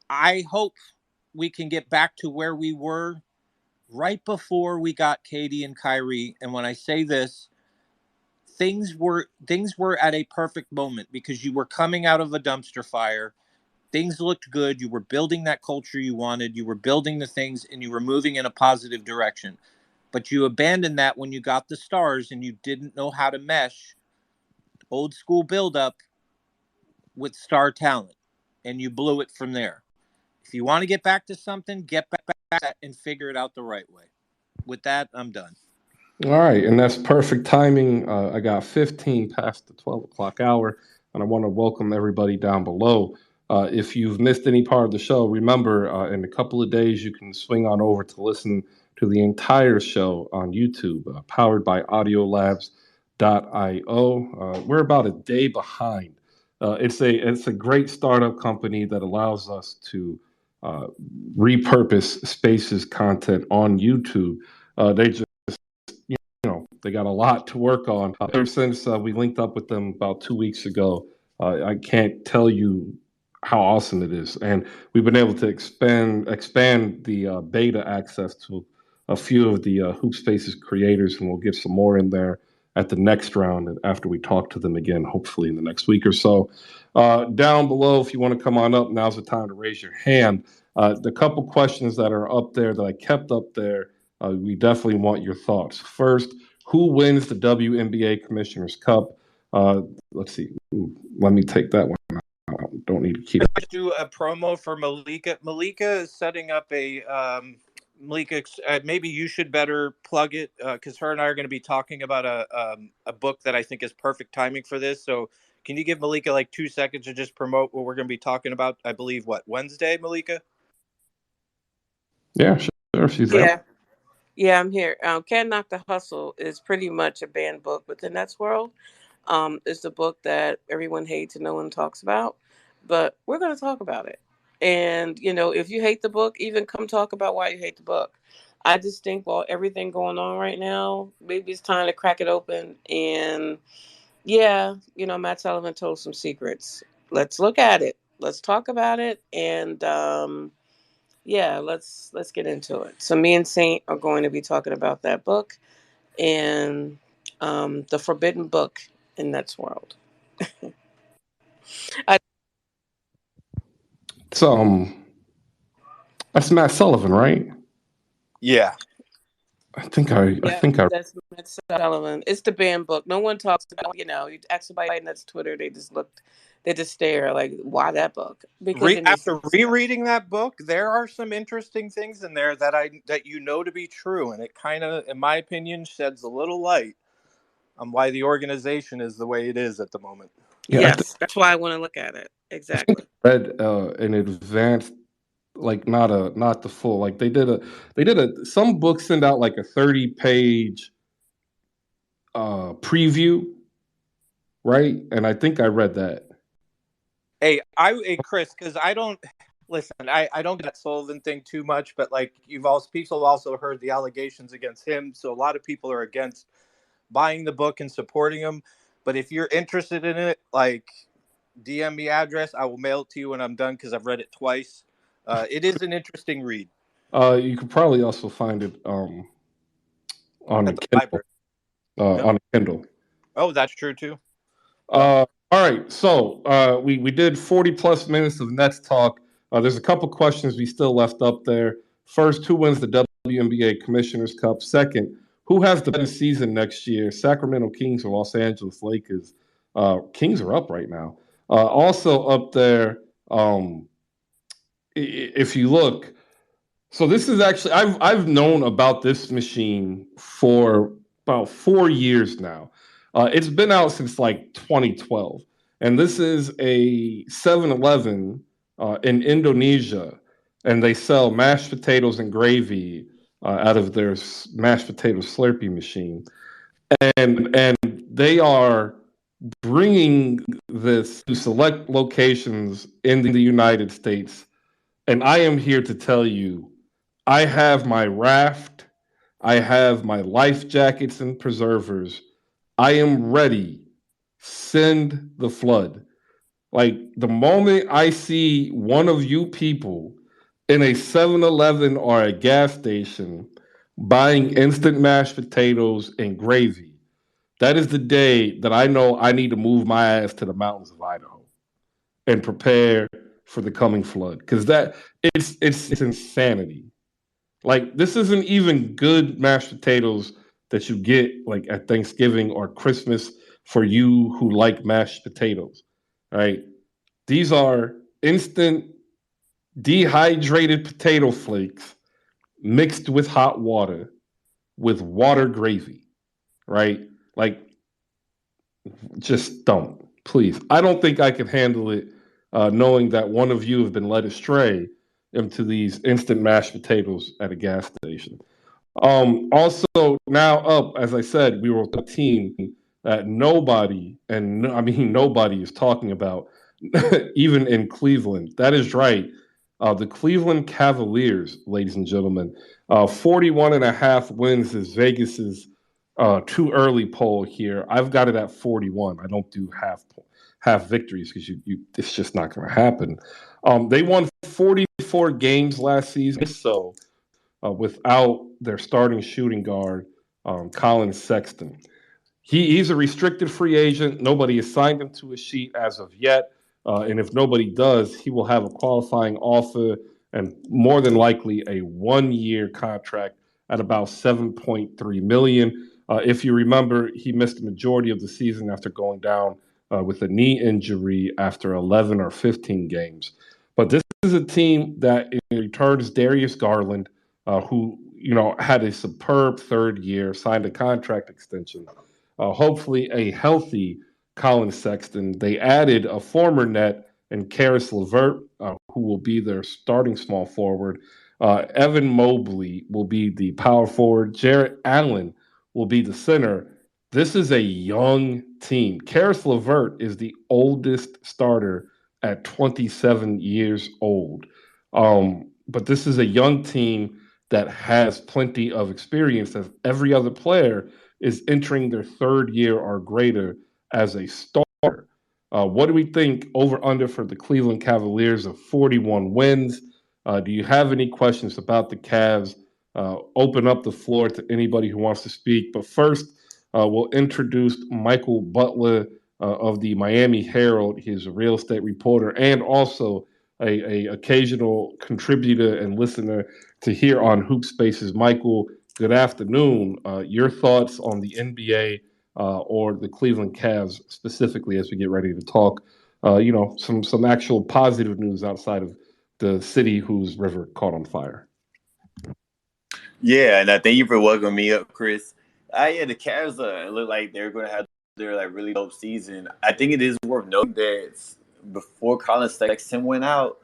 I hope we can get back to where we were right before we got KD and Kyrie. And when I say this, things were at a perfect moment, because you were coming out of a dumpster fire. Things looked good. You were building that culture you wanted. You were building the things, and you were moving in a positive direction. But you abandoned that when you got the stars, and you didn't know how to mesh old school buildup with star talent, and you blew it from there. If you want to get back to something, get back and figure it out the right way. With that, I'm done.
All right, and that's perfect timing. I got 15 past the 12 o'clock hour, and I want to welcome everybody down below. If you've missed any part of the show, remember, in a couple of days, you can swing on over to listen to the entire show on YouTube, powered by audiolabs.io. We're about a day behind. It's a great startup company that allows us to repurpose Spaces content on YouTube. They just, they got a lot to work on. Ever since we linked up with them about 2 weeks ago, I can't tell you how awesome it is. And we've been able to expand the beta access to a few of the Hoop Spaces creators, and we'll get some more in there at the next round and after we talk to them again, hopefully in the next week or so. Down below, if you want to come on up, now's the time to raise your hand. The couple questions that are up there that I kept up there, we definitely want your thoughts. First, who wins the WNBA Commissioner's Cup? Let's see. Let me take that one out. Don't need to keep.
Let's do a promo for Maliika. Maliika is setting up a Maliika. Maybe you should better plug it because her and I are going to be talking about a book that I think is perfect timing for this. So, can you give Maliika like 2 seconds to just promote what we're going to be talking about? I believe Wednesday, Maliika.
Yeah, sure. She's there.
Yeah, I'm here. Can't Knock the Hustle is pretty much a banned book within Nets world. It's the book that everyone hates and no one talks about, but we're going to talk about it. And, if you hate the book, even come talk about why you hate the book. I just think while everything going on right now, maybe it's time to crack it open. And Matt Sullivan told some secrets. Let's look at it. Let's talk about it. And, let's get into it. So me and Saint are going to be talking about that book and the forbidden book in Nets world.
That's Matt Sullivan, right?
Yeah.
I think
that's Matt Sullivan. It's the banned book. No one talks about. You ask somebody on Nets Twitter, they just stare like, why that book? Because
after rereading that book, there are some interesting things in there that to be true, and it kind of, in my opinion, sheds a little light on why the organization is the way it is at the moment.
Yes, that's why I want to look at it. Exactly.
I read an advanced, like not the full. Like they did some books send out like a 30-page preview, right? And I think I read that.
Hey, Chris, because I don't get that Sullivan thing too much, but like people also heard the allegations against him, so a lot of people are against buying the book and supporting him. But if you're interested in it, like DM me address, I will mail it to you when I'm done because I've read it twice. It is an interesting read.
You could probably also find it on a Kindle. On a Kindle.
Oh, that's true too.
All right, so we did 40 plus minutes of Nets talk. There's a couple questions we still left up there. First, who wins the WNBA Commissioner's Cup? Second, who has the best season next year? Sacramento Kings or Los Angeles Lakers? Kings are up right now. Also up there, if you look, so this is actually I've known about this machine for about 4 years now. It's been out since like 2012, and this is a 7-Eleven in Indonesia, and they sell mashed potatoes and gravy out of their mashed potato Slurpee machine, and they are bringing this to select locations in the United States. And I am here to tell you, I have my raft, I have my life jackets and preservers. I am ready. Send the flood. Like the moment I see one of you people in a 7-Eleven or a gas station buying instant mashed potatoes and gravy, that is the day that I know I need to move my ass to the mountains of Idaho and prepare for the coming flood. Because it's insanity. Like this isn't even good mashed potatoes that you get like at Thanksgiving or Christmas for you who like mashed potatoes, right? These are instant dehydrated potato flakes mixed with hot water with water gravy, right? Like, just don't, please. I don't think I can handle it knowing that one of you have been led astray into these instant mashed potatoes at a gas station. Also, now up, as I said, we were a team that nobody is talking about, even in Cleveland. That is right. The Cleveland Cavaliers, ladies and gentlemen, 41.5 wins is Vegas's too early poll here. I've got it at 41. I don't do half victories because it's just not going to happen. They won 44 games last season, so without their starting shooting guard, Colin Sexton. He's a restricted free agent. Nobody has signed him to a sheet as of yet. And if nobody does, he will have a qualifying offer and more than likely a 1-year contract at about $7.3 million. If you remember, he missed the majority of the season after going down with a knee injury after 11 or 15 games. But this is a team that returns Darius Garland, who had a superb third year, signed a contract extension. Hopefully a healthy Colin Sexton. They added a former net and Karis LeVert, who will be their starting small forward. Evan Mobley will be the power forward. Jarrett Allen will be the center. This is a young team. Karis LeVert is the oldest starter at 27 years old. But this is a young team that has plenty of experience, as every other player is entering their third year or greater as a starter. What do we think over under for the Cleveland Cavaliers of 41 wins? Do you have any questions about the Cavs? Open up the floor to anybody who wants to speak. But first, we'll introduce Michael Butler of the Miami Herald. He's a real estate reporter and also a occasional contributor and listener to here on Hoop Spaces. Michael, good afternoon. Your thoughts on the NBA or the Cleveland Cavs specifically as we get ready to talk, some actual positive news outside of the city whose river caught on fire.
Yeah, and I thank you for welcoming me up, Chris. Yeah, the Cavs look like they're going to have their really dope season. I think it is worth noting that before Colin Sexton went out,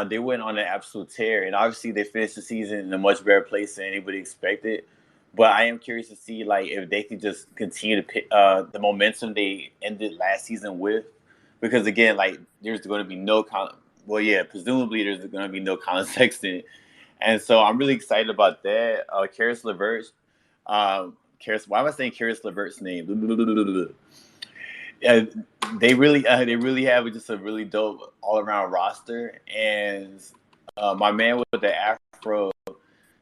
they went on an absolute tear, and obviously they finished the season in a much better place than anybody expected. But I am curious to see if they can just continue to pick the momentum they ended last season with, because again, there's going to be no presumably there's going to be no Colin Sexton, and so I'm really excited about that. Karis LeVert, why am I saying Karis LeVert's name? They really have just a really dope all around roster, and my man with the afro,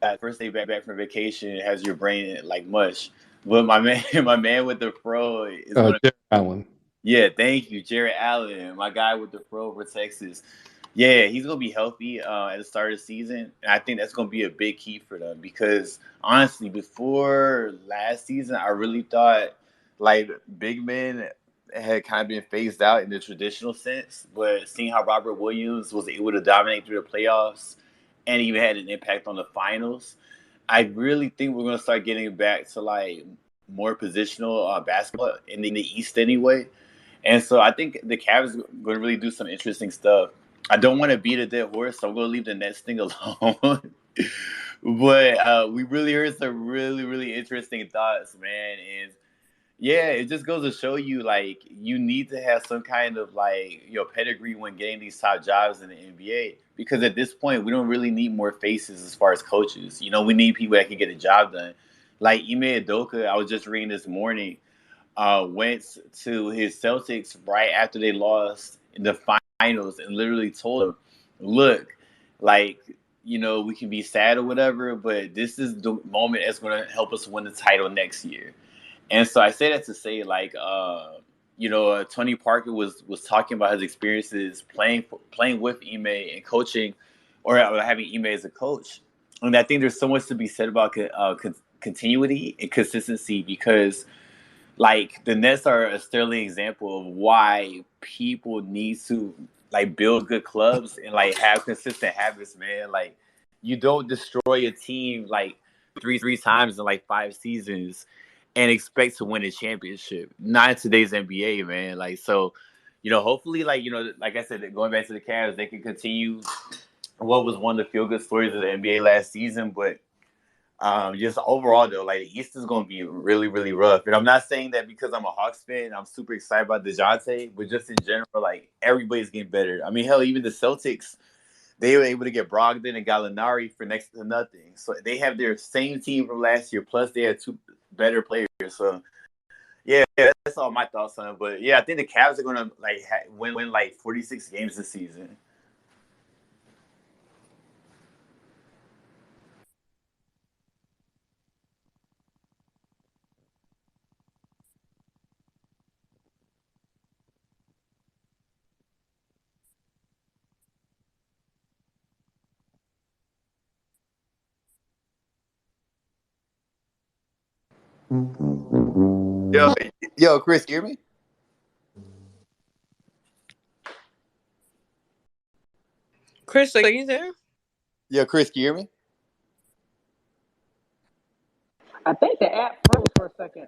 that first day back from vacation has your brain like mush. But my man with the fro is
Jarrett Allen.
Yeah, thank you, Jarrett Allen, my guy with the fro for Texas. Yeah, he's gonna be healthy at the start of the season, and I think that's gonna be a big key for them, because honestly, before last season, I really thought big men had kind of been phased out in the traditional sense, but seeing how Robert Williams was able to dominate through the playoffs and even had an impact on the finals, I really think we're going to start getting back to more positional basketball in the East anyway. And so I think the Cavs are going to really do some interesting stuff. I don't want to beat a dead horse, so I'm going to leave the Nets thing alone. But we really heard some really, really interesting thoughts, man. And yeah, it just goes to show you, you need to have some kind of, pedigree when getting these top jobs in the NBA. Because at this point, we don't really need more faces as far as coaches. We need people that can get the job done. Ime Udoka, I was just reading this morning, went to his Celtics right after they lost in the finals and literally told him, look, we can be sad or whatever, but this is the moment that's going to help us win the title next year. And so I say that to say, Tony Parker was talking about his experiences playing with Ime and coaching, or having Ime as a coach. And I think there's so much to be said about continuity and consistency, because, the Nets are a sterling example of why people need to build good clubs and have consistent habits, man. You don't destroy a team three times in 5 seasons and expect to win a championship. Not in today's NBA, man. Hopefully, like I said, going back to the Cavs, they can continue what was one of the feel-good stories of the NBA last season. But just overall, though, the East is going to be really, really rough. And I'm not saying that because I'm a Hawks fan. I'm super excited about DeJounte, but just in general, everybody's getting better. I mean, hell, even the Celtics, they were able to get Brogdon and Gallinari for next to nothing. So they have their same team from last year, plus they had 2 better players. So yeah, that's all my thoughts on it. But yeah, I think the Cavs are gonna like win like 46 games this season. Yo, Chris, you hear me?
Chris, are you there?
Yo, Chris, can you hear me?
I think the app froze for a second.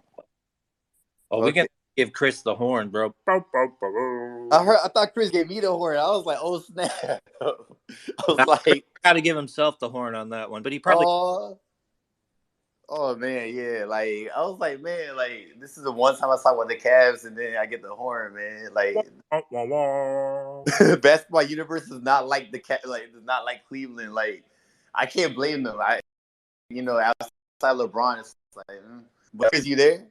Oh, we can give Chris the horn, bro.
I thought Chris gave me the horn. I was like, oh snap! I was like,
got to give himself the horn on that one, but he probably.
Oh man, yeah. Like I was like, man, like this is the one time I saw one of the Cavs, and then I get the horn, man. Like basketball universe is not like the like does not like Cleveland. Like I can't blame them. Outside LeBron, it's like, but is you there?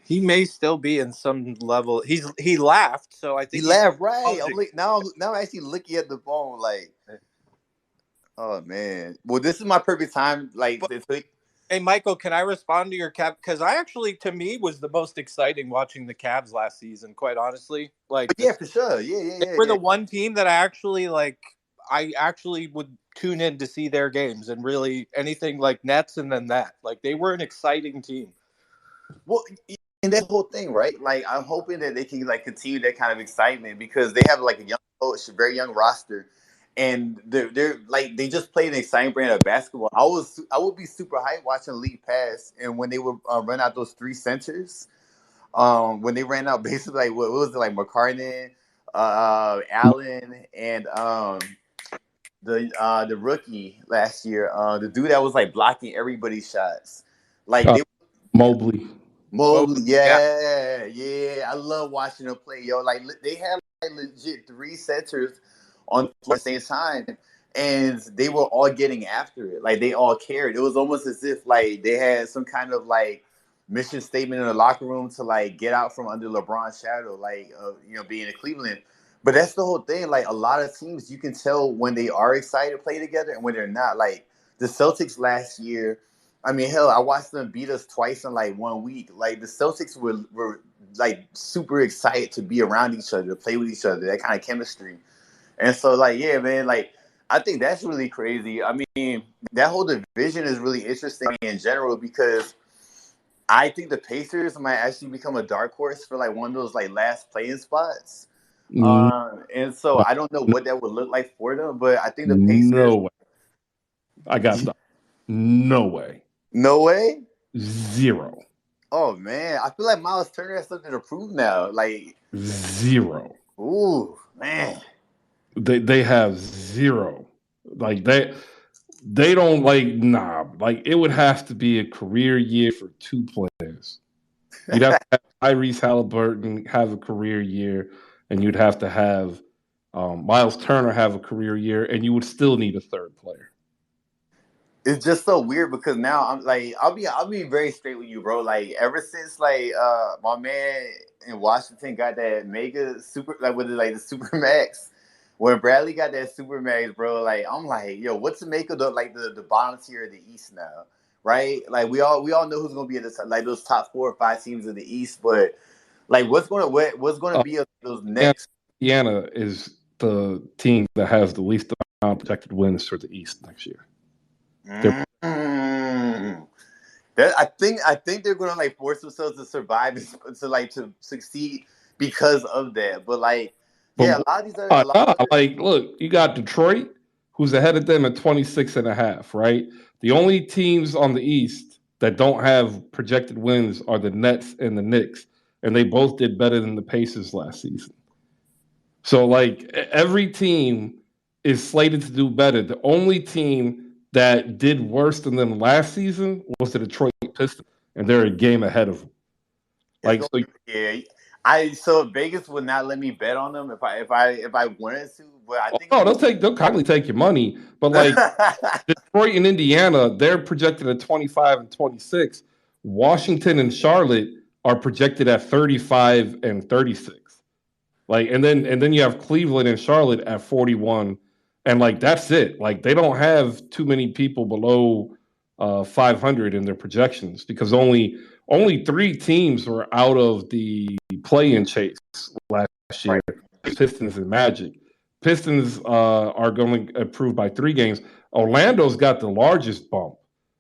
He may still be in some level. He laughed, so I think
he laughed. Right. Now I'm actually looking at the phone, like. Oh man! Well, this is my perfect time.
Hey, Michael, can I respond to your Cavs? Because to me, was the most exciting watching the Cavs last season. Quite honestly,
yeah, for sure, yeah.
We're the one team that I actually would tune in to see their games, and really anything like Nets, and then that. Like they were an exciting team.
Well, and that whole thing, right? Like I'm hoping that they can like continue that kind of excitement because they have like a young coach, a very young roster. And they're like they just played an exciting brand of basketball. I would be super hyped watching League Pass, and when they would run out those 3 centers, when they ran out basically like what was it like McCartney, Allen, and the rookie last year, the dude that was like blocking everybody's shots, like
Mobley,
yeah. I love watching them play, yo. Like they had like legit 3 centers on the same time, and they were all getting after it. Like they all cared. It was almost as if like they had some kind of like mission statement in the locker room to like get out from under LeBron's shadow, like being in Cleveland. But that's the whole thing. Like a lot of teams, you can tell when they are excited to play together and when they're not. Like the Celtics last year. I mean, hell, I watched them beat us twice in like 1 week. Like the Celtics were like super excited to be around each other, to play with each other, that kind of chemistry. And so, like, yeah, man, like, I think that's really crazy. I mean, that whole division is really interesting in general because I think the Pacers might actually become a dark horse for, like, one of those, like, last playing spots. And so I don't know what that would look like for them, but I think the Pacers...
No way. I got stuff. No way.
No way?
0.
Oh, man. I feel like Miles Turner has something to prove now. Like...
0.
Ooh, man.
They have 0. Like they don't like like it would have to be a career year for 2 players. You'd have to have Tyrese Halliburton have a career year, and you'd have to have Miles Turner have a career year, and you would still need a 3rd player.
It's just so weird because now I'm like I'll be very straight with you, bro. Like ever since like my man in Washington got that mega super like with like the super max. When Bradley got that super max, bro, like I'm like, yo, what's the make of the bottom tier of the East now, right? Like we all know who's gonna be at like those top 4 or 5 teams in the East, but like what's gonna be those next?
Indiana is the team that has the least amount of projected wins for the East next year.
I think they're gonna like force themselves to survive to succeed because of that, but like. Yeah, a lot of these are
like, look, you got Detroit, who's ahead of them at 26.5, right? The only teams on the East that don't have projected wins are the Nets and the Knicks, and they both did better than the Pacers last season. So, like, every team is slated to do better. The only team that did worse than them last season was the Detroit Pistons, and they're a game ahead of them.
Like, yeah. So Vegas would not let me bet on them if I wanted to, but I think
they'll kindly take your money. But like Detroit and Indiana, they're projected at 25 and 26. Washington and Charlotte are projected at 35 and 36. Like, and then you have Cleveland and Charlotte at 41, and like that's it. Like they don't have too many people below 500 in their projections because only 3 teams were out of the play-in chase last year: Pistons and Magic. Pistons are going to improve by 3 games. Orlando's got the largest bump.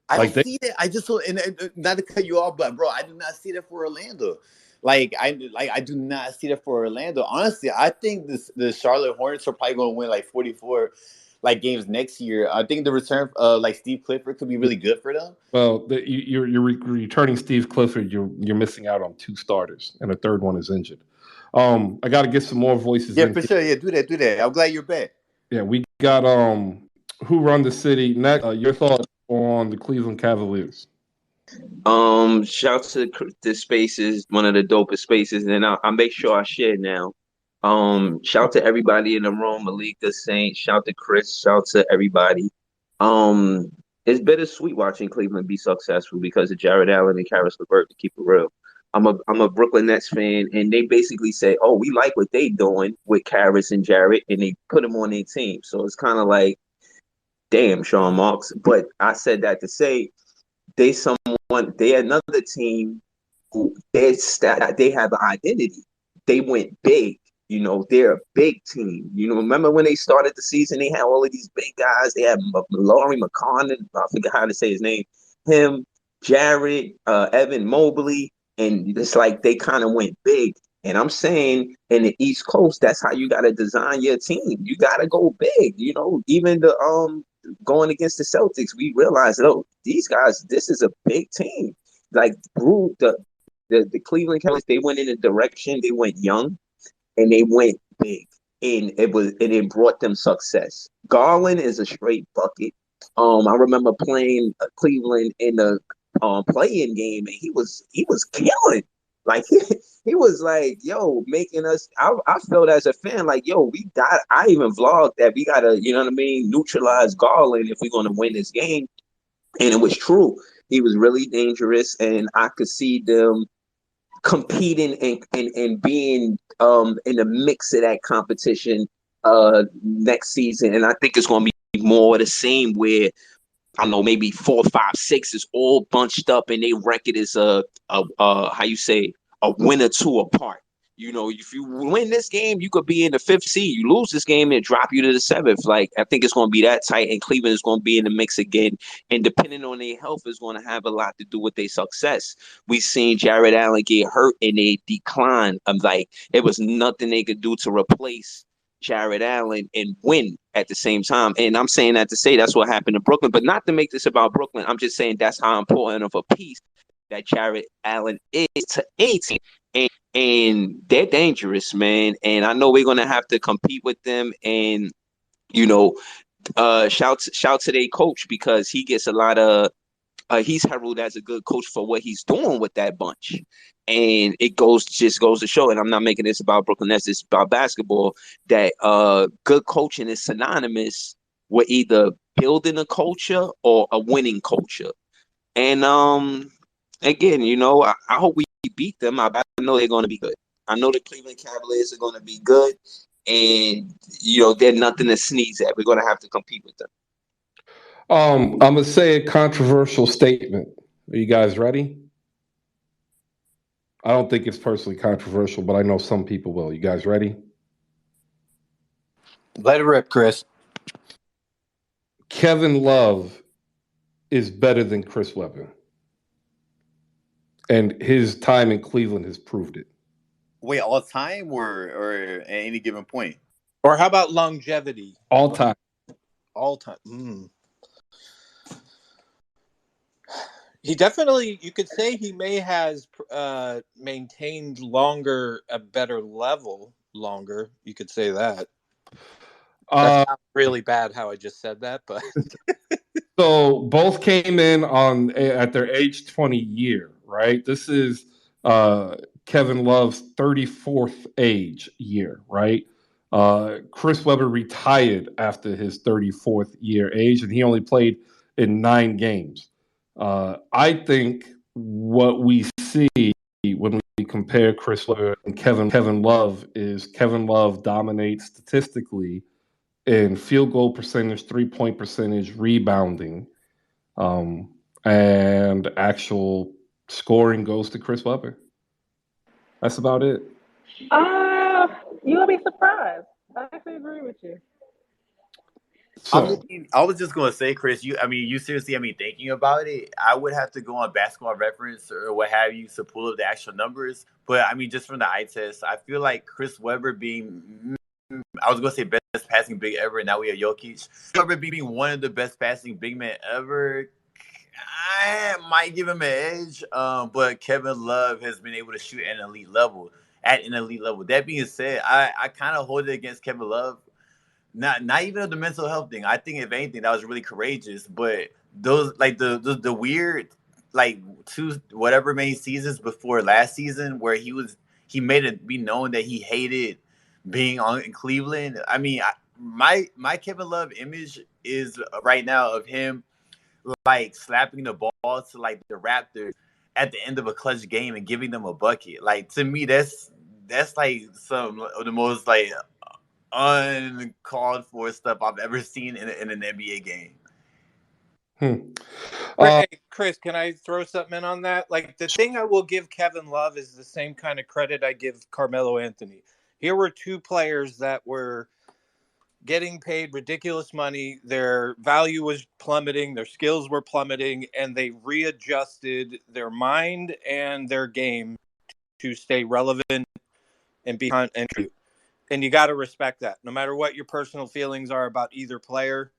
I don't see that. I just and not to cut you off, but bro, I do not see that for Orlando. I do not see that for Orlando. Honestly, I think the Charlotte Hornets are probably going to win like 44 games next year. I think the return like Steve Clifford could be really good for them.
Well, you're returning Steve Clifford. You're missing out on 2 starters, and a third one is injured. I got to get some more voices.
Yeah, for sure. Yeah, do that. I'm glad you're back.
Yeah, we got Who Run the City next. Your thoughts on the Cleveland Cavaliers?
Shout to the spaces, one of the dopest spaces, and I'll make sure I share now. Shout to everybody in the room, Maliika, Saint, shout to Chris, shout to everybody. It's bittersweet watching Cleveland be successful because of Jared Allen and Karis LeVert, to keep it real. I'm a Brooklyn Nets fan, and they basically say, "Oh, we like what they doing with Karis and Jared," and they put them on their team. So it's kind of like, damn, Sean Marks. But I said that to say they another team who they have an identity. They went big. You know, they're a big team. You know, remember when they started the season, they had all of these big guys. They had Laurie McConnell, I forgot how to say his name, him, Jared, Evan Mobley, and it's like they kind of went big. And I'm saying in the East Coast, that's how you got to design your team. You got to go big. You know, even the going against the Celtics, we realized, oh, these guys, this is a big team. Like the Cleveland Cavaliers, they went in a direction, they went young, and they went big, and it brought them success. Garland is a straight bucket. I remember playing Cleveland in the play-in game, and he was killing. Like he was like, yo, making us. I felt as a fan like, yo, I even vlogged that we gotta, you know what I mean, neutralize Garland if we're gonna win this game, and it was true. He was really dangerous, and I could see them competing and being in the mix of that competition next season. And I think it's going to be more the same where, I don't know, maybe 4, 5, 6 is all bunched up and they record is a win or 2 apart. You know, if you win this game, you could be in the 5th seed. You lose this game, and drop you to the 7th. Like, I think it's going to be that tight, and Cleveland is going to be in the mix again. And depending on their health is going to have a lot to do with their success. We've seen Jared Allen get hurt and they decline. It was nothing they could do to replace Jared Allen and win at the same time. And I'm saying that to say that's what happened to Brooklyn, but not to make this about Brooklyn. I'm just saying that's how important of a piece that Jared Allen is to any team. And they're dangerous, man. And I know we're gonna have to compete with them. And you know, shout to their coach because he gets a lot of. He's heralded as a good coach for what he's doing with that bunch, and it just goes to show. And I'm not making this about Brooklyn Nets; it's about basketball. That good coaching is synonymous with either building a culture or a winning culture. And again, you know, I hope we beat them. I know they're going to be good. I know the Cleveland Cavaliers are going to be good, and you know they're nothing to sneeze at. We're going to have to compete with them.
I'm gonna say a controversial statement. Are you guys ready? I don't think it's personally controversial, but I know some people will. You guys ready?
Let it rip, Chris.
Kevin Love is better than Chris Webber. And his time in Cleveland has proved it.
Wait, all time or at any given point?
Or how about longevity?
All time.
All time. He definitely, you could say he may has maintained longer, a better level longer. You could say that. That's not really bad how I just said that, but.
So both came in at their age 20 year, right? This is Kevin Love's 34th age year, right? Chris Webber retired after his 34th year age, and he only played in 9 games. I think what we see when we compare Chris Webber and Kevin Love is Kevin Love dominates statistically in field goal percentage, 3-point percentage, rebounding, and actual scoring goes to Chris Webber. That's about it.
You'll be surprised. I actually agree with you.
So, I was just gonna say, Chris, you seriously, thinking about it, I would have to go on Basketball Reference or what have you to pull up the actual numbers. But just from the eye test, I feel like Chris Webber being, I was gonna say best passing big ever, and now we have Jokic. Webber being one of the best passing big men ever, I might give him an edge. But Kevin Love has been able to shoot at an elite level. That being said, I kind of hold it against Kevin Love. Not even the mental health thing. I think if anything, that was really courageous. But those like the weird 2 whatever many seasons before last season where he made it be known that he hated being in Cleveland. My Kevin Love image is right now of him slapping the ball to the Raptors at the end of a clutch game and giving them a bucket. To me, that's some of the most uncalled for stuff I've ever seen in an NBA game.
Hey, Chris, can I throw something in on that? The thing I will give Kevin Love is the same kind of credit I give Carmelo Anthony. Here were 2 players that were getting paid ridiculous money. Their value was plummeting. Their skills were plummeting, and they readjusted their mind and their game to stay relevant and be hunt and shoot. And you got to respect that. No matter what your personal feelings are about either player,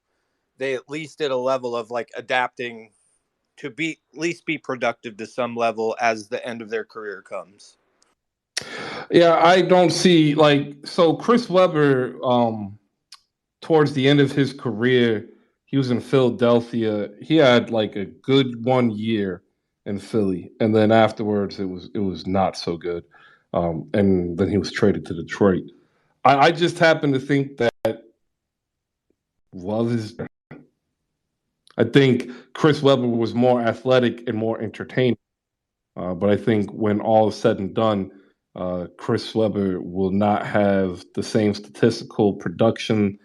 they at least did a level of adapting to at least be productive to some level as the end of their career comes.
Yeah, I don't see so Chris Webber, towards the end of his career, he was in Philadelphia. He had a good 1 year in Philly, and then afterwards it was not so good. And then he was traded to Detroit. I just happen to think that Love is. I think Chris Webber was more athletic and more entertaining. But I think when all is said and done, Chris Webber will not have the same statistical production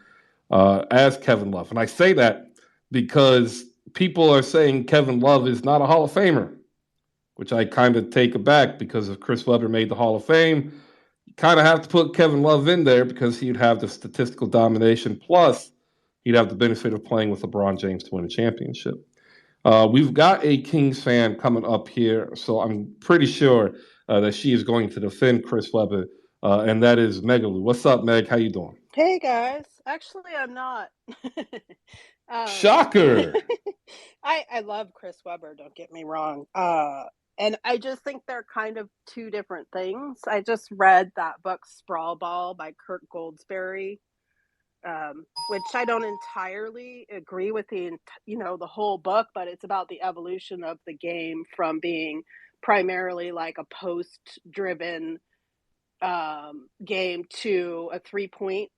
as Kevin Love. And I say that because people are saying Kevin Love is not a Hall of Famer, which I kind of take aback because if Chris Webber made the Hall of Fame, you kind of have to put Kevin Love in there because he'd have the statistical domination. Plus, he'd have the benefit of playing with LeBron James to win a championship. We've got a Kings fan coming up here, so I'm pretty sure that she is going to defend Chris Webber, and that is Megalu. What's up, Meg? How you doing?
Hey, guys. Actually, I'm not.
Shocker!
I love Chris Webber, don't get me wrong. And I just think they're kind of 2 different things. I just read that book, Sprawl Ball by Kurt Goldsberry, which I don't entirely agree with the whole book, but it's about the evolution of the game from being primarily a post-driven game to a 3-point,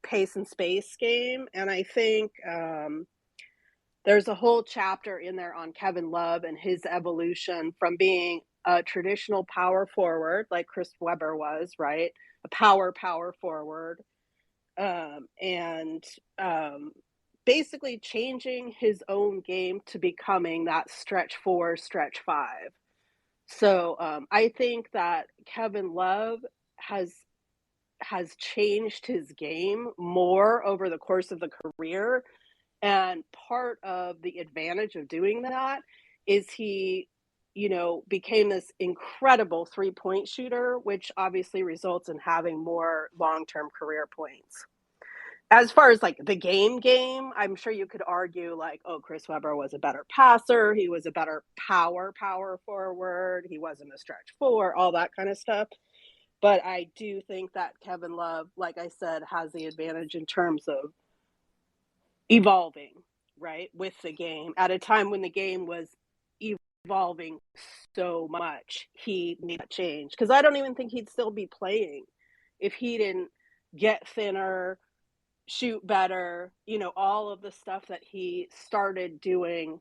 pace and space game. And I think there's a whole chapter in there on Kevin Love and his evolution from being a traditional power forward like Chris Webber was, right? A power forward. And basically changing his own game to becoming that stretch 4, stretch 5. So I think that Kevin Love has changed his game more over the course of the career. And part of the advantage of doing that is he, became this incredible 3-point shooter, which obviously results in having more long-term career points. As far as the game, I'm sure you could argue Chris Webber was a better passer. He was a better power forward. He wasn't a stretch 4, all that kind of stuff. But I do think that Kevin Love, like I said, has the advantage in terms of evolving, right, with the game at a time when the game was evolving so much, he made that change. Because I don't even think he'd still be playing if he didn't get thinner, shoot better, all of the stuff that he started doing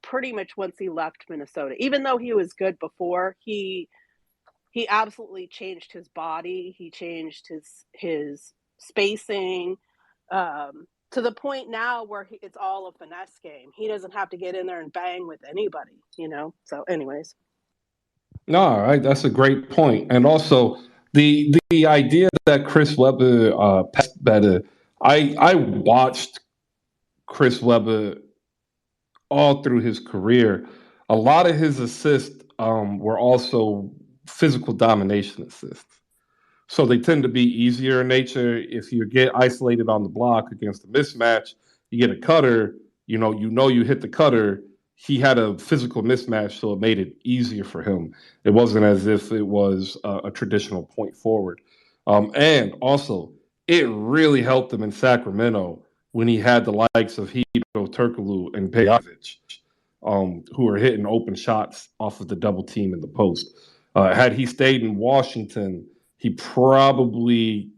pretty much once he left Minnesota. Even though he was good before, he absolutely changed his body. He changed his spacing to the point now where it's all a finesse game. He doesn't have to get in there and bang with anybody, So anyways.
No, all right, that's a great point. And also the idea that Chris Webber passed better. I watched Chris Webber all through his career. A lot of his assists were also physical domination assists. So they tend to be easier in nature. If you get isolated on the block against a mismatch, you get a cutter, you hit the cutter. He had a physical mismatch, so it made it easier for him. It wasn't as if it was a traditional point forward. And also, it really helped him in Sacramento when he had the likes of Hedo Turkoglu and Pejovic, who were hitting open shots off of the double team in the post. Had he stayed in Washington, he probably,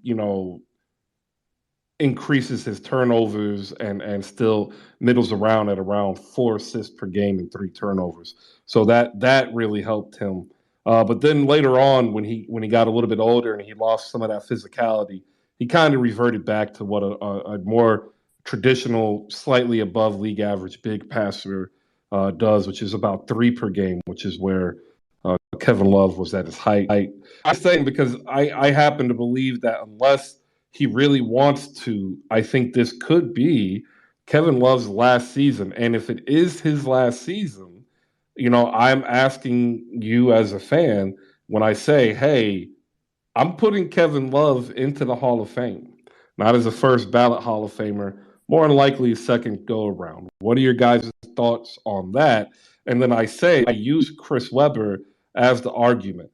increases his turnovers and still middles around at around 4 assists per game and 3 turnovers. So that really helped him. But then later on, when he got a little bit older and he lost some of that physicality, he kind of reverted back to what a more traditional, slightly above league average big passer does, which is about 3 per game, which is where Kevin Love was at his height. I'm saying because I happen to believe that unless he really wants to, I think this could be Kevin Love's last season. And if it is his last season, I'm asking you as a fan when I say, hey, I'm putting Kevin Love into the Hall of Fame, not as a first ballot Hall of Famer, more than likely a second go around. What are your guys' thoughts on that? And then I use Chris Webber as the argument.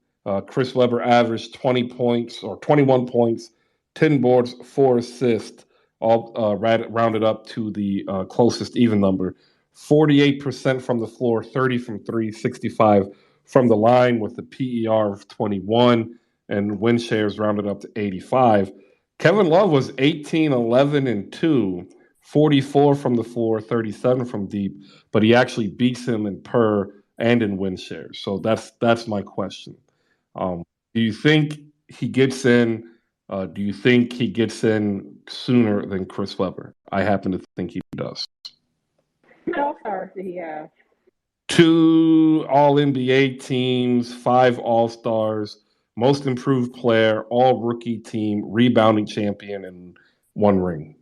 Chris Webber averaged 20 points or 21 points, 10 boards, 4 assists, all rounded up to the closest even number. 48% from the floor, 30 from 3, 65 from the line with the PER of 21 and win shares rounded up to 85. Kevin Love was 18, 11, and 2, 44 from the floor, 37 from deep, but he actually beats him in per and in win shares. So that's my question. Do you think he gets in? Do you think he gets in sooner than Chris Webber? I happen to think he does.
How far did he have?
2 All-NBA teams, 5 All-Stars, most improved player, all-rookie team, rebounding champion, and 1 ring.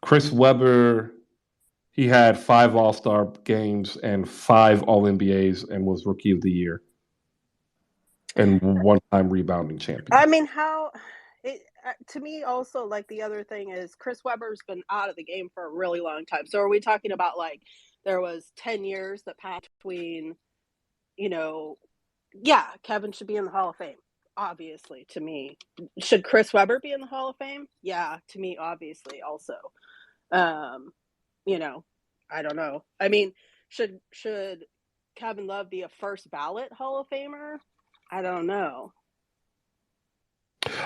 Chris Webber, he had 5 All-Star games and 5 All-NBAs and was Rookie of the Year and 1-time rebounding champion.
I mean, to me also, like, the other thing is Chris Webber's been out of the game for a really long time. So are we talking about, like, there was 10 years that passed between, Kevin should be in the Hall of Fame, obviously, to me. Should Chris Webber be in the Hall of Fame? Yeah, to me, obviously, also. I don't know. I mean, should Kevin Love be a first ballot Hall of Famer? I don't know.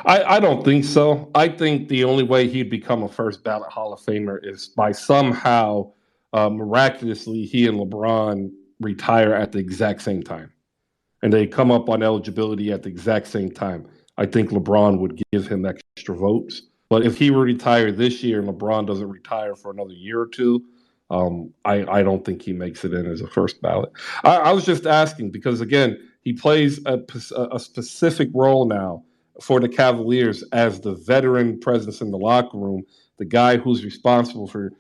I don't think so. I think the only way he'd become a first ballot Hall of Famer is by somehow, miraculously, he and LeBron retire at the exact same time. And they come up on eligibility at the exact same time. I think LeBron would give him extra votes. But if he were to retire this year and LeBron doesn't retire for another year or two, I don't think he makes it in as a first ballot. I was just asking because, again, he plays a specific role now for the Cavaliers as the veteran presence in the locker room, the guy who's responsible for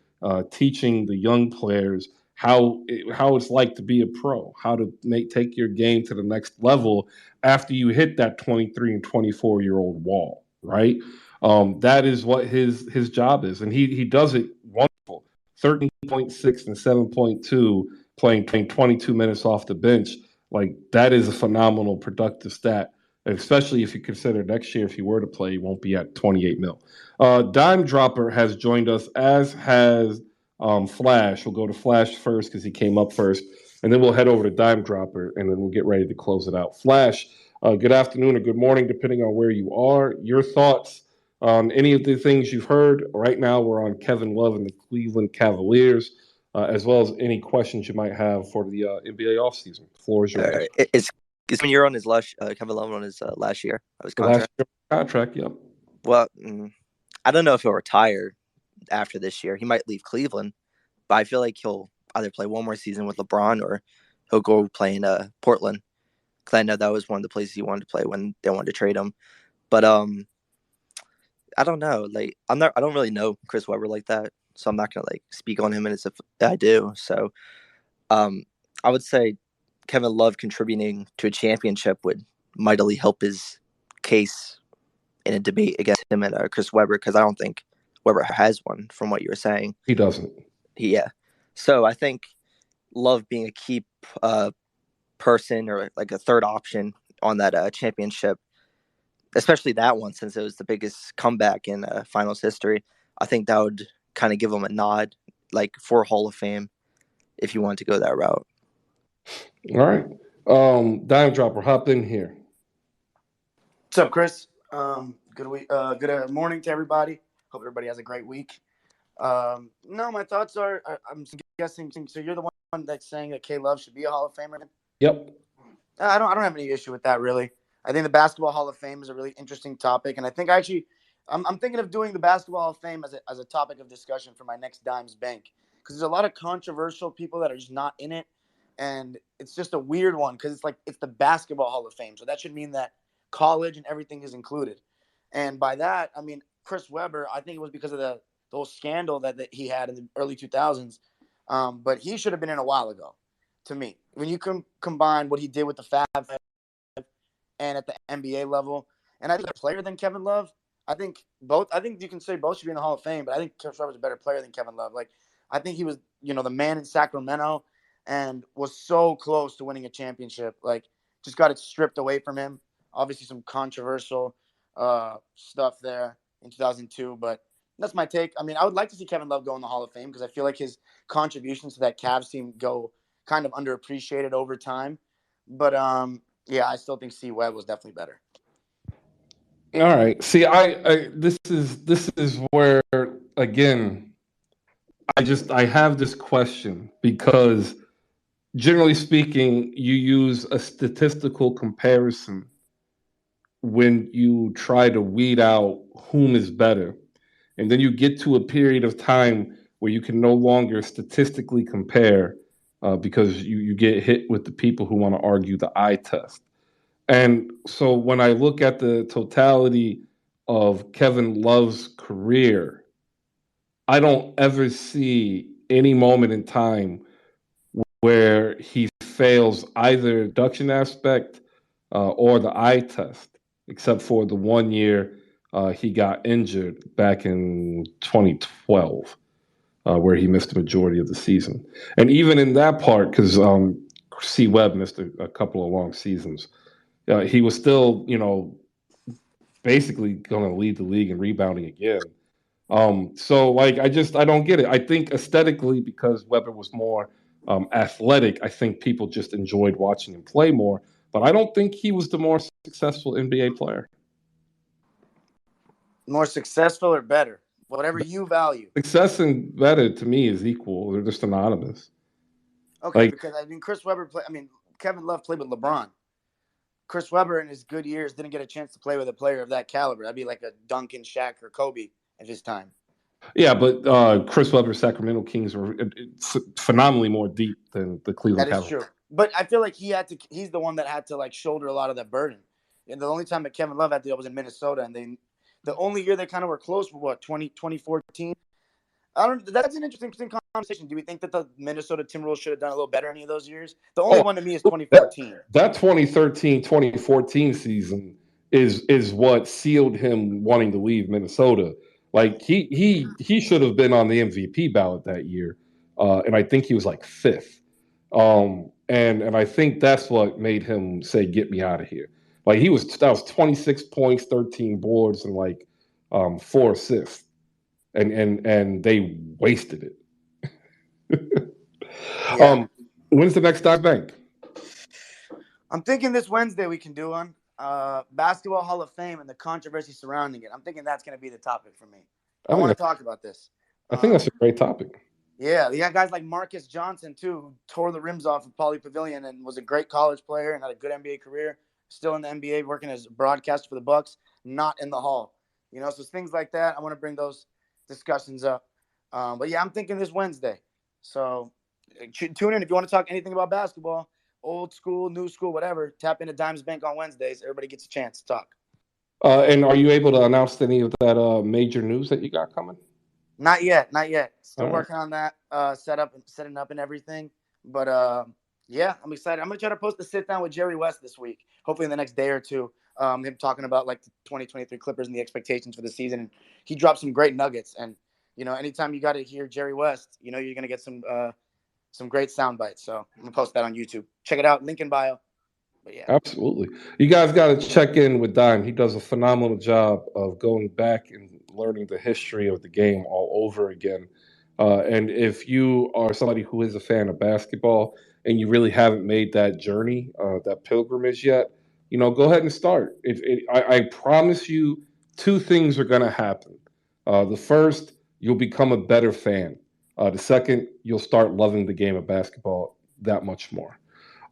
teaching the young players how it's like to be a pro, how to take your game to the next level after you hit that 23 and 24-year-old wall, right? That is what his job is, and he does it wonderful. 13.6 and 7.2, playing 22 minutes off the bench. Like, that is a phenomenal productive stat, especially if you consider next year, if he were to play, he won't be at 28 mil. Dime Dropper has joined us, as has Flash. We'll go to Flash first because he came up first, and then we'll head over to Dime Dropper, and then we'll get ready to close it out. Flash, good afternoon or good morning, depending on where you are. Your thoughts on any of the things you've heard. Right now, we're on Kevin Love and the Cleveland Cavaliers, as well as any questions you might have for the NBA offseason. The floor is yours.
Is when you're on his Kevin Love on his last year of his contract?
Last year contract, yep.
Well, I don't know if he'll retire after this year. He might leave Cleveland, but I feel like he'll either play one more season with LeBron or he'll go play in Portland. Because I know that was one of the places he wanted to play when they wanted to trade him. But I don't know. Like I don't really know Chris Webber like that, so I'm not gonna like speak on him as if I do. So I would say Kevin Love contributing to a championship would mightily help his case in a debate against him and Chris Webber, because I don't think Webber has one from what you were saying.
He doesn't.
Yeah. So I think Love being a key person or like a third option on that championship, especially that one, since it was the biggest comeback in finals history, I think that would kind of give him a nod, like for Hall of Fame, if you want to go that route.
All right. Dime Dropper, hop in here.
What's up, Chris? Good week. Good morning to everybody. Hope everybody has a great week. No, my thoughts are I'm guessing. So you're the one that's saying that K Love should be a Hall of Famer?
Yep.
I don't have any issue with that, really. I think the Basketball Hall of Fame is a really interesting topic, and I think I'm thinking of doing the Basketball Hall of Fame as a topic of discussion for my next Dimes Bank, because there's a lot of controversial people that are just not in it, and it's just a weird one because it's the Basketball Hall of Fame, so that should mean that college and everything is included. And by that, I mean Chris Webber. I think it was because of the whole scandal that he had in the early 2000s, but he should have been in a while ago. To me, when you combine what he did with the Fab and at the NBA level, and I think a player than Kevin Love, I think you can say both should be in the Hall of Fame, but I think Chris Webber is a better player than Kevin Love. Like, I think he was, the man in Sacramento and was so close to winning a championship. Like, just got it stripped away from him. Obviously, some controversial stuff there in 2002, but that's my take. I mean, I would like to see Kevin Love go in the Hall of Fame because I feel like his contributions to that Cavs team go kind of underappreciated over time. But yeah, I still think C. Webb was definitely better.
All right. See, this is where again, I have this question because generally speaking, you use a statistical comparison when you try to weed out whom is better. And then you get to a period of time where you can no longer statistically compare because you get hit with the people who want to argue the eye test. And so when I look at the totality of Kevin Love's career, I don't ever see any moment in time where he fails either deduction aspect or the eye test, except for the 1 year he got injured back in 2012, where he missed the majority of the season. And even in that part, because C. Webb missed a couple of long seasons, he was still, basically going to lead the league in rebounding again. So, I don't get it. I think aesthetically, because Webber was more athletic, I think people just enjoyed watching him play more. But I don't think he was the more successful NBA player.
More successful or better? Whatever you value.
Success and better to me is equal. They're just synonymous.
Okay, because Chris Webber Kevin Love played with LeBron. Chris Webber in his good years didn't get a chance to play with a player of that caliber. That'd be like a Duncan, Shaq, or Kobe at his time.
Yeah, but Chris Webber's Sacramento Kings were phenomenally more deep than the Cleveland Cavaliers.
That is true. But I feel like he's the one that had to shoulder a lot of that burden. And the only time that Kevin Love had to deal was in Minnesota, and the only year they kind of were close was 2014. That's an interesting conversation. Do we think that the Minnesota Timberwolves should have done a little better any of those years? The only one to me is 2014.
That 2013-2014 season is what sealed him wanting to leave Minnesota. Like he should have been on the MVP ballot that year, and I think he was like fifth. And I think that's what made him say, "Get me out of here." Like that was 26 points, 13 boards, and 4 assists. And they wasted it.
Yeah.
When's the next Dive Bank?
I'm thinking this Wednesday we can do one. Basketball Hall of Fame and the controversy surrounding it. I'm thinking that's going to be the topic for me. I want to talk about this.
I think that's a great topic.
Yeah, you got guys like Marcus Johnson, too, who tore the rims off of Pauley Pavilion and was a great college player and had a good NBA career. Still in the NBA, working as a broadcaster for the Bucks, not in the Hall. You know, so things like that. I want to bring those discussions up. But, yeah, I'm thinking this Wednesday. So tune in if you want to talk anything about basketball, old school, new school, whatever. Tap into Dimes Bank on Wednesdays. Everybody gets a chance to talk.
And are you able to announce any of that major news that you got coming?
Not yet. Still working on that setting up and everything. But yeah, I'm excited. I'm gonna try to post a sit down with Jerry West this week. Hopefully in the next day or two. Him talking about like the 2023 Clippers and the expectations for the season. He dropped some great nuggets. And you know, anytime you got to hear Jerry West, you know you're gonna get some great sound bites. So I'm gonna post that on YouTube. Check it out. Link in bio. But yeah.
Absolutely. You guys got to check in with Dime. He does a phenomenal job of going back and learning the history of the game all over again. And if you are somebody who is a fan of basketball and you really haven't made that journey, that pilgrimage yet, you know, go ahead and start. I promise you, two things are going to happen. The first, you'll become a better fan. The second, you'll start loving the game of basketball that much more.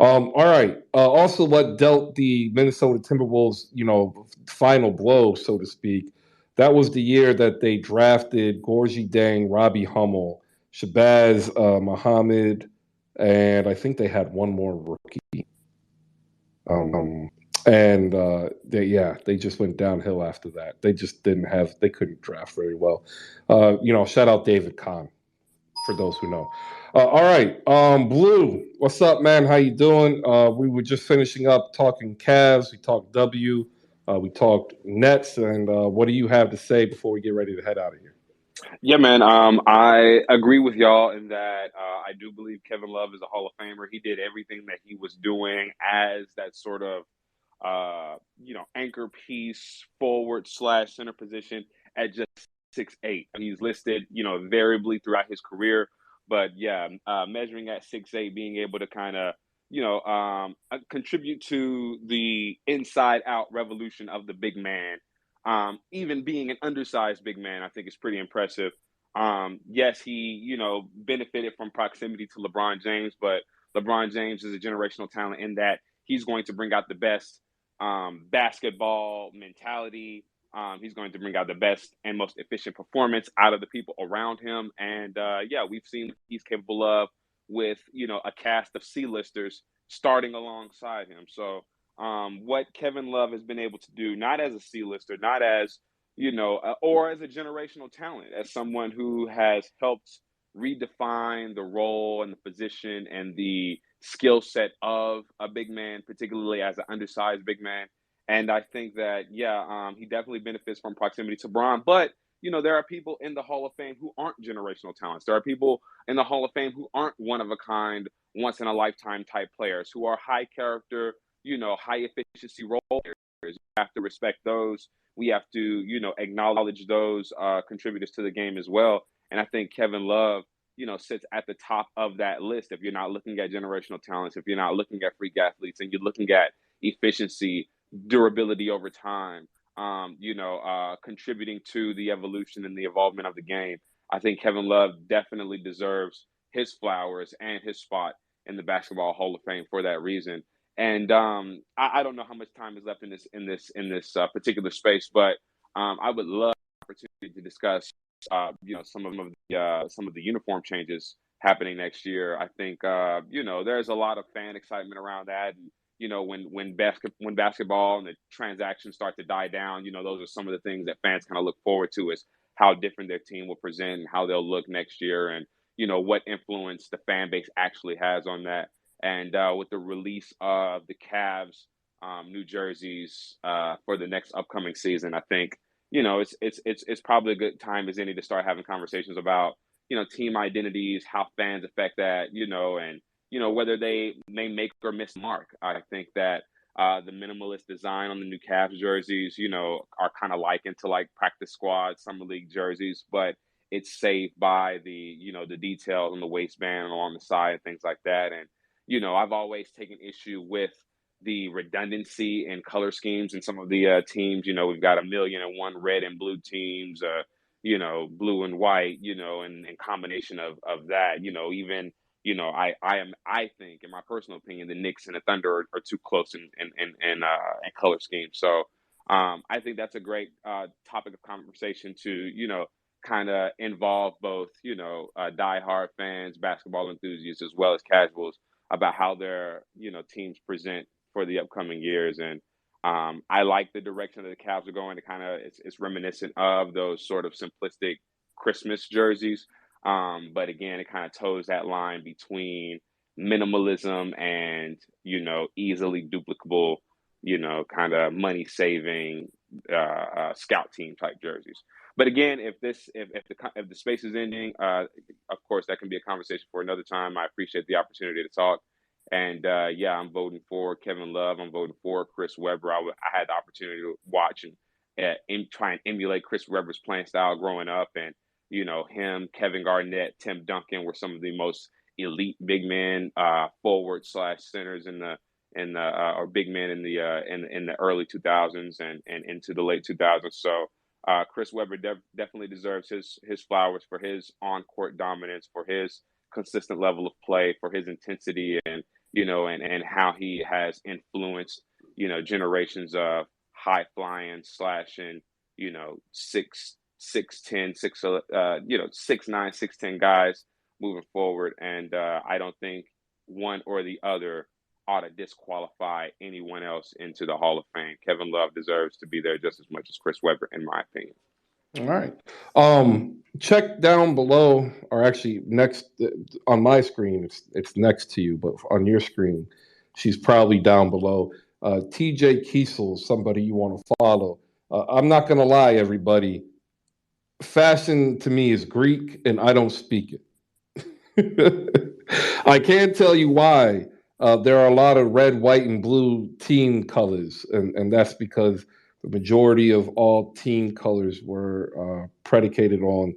All right. Also, what dealt the Minnesota Timberwolves, you know, final blow, so to speak, that was the year that they drafted Gorgie Dang, Robbie Hummel, Shabazz Muhammad, and I think they had one more rookie. They just went downhill after that. They just they couldn't draft very well. You know, shout out David Kahn, for those who know. All right, Blue, what's up, man? How you doing? We were just finishing up talking Cavs. We talked W. We talked Nets. And what do you have to say before we get ready to head out of here?
Yeah, man. I agree with y'all in that I do believe Kevin Love is a Hall of Famer. He did everything that he was doing as that sort of, anchor piece, forward / center position at just 6'8". He's listed, variably throughout his career. But yeah, measuring at 6'8", being able to kind of, contribute to the inside-out revolution of the big man. Even being an undersized big man, I think is pretty impressive. Yes, he, benefited from proximity to LeBron James, but LeBron James is a generational talent in that he's going to bring out the best basketball mentality. He's going to bring out the best and most efficient performance out of the people around him. And we've seen what he's capable of with, a cast of C-listers starting alongside him. So what Kevin Love has been able to do, not as a C-lister, not as, or as a generational talent, as someone who has helped redefine the role and the position and the skill set of a big man, particularly as an undersized big man. And I think that, he definitely benefits from proximity to Bron. But, there are people in the Hall of Fame who aren't generational talents. There are people in the Hall of Fame who aren't one-of-a-kind, once-in-a-lifetime type players, who are high character, high efficiency role players. We have to respect those. We have to, acknowledge those contributors to the game as well. And I think Kevin Love, sits at the top of that list. If you're not looking at generational talents, if you're not looking at freak athletes, and you're looking at efficiency, durability over time, contributing to the evolution and the evolvement of the game, I think Kevin Love definitely deserves his flowers and his spot in the Basketball Hall of Fame for that reason. And I don't know how much time is left in this particular space, but I would love the opportunity to discuss some of the uniform changes happening next year. I think there's a lot of fan excitement around that. And, when basketball and the transactions start to die down, those are some of the things that fans kind of look forward to, is how different their team will present and how they'll look next year, and what influence the fan base actually has on that. And with the release of the Cavs new jerseys for the next upcoming season, I think it's probably a good time as any to start having conversations about team identities, how fans affect that, and whether they may make or miss the mark. I think that the minimalist design on the new Cavs jerseys, are kind of likened to like practice squad, summer league jerseys, but it's saved by the details on the waistband and along the side and things like that. And, I've always taken issue with the redundancy in color schemes in some of the teams. We've got 1,000,001 red and blue teams, blue and white, and combination of that, even, I think, in my personal opinion, the Knicks and the Thunder are too close in color scheme. So I think that's a great topic of conversation to, kind of involve both, diehard fans, basketball enthusiasts, as well as casuals about how their, teams present for the upcoming years. And I like the direction that the Cavs are going. To kind of, it's reminiscent of those sort of simplistic Christmas jerseys. But again, it kind of toes that line between minimalism and, easily duplicable, kind of money saving scout team type jerseys. But again, if the space is ending, of course, that can be a conversation for another time. I appreciate the opportunity to talk. And I'm voting for Kevin Love. I'm voting for Chris Webber. I had the opportunity to watch and try and emulate Chris Webber's playing style growing up. And, him, Kevin Garnett, Tim Duncan were some of the most elite big men, forward / centers or big men in the early 2000s and into the late 2000s. So Chris Webber definitely deserves his flowers for his on-court dominance, for his consistent level of play, for his intensity, and and how he has influenced generations of high flying slashing 6'10", 6'9", 6'10" guys moving forward. And I don't think one or the other ought to disqualify anyone else into the Hall of Fame. Kevin Love deserves to be there just as much as Chris Webber, in my opinion.
All right. Check down below, or actually next on my screen, it's next to you, but on your screen, she's probably down below. TJ Kiesel, somebody you want to follow. I'm not going to lie, everybody. Fashion to me is Greek, and I don't speak it. I can't tell you why. There are a lot of red, white, and blue team colors, and that's because the majority of all team colors were predicated on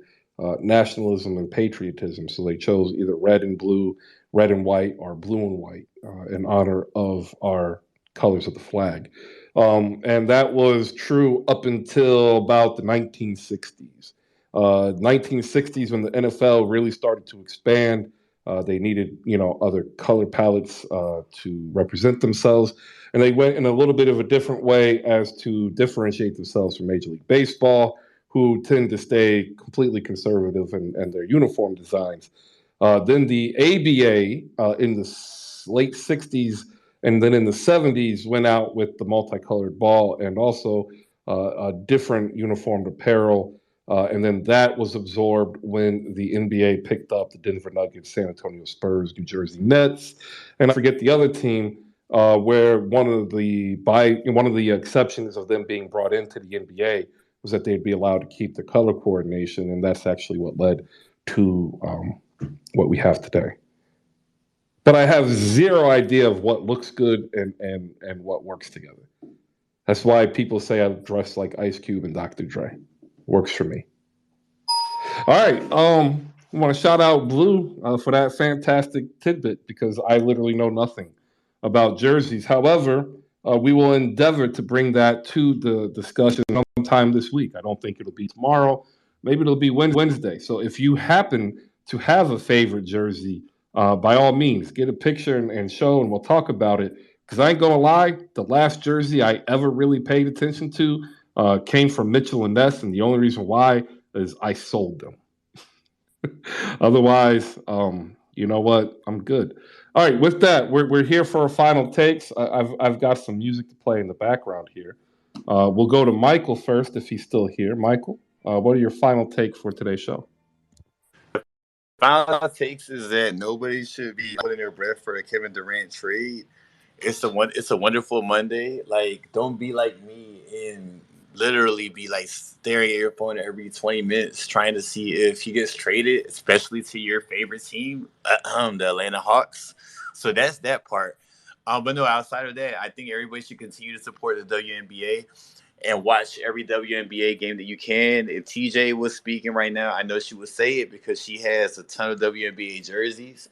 nationalism and patriotism. So they chose either red and blue, red and white, or blue and white in honor of our colors of the flag. And that was true up until about the 1960s. 1960s, when the NFL really started to expand, they needed, other color palettes to represent themselves. And they went in a little bit of a different way as to differentiate themselves from Major League Baseball, who tend to stay completely conservative in their uniform designs. Then the ABA in the late 60s and then in the 70s went out with the multicolored ball and also a different uniformed apparel. And then that was absorbed when the NBA picked up the Denver Nuggets, San Antonio Spurs, New Jersey Nets, and I forget the other team, where one of the exceptions of them being brought into the NBA was that they'd be allowed to keep the color coordination, and that's actually what led to what we have today. But I have zero idea of what looks good and what works together. That's why people say I dress like Ice Cube and Dr. Dre. Works for me. All right. I want to shout out Blue for that fantastic tidbit, because I literally know nothing about jerseys. However, we will endeavor to bring that to the discussion sometime this week. I don't think it'll be tomorrow. Maybe it'll be Wednesday. So if you happen to have a favorite jersey, by all means, get a picture and show, and we'll talk about it. Because I ain't going to lie, the last jersey I ever really paid attention to came from Mitchell and Ness, and the only reason why is I sold them. Otherwise, you know what? I'm good. All right, with that, we're here for our final takes. I've got some music to play in the background here. We'll go to Michael first if he's still here. Michael, what are your final takes for today's show?
Final takes is that nobody should be holding their breath for a Kevin Durant trade. It's a wonderful Monday. Like, don't be like me and literally be like staring at your phone every 20 minutes trying to see if he gets traded, especially to your favorite team, the Atlanta Hawks. So that's that part. But no, outside of that, I think everybody should continue to support the WNBA. and watch every WNBA game that you can. If TJ was speaking right now, I know she would say it because she has a ton of WNBA jerseys.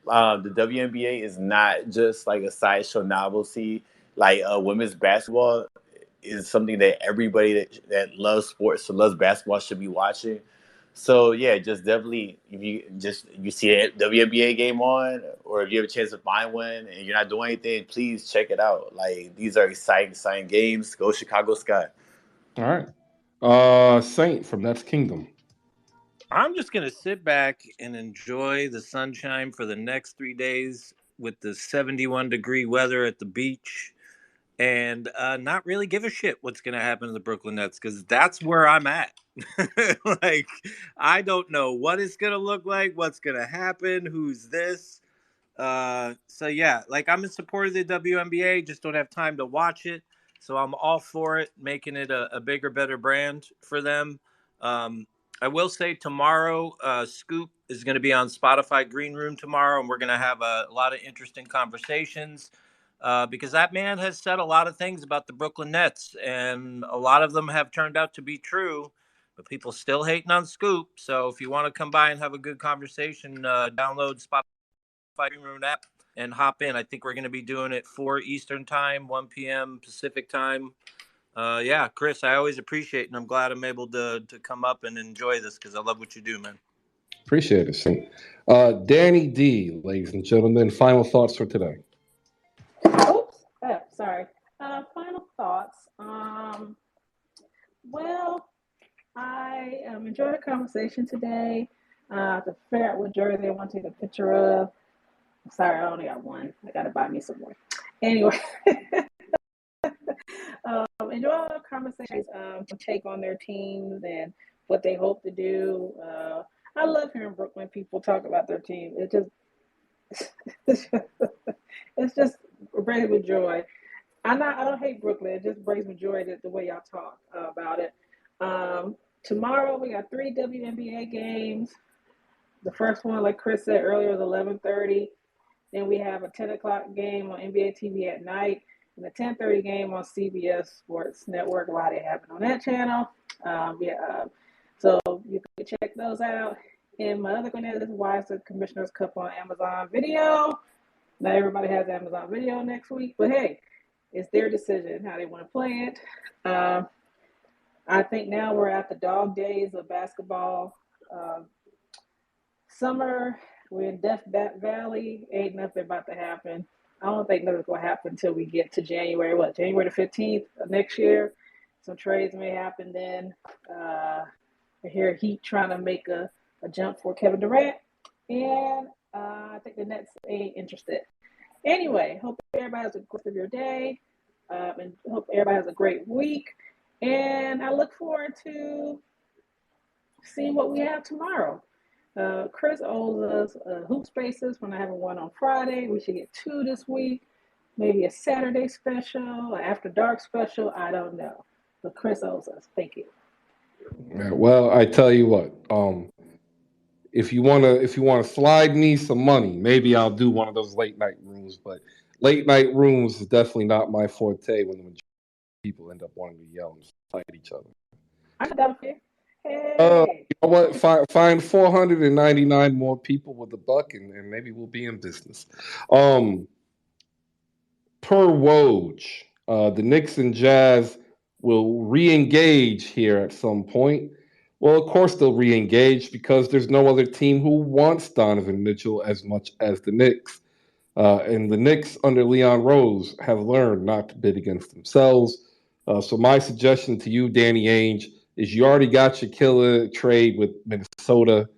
The WNBA is not just like a sideshow novelty. Like women's basketball is something that everybody that loves sports or loves basketball should be watching. So yeah, just definitely if you see a WNBA game on, or if you have a chance to find one and you're not doing anything, please check it out. Like these are exciting games. Go Chicago Sky.
All right. Saint from Nets Kingdom.
I'm just going to sit back and enjoy the sunshine for the next 3 days with the 71-degree weather at the beach and not really give a shit what's going to happen to the Brooklyn Nets because that's where I'm at. Like, I don't know what it's going to look like, what's going to happen, who's this. So, yeah, like I'm in support of the WNBA, just don't have time to watch it. So I'm all for it, making it a bigger, better brand for them. I will say tomorrow, Scoop is going to be on Spotify Green Room tomorrow, and we're going to have a lot of interesting conversations because that man has said a lot of things about the Brooklyn Nets, and a lot of them have turned out to be true, but people still hating on Scoop. So if you want to come by and have a good conversation, download Spotify Green Room app and hop in. I think we're going to be doing it 4 Eastern time, 1 p.m. Pacific time. Yeah, Chris, I always appreciate it, and I'm glad I'm able to come up and enjoy this because I love what you do, man.
Appreciate it, Saint. Dany D, ladies and gentlemen, final thoughts for today.
Oops, sorry. Final thoughts. Well, I enjoyed the conversation today. To figure out what jersey I want to take a picture of. I'm sorry, I only got one. I got to buy me some more. Anyway. Enjoy the conversations to take on their teams and what they hope to do. I love hearing Brooklyn people talk about their team. It's just brings me joy. I don't hate Brooklyn. It just brings me joy the way y'all talk about it. Tomorrow we got 3 WNBA games. The first one, like Chris said earlier, is 11:30. Then we have a 10 o'clock game on NBA TV at night. And the 10:30 game on CBS Sports Network, a lot they have it on that channel. So you can check those out. And my other thing is why is the Commissioner's Cup on Amazon Video. Not everybody has Amazon Video next week, but hey, it's their decision how they want to play it. I think now we're at the dog days of basketball. Summer, we're in Death Valley. Ain't nothing about to happen. I don't think nothing's going to happen until we get to January the 15th of next year. Some trades may happen then. I hear Heat trying to make a jump for Kevin Durant. And I think the Nets ain't interested. Anyway, hope everybody has a good rest of your day. And hope everybody has a great week. And I look forward to seeing what we have tomorrow. Chris owes us Hoop Spaces when I have one on Friday. We should get 2 this week. Maybe a Saturday special, an After Dark special. I don't know. But Chris owes us. Thank you.
Yeah, well, I tell you what. If you wanna slide me some money, maybe I'll do one of those late night rooms. But late night rooms is definitely not my forte when the majority of people end up wanting to yell and fight each other.
I don't care. Hey.
You know what? Find 499 more people with a buck, and maybe we'll be in business. Per Woj, the Knicks and Jazz will re-engage here at some point. Well, of course they'll re-engage because there's no other team who wants Donovan Mitchell as much as the Knicks. And the Knicks under Leon Rose have learned not to bid against themselves. So my suggestion to you, Danny Ainge, is you already got your killer trade with Minnesota.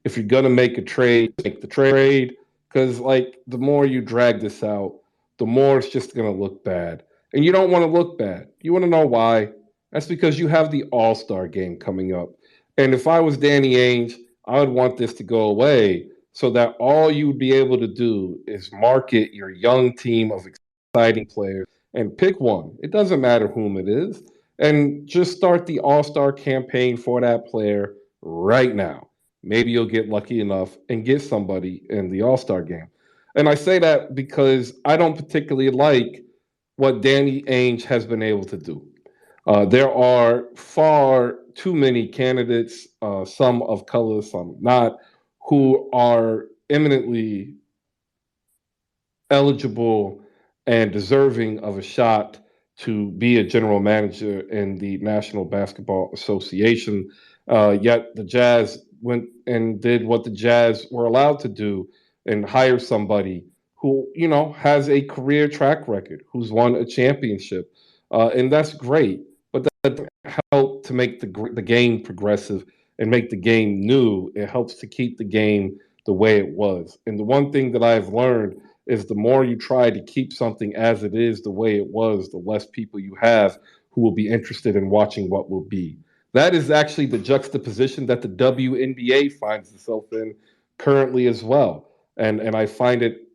If you're going to make a trade, make the trade. Because, the more you drag this out, the more it's just going to look bad. And you don't want to look bad. You want to know why? That's because you have the All-Star game coming up. And if I was Danny Ainge, I would want this to go away so that all you would be able to do is market your young team of exciting players and pick one. It doesn't matter whom it is. And just start the All-Star campaign for that player right now. Maybe you'll get lucky enough and get somebody in the All-Star game. And I say that because I don't particularly like what Danny Ainge has been able to do. There are far too many candidates, some of color, some not, who are eminently eligible and deserving of a shot to be a general manager in the National Basketball Association. Yet the Jazz went and did what the Jazz were allowed to do and hire somebody who, has a career track record, who's won a championship. And that's great. But that doesn't help to make the game progressive and make the game new. It helps to keep the game the way it was. And the one thing that I've learned is the more you try to keep something as it is the way it was, the less people you have who will be interested in watching what will be. That is actually the juxtaposition that the WNBA finds itself in currently as well. And I find it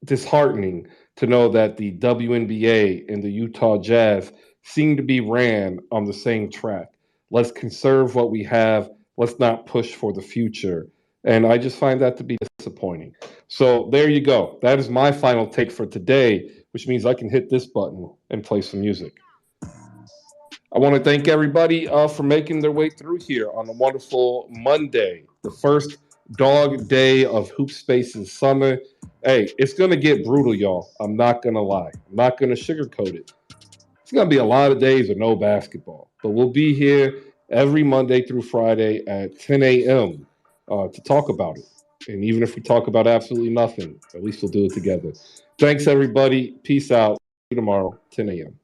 disheartening to know that the WNBA and the Utah Jazz seem to be ran on the same track. Let's conserve what we have. Let's not push for the future. And I just find that to be disappointing. So there you go. That is my final take for today, which means I can hit this button and play some music. I want to thank everybody for making their way through here on a wonderful Monday, the first dog day of Hoop Spaces summer. Hey, it's going to get brutal, y'all. I'm not going to lie. I'm not going to sugarcoat it. It's going to be a lot of days of no basketball, but we'll be here every Monday through Friday at 10 a.m. To talk about it. And even if we talk about absolutely nothing, at least we'll do it together. Thanks, everybody. Peace out. See you tomorrow, 10 a.m.